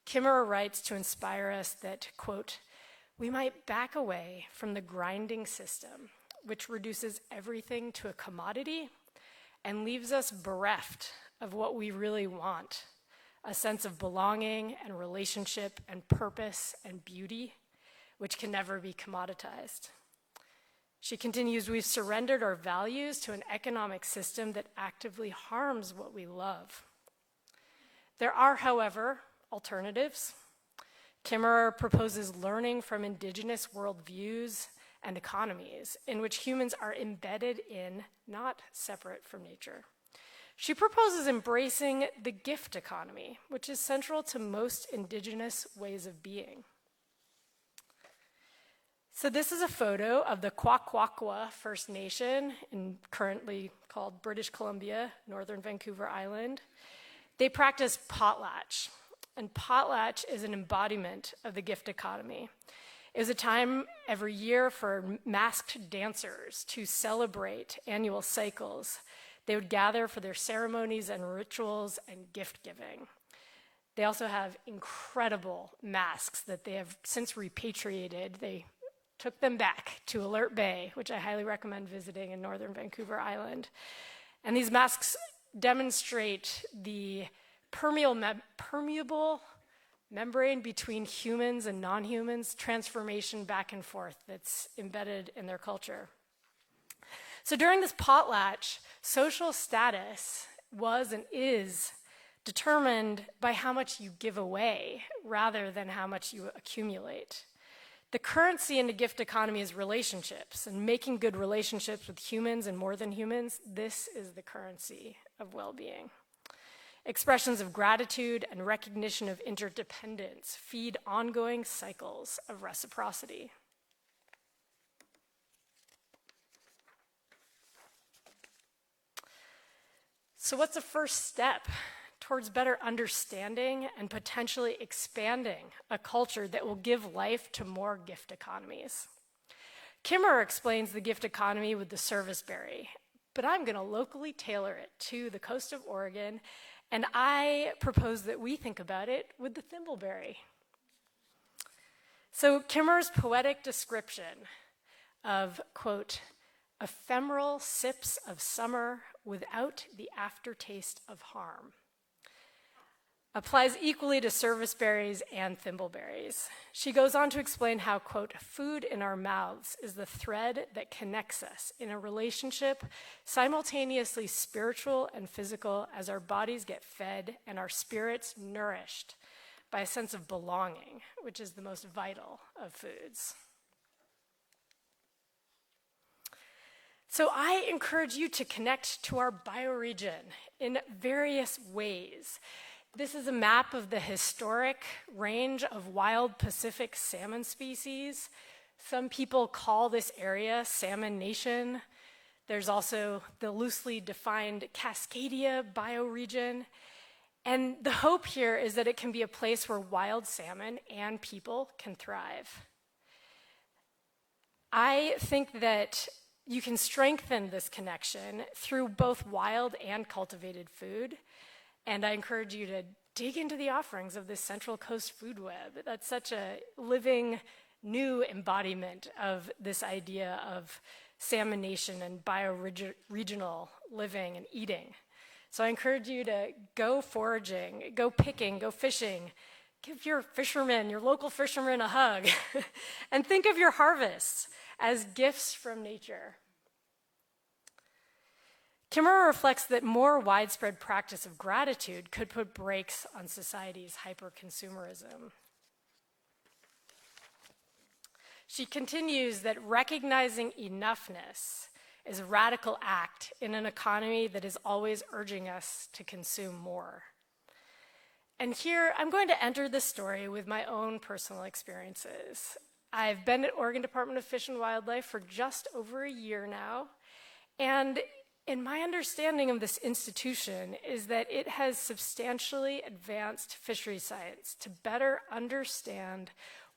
Kimmerer writes to inspire us that, quote, we might back away from the grinding system, which reduces everything to a commodity and leaves us bereft of what we really want, a sense of belonging and relationship and purpose and beauty, which can never be commoditized. She continues, we've surrendered our values to an economic system that actively harms what we love. There are, however, alternatives. Kimmerer proposes learning from indigenous worldviews and economies in which humans are embedded in, not separate from nature. She proposes embracing the gift economy, which is central to most indigenous ways of being. So this is a photo of the Kwakwakwa First Nation, currently called British Columbia, Northern Vancouver Island. They practice potlatch, and potlatch is an embodiment of the gift economy. It was a time every year for masked dancers to celebrate annual cycles. They would gather for their ceremonies and rituals and gift giving. They also have incredible masks that they have since repatriated. They took them back to Alert Bay, which I highly recommend visiting in Northern Vancouver Island. And these masks demonstrate the permeable membrane between humans and non-humans, transformation back and forth that's embedded in their culture. So during this potlatch, social status was and is determined by how much you give away rather than how much you accumulate. The currency in the gift economy is relationships, and making good relationships with humans and more than humans, this is the currency of well-being. Expressions of gratitude and recognition of interdependence feed ongoing cycles of reciprocity. So what's the first step towards better understanding and potentially expanding a culture that will give life to more gift economies? Kimmerer explains the gift economy with the service berry, but I'm going to locally tailor it to the coast of Oregon, and I propose that we think about it with the thimbleberry. So Kimmerer's poetic description of, quote, ephemeral sips of summer without the aftertaste of harm applies equally to service berries and thimbleberries. She goes on to explain how, quote, food in our mouths is the thread that connects us in a relationship simultaneously spiritual and physical as our bodies get fed and our spirits nourished by a sense of belonging, which is the most vital of foods. So I encourage you to connect to our bioregion in various ways. This is a map of the historic range of wild Pacific salmon species. Some people call this area Salmon Nation. There's also the loosely defined Cascadia bioregion. And the hope here is that it can be a place where wild salmon and people can thrive. I think that you can strengthen this connection through both wild and cultivated food. And I encourage you to dig into the offerings of this Central Coast Food Web. That's such a living, new embodiment of this idea of salmon nation and bioregional living and eating. So I encourage you to go foraging, go picking, go fishing. Give your fishermen, your local fishermen, a hug. And think of your harvests as gifts from nature. Kimmerer reflects that more widespread practice of gratitude could put brakes on society's hyper-consumerism. She continues that recognizing enoughness is a radical act in an economy that is always urging us to consume more. And here, I'm going to enter this story with my own personal experiences. I've been at Oregon Department of Fish and Wildlife for just over a year now, and in my understanding of this institution is that it has substantially advanced fisheries science to better understand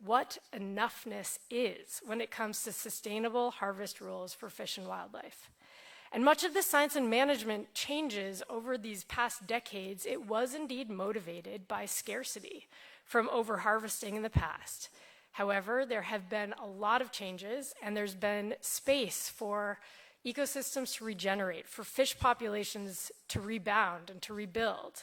what enoughness is when it comes to sustainable harvest rules for fish and wildlife. And much of the science and management changes over these past decades, it was indeed motivated by scarcity from overharvesting in the past. However, there have been a lot of changes, and there's been space for ecosystems to regenerate, for fish populations to rebound and to rebuild.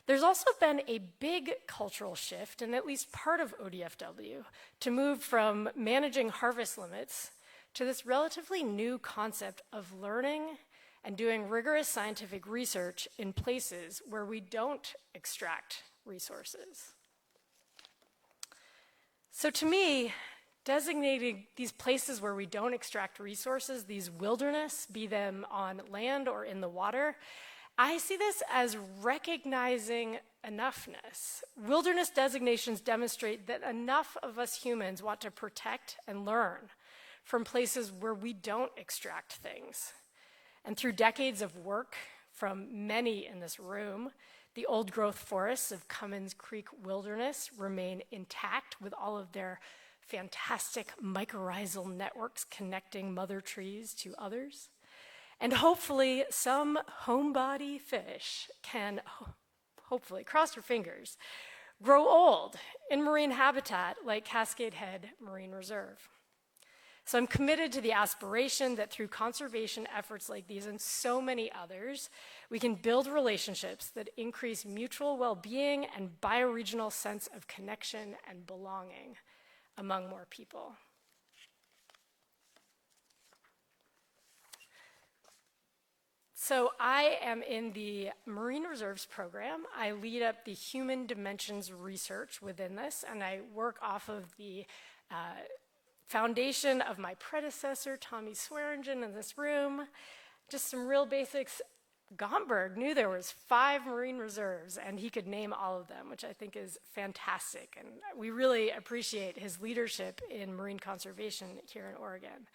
There's also been a big cultural shift in at least part of ODFW to move from managing harvest limits to this relatively new concept of learning and doing rigorous scientific research in places where we don't extract resources. So to me, designating these places where we don't extract resources, these wilderness, be them on land or in the water, I see this as recognizing enoughness. Wilderness designations demonstrate that enough of us humans want to protect and learn from places where we don't extract things. And through decades of work from many in this room, the old growth forests of Cummins Creek Wilderness remain intact with all of their fantastic mycorrhizal networks connecting mother trees to others. And hopefully some homebody fish can, hopefully, cross your fingers, grow old in marine habitat like Cascade Head Marine Reserve. So I'm committed to the aspiration that through conservation efforts like these and so many others, we can build relationships that increase mutual well-being and bioregional sense of connection and belonging among more people. So I am in the Marine Reserves program. I lead up the human dimensions research within this, and I work off of the foundation of my predecessor, Tommy Swearingen, in this room. Just some real basics. Gomberg knew there was 5 marine reserves, and he could name all of them, which I think is fantastic. And we really appreciate his leadership in marine conservation here in Oregon.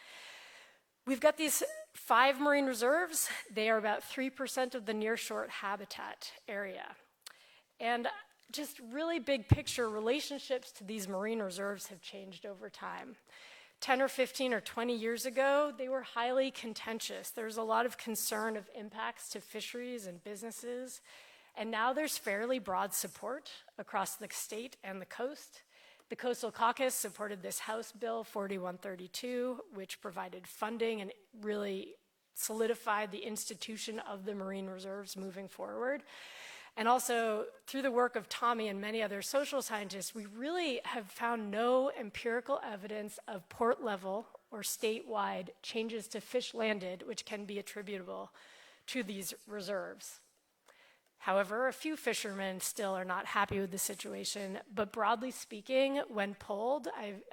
We've got these 5 marine reserves. They are about 3% of the nearshore habitat area. And just really big picture relationships to these marine reserves have changed over time. 10 or 15 or 20 years ago, they were highly contentious. There's a lot of concern of impacts to fisheries and businesses. And now there's fairly broad support across the state and the coast. The Coastal Caucus supported this House Bill 4132, which provided funding and really solidified the institution of the marine reserves moving forward. And also, through the work of Tommy and many other social scientists, we really have found no empirical evidence of port level or statewide changes to fish landed, which can be attributable to these reserves. However, a few fishermen still are not happy with the situation, but broadly speaking, when polled, I've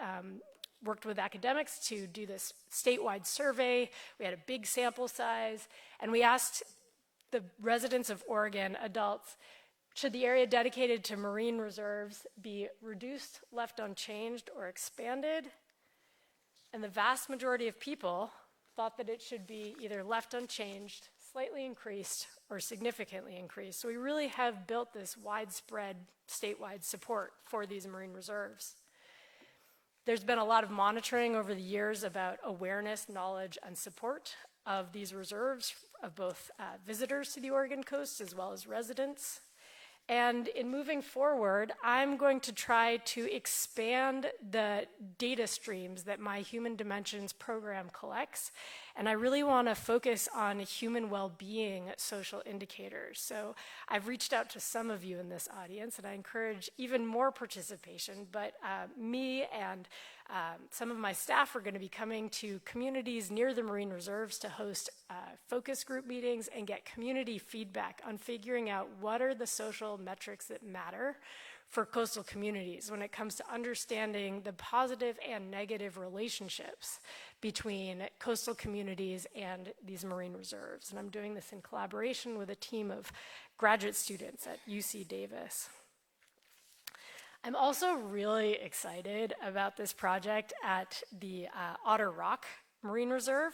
worked with academics to do this statewide survey. We had a big sample size, and we asked the residents of Oregon, adults, should the area dedicated to marine reserves be reduced, left unchanged, or expanded? And the vast majority of people thought that it should be either left unchanged, slightly increased, or significantly increased. So we really have built this widespread statewide support for these marine reserves. There's been a lot of monitoring over the years about awareness, knowledge, and support of these reserves of both visitors to the Oregon coast as well as residents. And in moving forward, I'm going to try to expand the data streams that my Human Dimensions program collects. And I really want to focus on human well-being social indicators. So I've reached out to some of you in this audience, and I encourage even more participation. But me and some of my staff are going to be coming to communities near the marine reserves to host focus group meetings and get community feedback on figuring out what are the social metrics that matter for coastal communities when it comes to understanding the positive and negative relationships between coastal communities and these marine reserves. And I'm doing this in collaboration with a team of graduate students at UC Davis. I'm also really excited about this project at the Otter Rock Marine Reserve.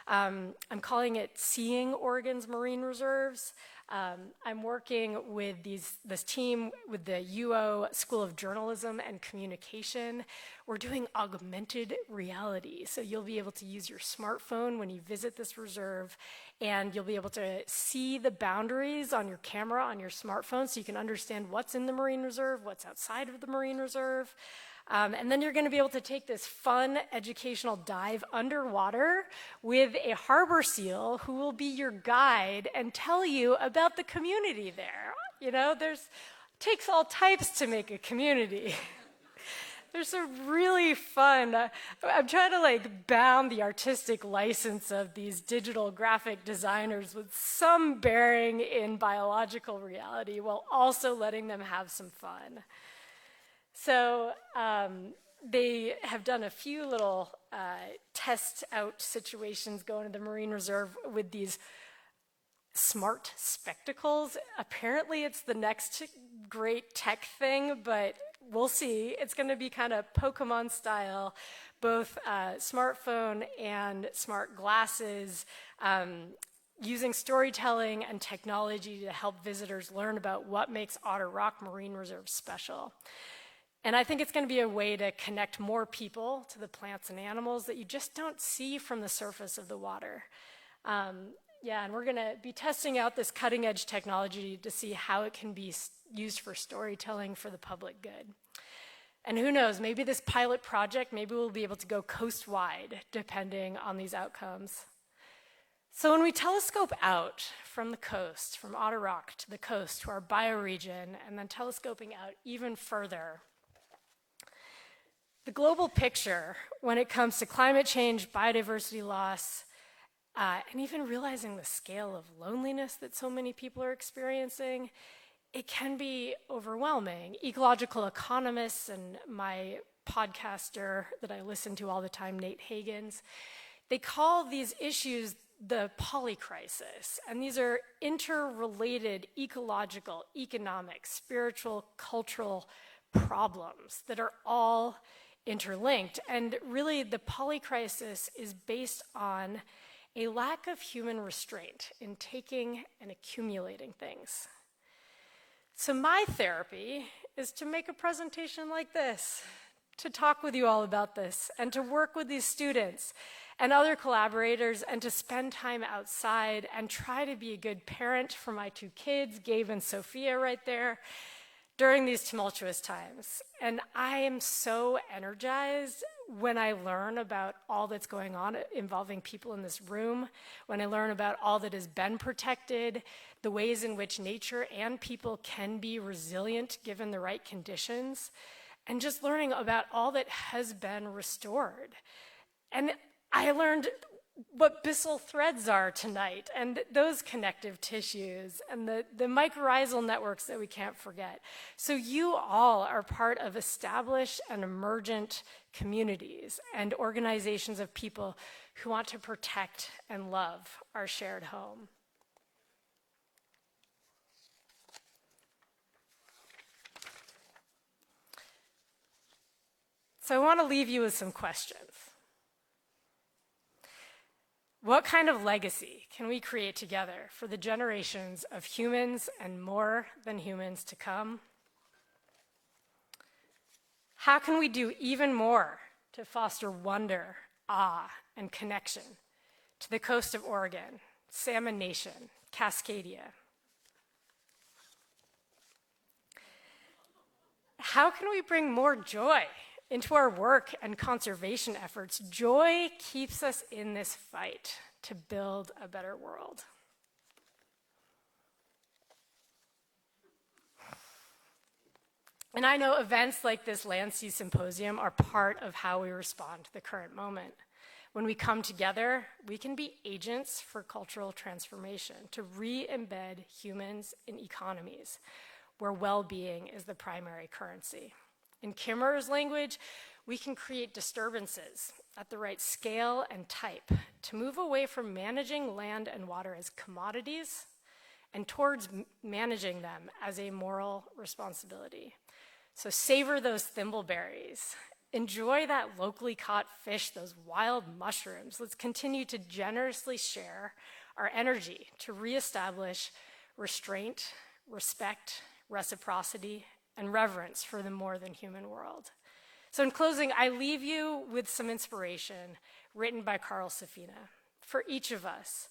I'm calling it Seeing Oregon's Marine Reserves. I'm working with this team with the UO School of Journalism and Communication. We're doing augmented reality. So you'll be able to use your smartphone when you visit this reserve, and you'll be able to see the boundaries on your camera on your smartphone so you can understand what's in the Marine Reserve, what's outside of the Marine Reserve. And then you're going to be able to take this fun educational dive underwater with a harbor seal who will be your guide and tell you about the community there. You know, takes all types to make a community. There's a really fun, I'm trying to bound the artistic license of these digital graphic designers with some bearing in biological reality while also letting them have some fun. So they have done a few little test out situations going to the Marine Reserve with these smart spectacles. Apparently it's the next great tech thing, but we'll see. It's going to be kind of Pokemon style, both smartphone and smart glasses, using storytelling and technology to help visitors learn about what makes Otter Rock Marine Reserve special. And I think it's going to be a way to connect more people to the plants and animals that you just don't see from the surface of the water. And we're going to be testing out this cutting-edge technology to see how it can be used for storytelling for the public good. And who knows, maybe this pilot project, maybe we'll be able to go coast-wide depending on these outcomes. So when we telescope out from the coast, from Otter Rock to the coast to our bioregion, and then telescoping out even further, the global picture when it comes to climate change, biodiversity loss, and even realizing the scale of loneliness that so many people are experiencing, it can be overwhelming. Ecological economists and my podcaster that I listen to all the time, Nate Hagans, they call these issues the polycrisis. And these are interrelated ecological, economic, spiritual, cultural problems that are all interlinked. And really, the polycrisis is based on a lack of human restraint in taking and accumulating things. So my therapy is to make a presentation like this, to talk with you all about this, and to work with these students and other collaborators, and to spend time outside and try to be a good parent for my two kids, Gabe and Sophia right there, during these tumultuous times. And I am so energized when I learn about all that's going on involving people in this room, when I learn about all that has been protected, the ways in which nature and people can be resilient given the right conditions, and just learning about all that has been restored. And I learned what byssal threads are tonight, and those connective tissues, and the mycorrhizal networks that we can't forget. So you all are part of established and emergent communities and organizations of people who want to protect and love our shared home. So I want to leave you with some questions. What kind of legacy can we create together for the generations of humans and more than humans to come? How can we do even more to foster wonder, awe, and connection to the coast of Oregon, Salmon Nation, Cascadia? How can we bring more joy into our work and conservation efforts? Joy keeps us in this fight to build a better world. And I know events like this Land Sea Symposium are part of how we respond to the current moment. When we come together, we can be agents for cultural transformation, to re-embed humans in economies where well-being is the primary currency. In Kimmerer's language, we can create disturbances at the right scale and type to move away from managing land and water as commodities and towards managing them as a moral responsibility. So savor those thimbleberries. Enjoy that locally caught fish, those wild mushrooms. Let's continue to generously share our energy to reestablish restraint, respect, reciprocity, and reverence for the more than human world. So in closing, I leave you with some inspiration written by Carl Safina. For each of us,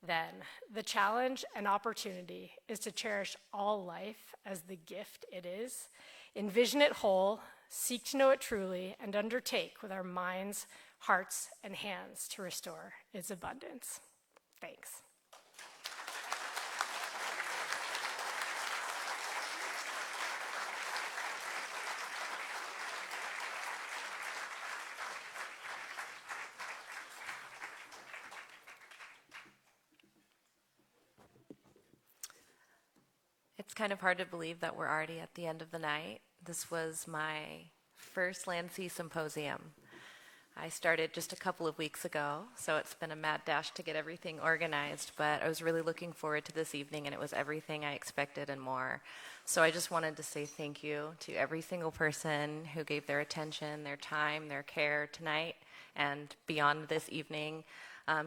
then, the challenge and opportunity is to cherish all life as the gift it is, envision it whole, seek to know it truly, and undertake with our minds, hearts, and hands to restore its abundance. Thanks. It's kind of hard to believe that we're already at the end of the night. This was my first Land Sea Symposium. I started just a couple of weeks ago, so it's been a mad dash to get everything organized, but I was really looking forward to this evening, and it was everything I expected and more. So I just wanted to say thank you to every single person who gave their attention, their time, their care tonight, and beyond this evening,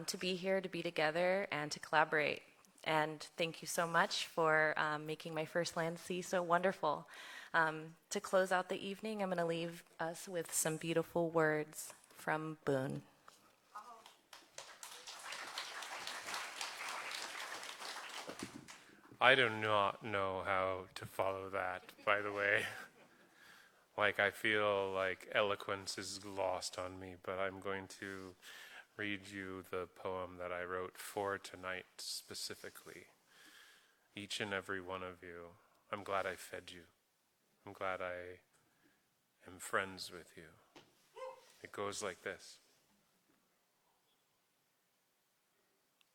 to be here, to be together, and to collaborate. And thank you so much for making my first Land Sea so wonderful. To close out the evening, I'm going to leave us with some beautiful words from Boone. I do not know how to follow that, by the way. Like, I feel like eloquence is lost on me, but I'm going to read you the poem that I wrote for tonight specifically. Each and every one of you, I'm glad I fed you. I'm glad I am friends with you. It goes like this.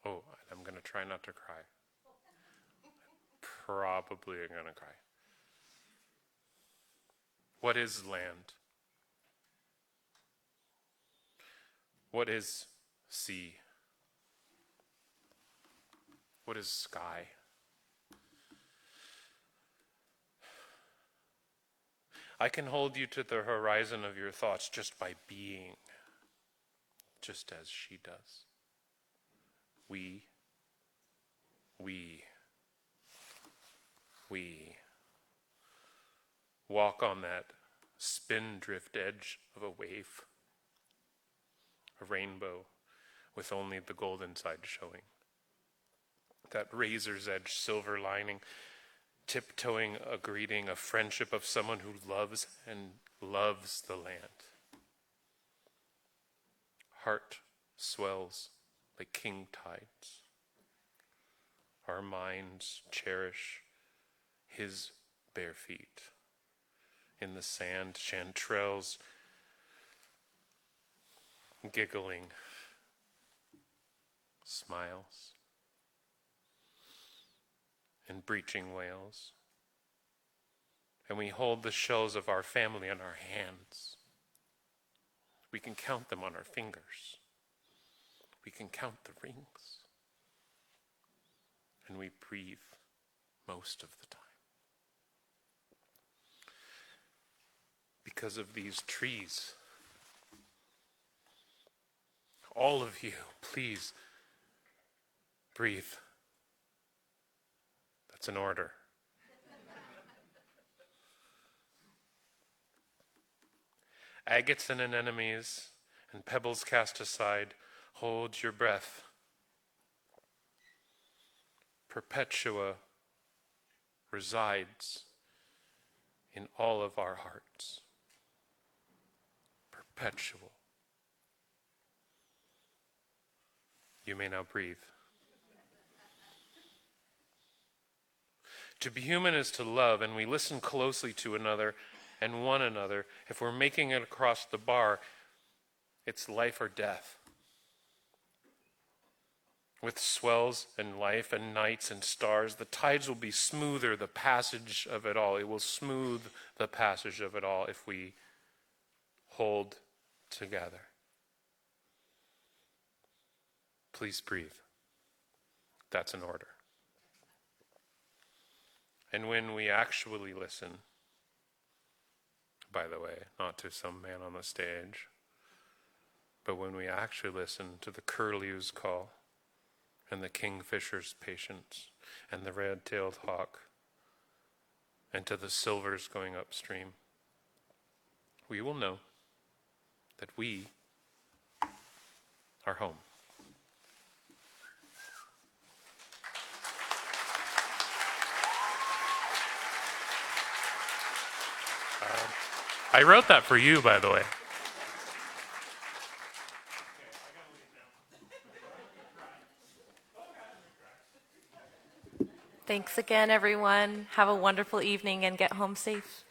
Oh, I'm going to try not to cry. Probably I'm going to cry. What is land? What is sea? What is sky? I can hold you to the horizon of your thoughts just by being, just as she does. We walk on that spindrift edge of a wave, a rainbow with only the golden side showing. That razor's edge silver lining, tiptoeing a greeting, a friendship of someone who loves and loves the land. Heart swells like king tides. Our minds cherish his bare feet. In the sand, chanterelles giggling, smiles, and breaching whales. And we hold the shells of our family in our hands. We can count them on our fingers. We can count the rings. And we breathe most of the time. Because of these trees. All of you, please breathe. That's an order. Agates and anemones and pebbles cast aside, hold your breath. Perpetua resides in all of our hearts. Perpetual. You may now breathe. To be human is to love, and we listen closely to another and one another. If we're making it across the bar, it's life or death. With swells and life and nights and stars, the tides will be smoother, the passage of it all. It will smooth the passage of it all if we hold together. Please breathe. That's an order. And when we actually listen, by the way, not to some man on the stage, but when we actually listen to the curlew's call, and the kingfisher's patience, and the red-tailed hawk, and to the silvers going upstream, we will know that we are home. I wrote that for you, by the way. Thanks again, everyone. Have a wonderful evening and get home safe.